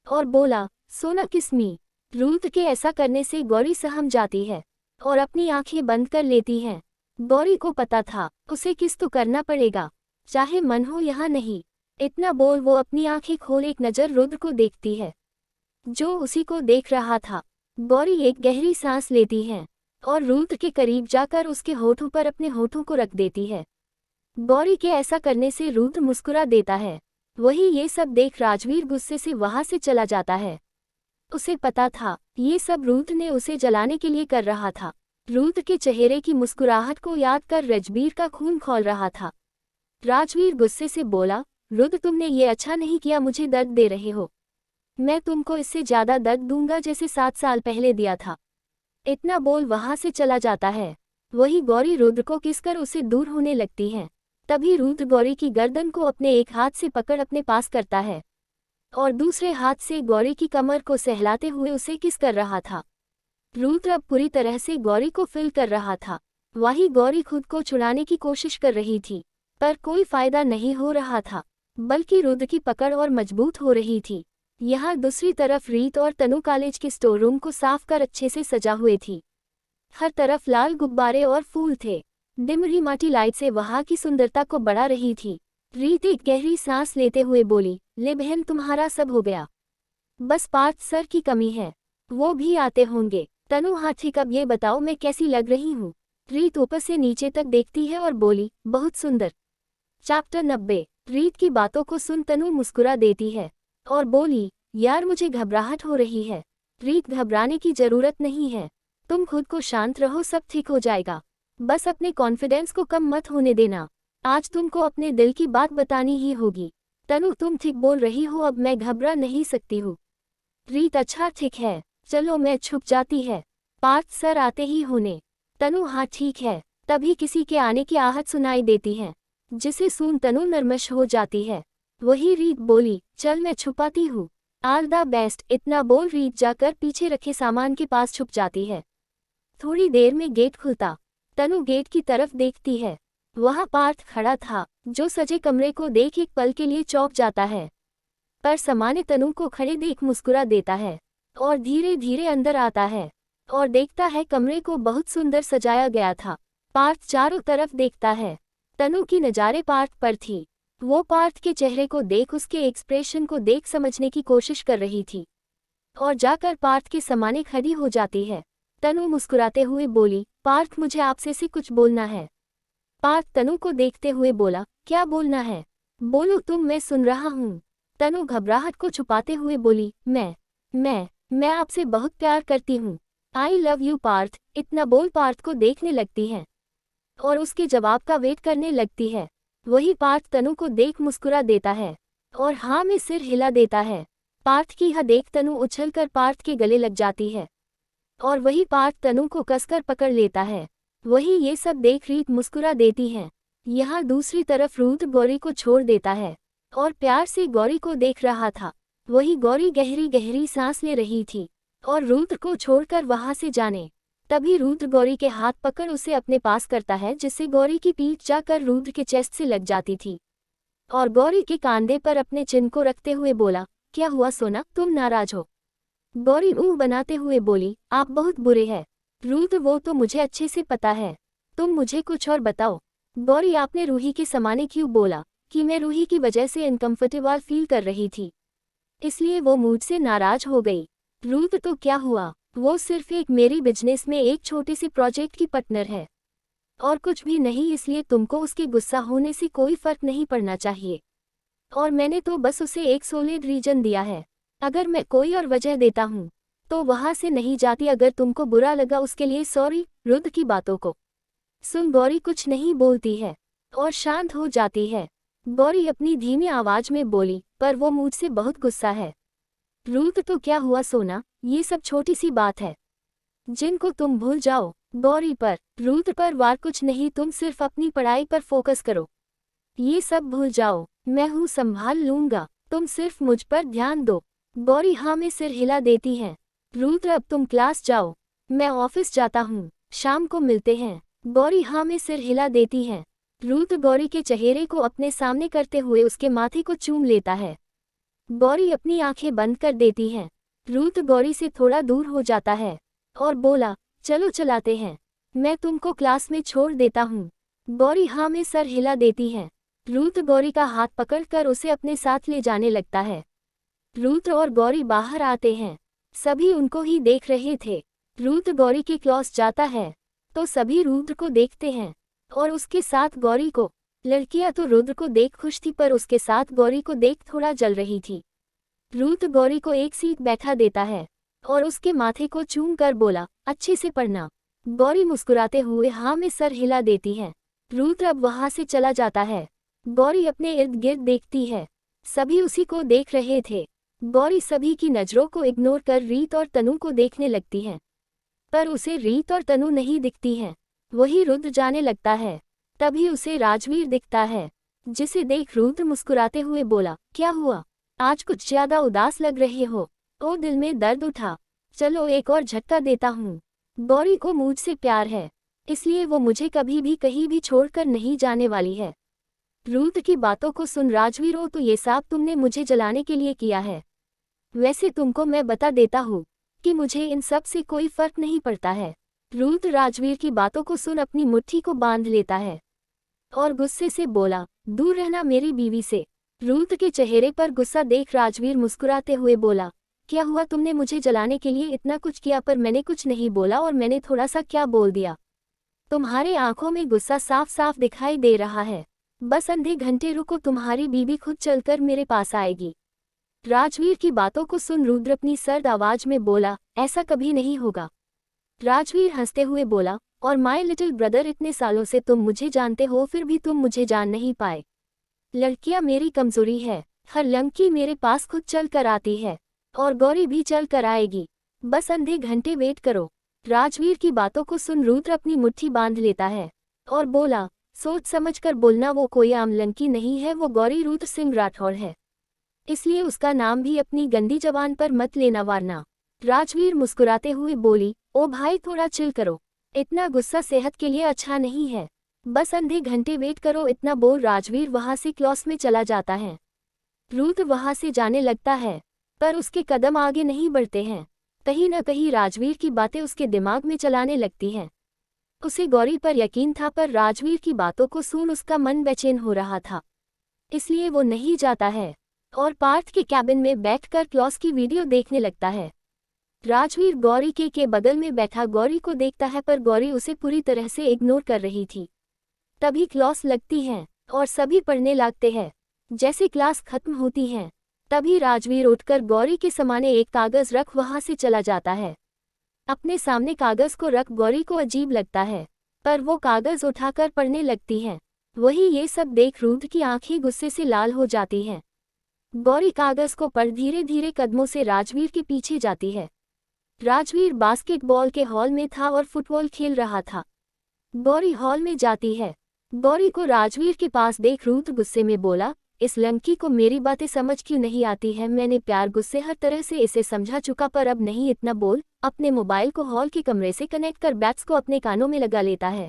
और बोला, सोना किस्मी। रुद्र के ऐसा करने से गौरी सहम जाती है और अपनी आंखें बंद कर लेती है। गौरी को पता था उसे किस तो करना पड़ेगा, चाहे मन हो या नहीं। इतना बोल वो अपनी आंखें खोल एक नज़र रुद्र को देखती है, जो उसी को देख रहा था। गौरी एक गहरी सांस लेती है और रुद्र के करीब जाकर उसके होठों पर अपने होठों को रख देती है। गौरी के ऐसा करने से रुद्र मुस्कुरा देता है। वही ये सब देख राजवीर गुस्से से वहां से चला जाता है। उसे पता था ये सब रुद्र ने उसे जलाने के लिए कर रहा था। रुद्र के चेहरे की मुस्कुराहट को याद कर राजवीर का खून खौल रहा था। राजवीर गुस्से से बोला, रुद्र तुमने ये अच्छा नहीं किया, मुझे दर्द दे रहे हो, मैं तुमको इससे ज्यादा दर्द दूंगा जैसे 7 साल पहले दिया था। इतना बोल वहां से चला जाता है। वही गौरी रुद्र को किसकर उससे दूर होने लगती है। तभी रुद्र गौरी की गर्दन को अपने एक हाथ से पकड़ अपने पास करता है और दूसरे हाथ से गौरी की कमर को सहलाते हुए उसे किस कर रहा था। रुद्र अब पूरी तरह से गौरी को फिल कर रहा था। वही गौरी खुद को छुड़ाने की कोशिश कर रही थी, पर कोई फायदा नहीं हो रहा था, बल्कि रुद्र की पकड़ और मजबूत हो रही थी। यहाँ दूसरी तरफ रीत और तनु कॉलेज के स्टोर रूम को साफ कर अच्छे से सजा हुए थी। हर तरफ लाल गुब्बारे और फूल थे। डिमरी माटी लाइट से वहाँ की सुंदरता को बढ़ा रही थी। रीत एक गहरी सांस लेते हुए बोली, ले बहन तुम्हारा सब हो गया। बस पार्थ सर की कमी है, वो भी आते होंगे। तनु हाँ ठीक, अब ये बताओ मैं कैसी लग रही हूँ? रीत ऊपर से नीचे तक देखती है और बोली, बहुत सुंदर। चैप्टर 90। रीत की बातों को सुन तनु मुस्कुरा देती है और बोली, यार मुझे घबराहट हो रही है। रीत घबराने की जरूरत नहीं है, तुम खुद को शांत रहो, सब ठीक हो जाएगा। बस अपने कॉन्फिडेंस को कम मत होने देना। आज तुमको अपने दिल की बात बतानी ही होगी। तनु तुम ठीक बोल रही हो, अब मैं घबरा नहीं सकती हूँ। रीत अच्छा ठीक है, चलो मैं छुप जाती है, पार्थ सर आते ही होने। तनु हाँ ठीक है। तभी किसी के आने की आहट सुनाई देती है, जिसे सुन तनु नर्वस हो जाती है। वही रीत बोली, चल मैं छुपाती हूँ, ऑल द बेस्ट। इतना बोल रीत जाकर पीछे रखे सामान के पास छुप जाती है। थोड़ी देर में गेट खुलता, तनु गेट की तरफ देखती है। वहाँ पार्थ खड़ा था, जो सजे कमरे को देख एक पल के लिए चौंक जाता है, पर सामान्य तनु को खड़े देख मुस्कुरा देता है और धीरे धीरे अंदर आता है और देखता है कमरे को बहुत सुंदर सजाया गया था। पार्थ चारों तरफ देखता है, तनु की नज़ारे पार्थ पर थी। वो पार्थ के चेहरे को देख, उसके एक्सप्रेशन को देख समझने की कोशिश कर रही थी और जाकर पार्थ के सामने खड़ी हो जाती है। तनु मुस्कुराते हुए बोली, पार्थ मुझे आपसे से कुछ बोलना है। पार्थ तनु को देखते हुए बोला, क्या बोलना है? बोलो तुम, मैं सुन रहा हूँ। तनु घबराहट को छुपाते हुए बोली, मैं आपसे बहुत प्यार करती हूँ। I love you Parth. इतना बोल पार्थ को देखने लगती है और उसके जवाब का वेट करने लगती है। वही पार्थ तनु को देख मुस्कुरा देता है और हाँ में सिर हिला देता है। पार्थ की यह देख तनु उछलकर पार्थ के गले लग जाती है और वही पार्थ तनु को कसकर पकड़ लेता है। वही ये सब देख रीत मुस्कुरा देती है। यहाँ दूसरी तरफ रुद्र गौरी को छोड़ देता है और प्यार से गौरी को देख रहा था। वही गौरी गहरी गहरी सांस ले रही थी और रुद्र को छोड़कर वहां से जाने। तभी रुद्र गौरी के हाथ पकड़ उसे अपने पास करता है, जिससे गौरी की पीठ जाकर रुद्र के चेस्ट से लग जाती थी और गौरी के कांधे पर अपने चिन्ह को रखते हुए बोला, क्या हुआ सोना, तुम नाराज हो? गौरी मुंह बनाते हुए बोली, आप बहुत बुरे हैं। रुद्र, वो तो मुझे अच्छे से पता है, तुम मुझे कुछ और बताओ। गौरी, आपने रूही के समाने क्यों बोला कि मैं रूही की वजह से अनकंफर्टेबल फील कर रही थी, इसलिए वो मुझसे नाराज हो गई। रुद्र, तो क्या हुआ? वो सिर्फ एक मेरी बिजनेस में एक छोटे से प्रोजेक्ट की पार्टनर है और कुछ भी नहीं, इसलिए तुमको उसके गुस्सा होने से कोई फर्क नहीं पड़ना चाहिए। और मैंने तो बस उसे एक सॉलिड रीजन दिया है। अगर मैं कोई और वजह देता हूँ तो वहां से नहीं जाती। अगर तुमको बुरा लगा उसके लिए सॉरी। रुद्र की बातों को सुन गौरी कुछ नहीं बोलती है और शांत हो जाती है। गौरी अपनी धीमी आवाज में बोली, पर वो मुझसे बहुत गुस्सा है। रुद्र, तो क्या हुआ सोना, ये सब छोटी सी बात है जिनको तुम भूल जाओ। गौरी पर रुद्र पर वार कुछ नहीं, तुम सिर्फ अपनी पढ़ाई पर फोकस करो, ये सब भूल जाओ, मैं हूँ संभाल लूंगा, तुम सिर्फ मुझ पर ध्यान दो। गौरी हाँ में सिर हिला देती है। रुद्र, अब तुम क्लास जाओ, मैं ऑफिस जाता हूँ, शाम को मिलते हैं। गौरी हाँ में सिर हिला देती है। रुद्र गौरी के चेहरे को अपने सामने करते हुए उसके माथे को चूम लेता है। गौरी अपनी आंखें बंद कर देती है। रुद्र गौरी से थोड़ा दूर हो जाता है और बोला, चलो चलाते हैं, मैं तुमको क्लास में छोड़ देता हूँ। गौरी हाँ में सर हिला देती है। रुद्र गौरी का हाथ पकड़कर उसे अपने साथ ले जाने लगता है। रुद्र और गौरी बाहर आते हैं, सभी उनको ही देख रहे थे। रुद्र गौरी के क्लास जाता है तो सभी रुद्र को देखते हैं और उसके साथ गौरी को। लड़कियां तो रुद्र को देख खुश थी, पर उसके साथ गौरी को देख थोड़ा जल रही थी। रुद्र गौरी को एक सीट बैठा देता है और उसके माथे को चूम कर बोला, अच्छे से पढ़ना। गौरी मुस्कुराते हुए हाँ में सर हिला देती है। रुद्र अब वहां से चला जाता है। गौरी अपने इर्द गिर्द देखती है, सभी उसी को देख रहे थे। गौरी सभी की नज़रों को इग्नोर कर रीत और तनु को देखने लगती है, पर उसे रीत और तनु नहीं दिखती हैं। वही रुद्र जाने लगता है, तभी उसे राजवीर दिखता है, जिसे देख रुद्र मुस्कुराते हुए बोला, क्या हुआ, आज कुछ ज्यादा उदास लग रहे हो? ओ, दिल में दर्द उठा, चलो एक और झटका देता हूँ। गौरी को मुझसे प्यार है, इसलिए वो मुझे कभी भी कहीं भी छोड़कर नहीं जाने वाली है। रुद्र की बातों को सुन राजवीर, हो तो ये सब तुमने मुझे जलाने के लिए किया है। वैसे तुमको मैं बता देता हूँ कि मुझे इन सब से कोई फर्क नहीं पड़ता है। रुद्र राजवीर की बातों को सुन अपनी मुट्ठी को बांध लेता है और गुस्से से बोला, दूर रहना मेरी बीवी से। रुद्र के चेहरे पर गुस्सा देख राजवीर मुस्कुराते हुए बोला, क्या हुआ, तुमने मुझे जलाने के लिए इतना कुछ किया पर मैंने कुछ नहीं बोला और मैंने थोड़ा सा क्या बोल दिया। तुम्हारे आंखों में गुस्सा साफ साफ दिखाई दे रहा है। बस आधे घंटे रुको, तुम्हारी बीवी खुद चलकर मेरे पास आएगी। राजवीर की बातों को सुन रुद्र अपनी सर्द आवाज में बोला, ऐसा कभी नहीं होगा। राजवीर हंसते हुए बोला, और माय लिटिल ब्रदर, इतने सालों से तुम मुझे जानते हो फिर भी तुम मुझे जान नहीं पाए। लड़कियां मेरी कमजोरी है, हर लड़की मेरे पास खुद चल कर आती है और गौरी भी चल कर आएगी। बस आधे घंटे वेट करो। राजवीर की बातों को सुन रुद्र अपनी मुट्ठी बांध लेता है और बोला, सोच समझ कर बोलना, वो कोई आम लड़की नहीं है, वो गौरी रुद्र सिंह राठौड़ है, इसलिए उसका नाम भी अपनी गंदी जबान पर मत लेना वरना। राजवीर मुस्कुराते हुए बोली, ओ भाई थोड़ा चिल करो, इतना गुस्सा सेहत के लिए अच्छा नहीं है, बस आधे घंटे वेट करो। इतना बोल राजवीर वहां से क्लास में चला जाता है। रुद्र वहां से जाने लगता है पर उसके कदम आगे नहीं बढ़ते हैं। कहीं न कहीं राजवीर की बातें उसके दिमाग में चलाने लगती हैं। उसे गौरी पर यकीन था पर राजवीर की बातों को सुन उसका मन बेचैन हो रहा था, इसलिए वो नहीं जाता है और पार्थ के कैबिन में बैठकर क्लॉस की वीडियो देखने लगता है। राजवीर गौरी के बगल में बैठा गौरी को देखता है पर गौरी उसे पूरी तरह से इग्नोर कर रही थी। तभी क्लास लगती है और सभी पढ़ने लगते हैं। जैसे क्लास खत्म होती है तभी राजवीर उठकर गौरी के सामने एक कागज रख वहां से चला जाता है। अपने सामने कागज को रख गौरी को अजीब लगता है पर वो कागज उठाकर पढ़ने लगती है। वही ये सब देख रुद्र की आंखें गुस्से से लाल हो जाती हैं। गौरी कागज को पढ़ धीरे धीरे कदमों से राजवीर के पीछे जाती है। राजवीर बास्केटबॉल के हॉल में था और फुटबॉल खेल रहा था। गौरी हॉल में जाती है। गौरी को राजवीर के पास देख रुद्र गुस्से में बोला, इस लड़की को मेरी बातें समझ क्यों नहीं आती है, मैंने प्यार गुस्से हर तरह से इसे समझा चुका पर अब नहीं इतना बोल। अपने मोबाइल को हॉल के कमरे से कनेक्ट कर बैट्स को अपने कानों में लगा लेता है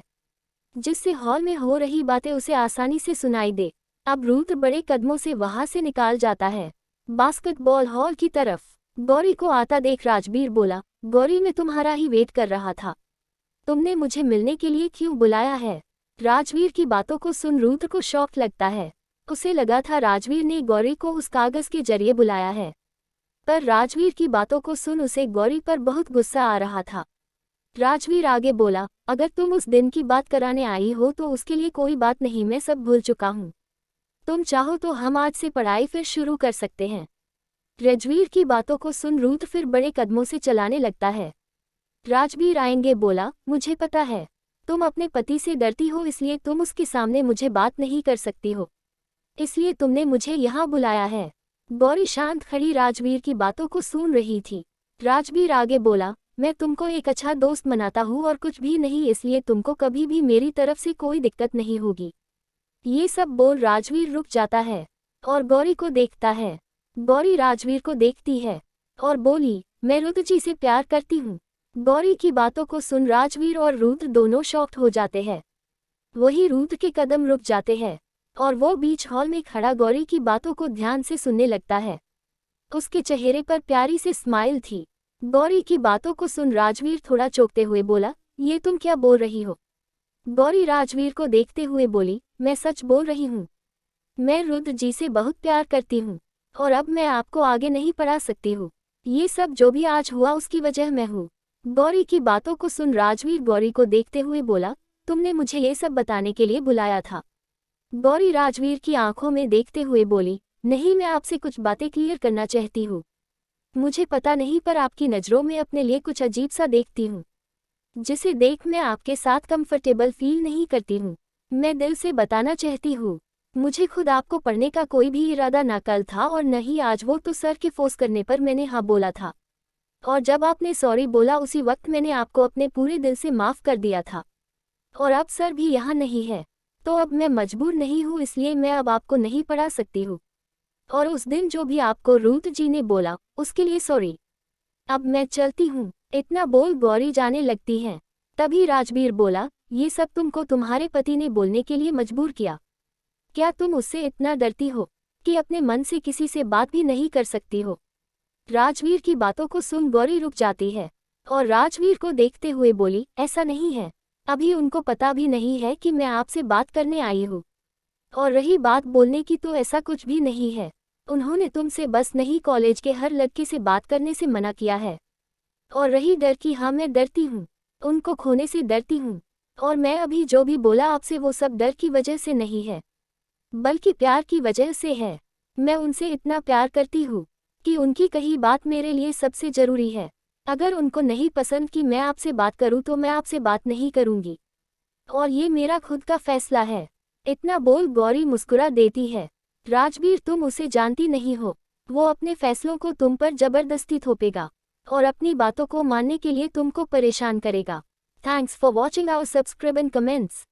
जिससे हॉल में हो रही बातें उसे आसानी से सुनाई दे। अब रुद्र बड़े कदमों से वहां से निकाल जाता है बास्केटबॉल हॉल की तरफ। गौरी को आता देख राजवीर बोला, गौरी मैं तुम्हारा ही वेट कर रहा था, तुमने मुझे मिलने के लिए क्यों बुलाया है। राजवीर की बातों को सुन रुद्र को शौक लगता है। उसे लगा था राजवीर ने गौरी को उस कागज के जरिए बुलाया है पर राजवीर की बातों को सुन उसे गौरी पर बहुत गुस्सा आ रहा था। राजवीर आगे बोला, अगर तुम उस दिन की बात कराने आई हो तो उसके लिए कोई बात नहीं, मैं सब भूल चुका हूँ। तुम चाहो तो हम आज से पढ़ाई फिर शुरू कर सकते हैं। राजवीर की बातों को सुन रुद्र फिर बड़े कदमों से चलाने लगता है। राजवीर आएंगे बोला, मुझे पता है तुम अपने पति से डरती हो इसलिए तुम उसके सामने मुझे बात नहीं कर सकती हो, इसलिए तुमने मुझे यहाँ बुलाया है। गौरी शांत खड़ी राजवीर की बातों को सुन रही थी। राजवीर आगे बोला, मैं तुमको एक अच्छा दोस्त मनाता हूँ और कुछ भी नहीं, इसलिए तुमको कभी भी मेरी तरफ से कोई दिक्कत नहीं होगी। ये सब बोल राजवीर रुक जाता है और गौरी को देखता है। गौरी राजवीर को देखती है और बोली, मैं रुद्र जी से प्यार करती हूँ। गौरी की बातों को सुन राजवीर और रुद्र दोनों शॉक्ड हो जाते हैं। वही रुद्र के कदम रुक जाते हैं और वो बीच हॉल में खड़ा गौरी की बातों को ध्यान से सुनने लगता है। उसके चेहरे पर प्यारी सी स्माइल थी। गौरी की बातों को सुन राजवीर थोड़ा चौंकते हुए बोला, ये तुम क्या बोल रही हो। गौरी राजवीर को देखते हुए बोली, मैं सच बोल रही हूँ, मैं रुद्र जी से बहुत प्यार करती हूँ और अब मैं आपको आगे नहीं पढ़ा सकती हूँ। ये सब जो भी आज हुआ उसकी वजह मैं हूँ। गौरी की बातों को सुन राजवीर गौरी को देखते हुए बोला, तुमने मुझे ये सब बताने के लिए बुलाया था। गौरी राजवीर की आंखों में देखते हुए बोली, नहीं, मैं आपसे कुछ बातें क्लियर करना चाहती हूँ। मुझे पता नहीं पर आपकी नज़रों में अपने लिए कुछ अजीब सा देखती हूँ जिसे देख मैं आपके साथ कंफर्टेबल फील नहीं करती हूँ। मैं दिल से बताना चाहती हूँ, मुझे खुद आपको पढ़ने का कोई भी इरादा ना कल था और न ही आज, वो तो सर के फोर्स करने पर मैंने हाँ बोला था और जब आपने सॉरी बोला उसी वक्त मैंने आपको अपने पूरे दिल से माफ़ कर दिया था और अब सर भी यहाँ नहीं है तो अब मैं मजबूर नहीं हूँ, इसलिए मैं अब आपको नहीं पढ़ा सकती हूँ और उस दिन जो भी आपको रुद्र जी ने बोला उसके लिए सॉरी। अब मैं चलती हूँ। इतना बोल गौरी जाने लगती हैं। तभी राजवीर बोला, ये सब तुमको तुम्हारे पति ने बोलने के लिए मजबूर किया। क्या तुम उससे इतना डरती हो कि अपने मन से किसी से बात भी नहीं कर सकती हो। राजवीर की बातों को सुन गौरी रुक जाती है और राजवीर को देखते हुए बोली, ऐसा नहीं है, अभी उनको पता भी नहीं है कि मैं आपसे बात करने आई हूँ और रही बात बोलने की तो ऐसा कुछ भी नहीं है। उन्होंने तुमसे बस नहीं कॉलेज के हर लड़के से बात करने से मना किया है। और रही डर की, हाँ मैं डरती हूँ, उनको खोने से डरती हूँ। और मैं अभी जो भी बोला आपसे वो सब डर की वजह से नहीं है, बल्कि प्यार की वजह से है। मैं उनसे इतना प्यार करती हूँ कि उनकी कही बात मेरे लिए सबसे ज़रूरी है। अगर उनको नहीं पसंद कि मैं आपसे बात करूँ तो मैं आपसे बात नहीं करूँगी, और ये मेरा खुद का फैसला है। इतना बोल गौरी मुस्कुरा देती है। राजवीर, तुम उसे जानती नहीं हो, वो अपने फैसलों को तुम पर जबरदस्ती थोपेगा और अपनी बातों को मानने के लिए तुमको परेशान करेगा। Thanks for watching our, subscribe and comments.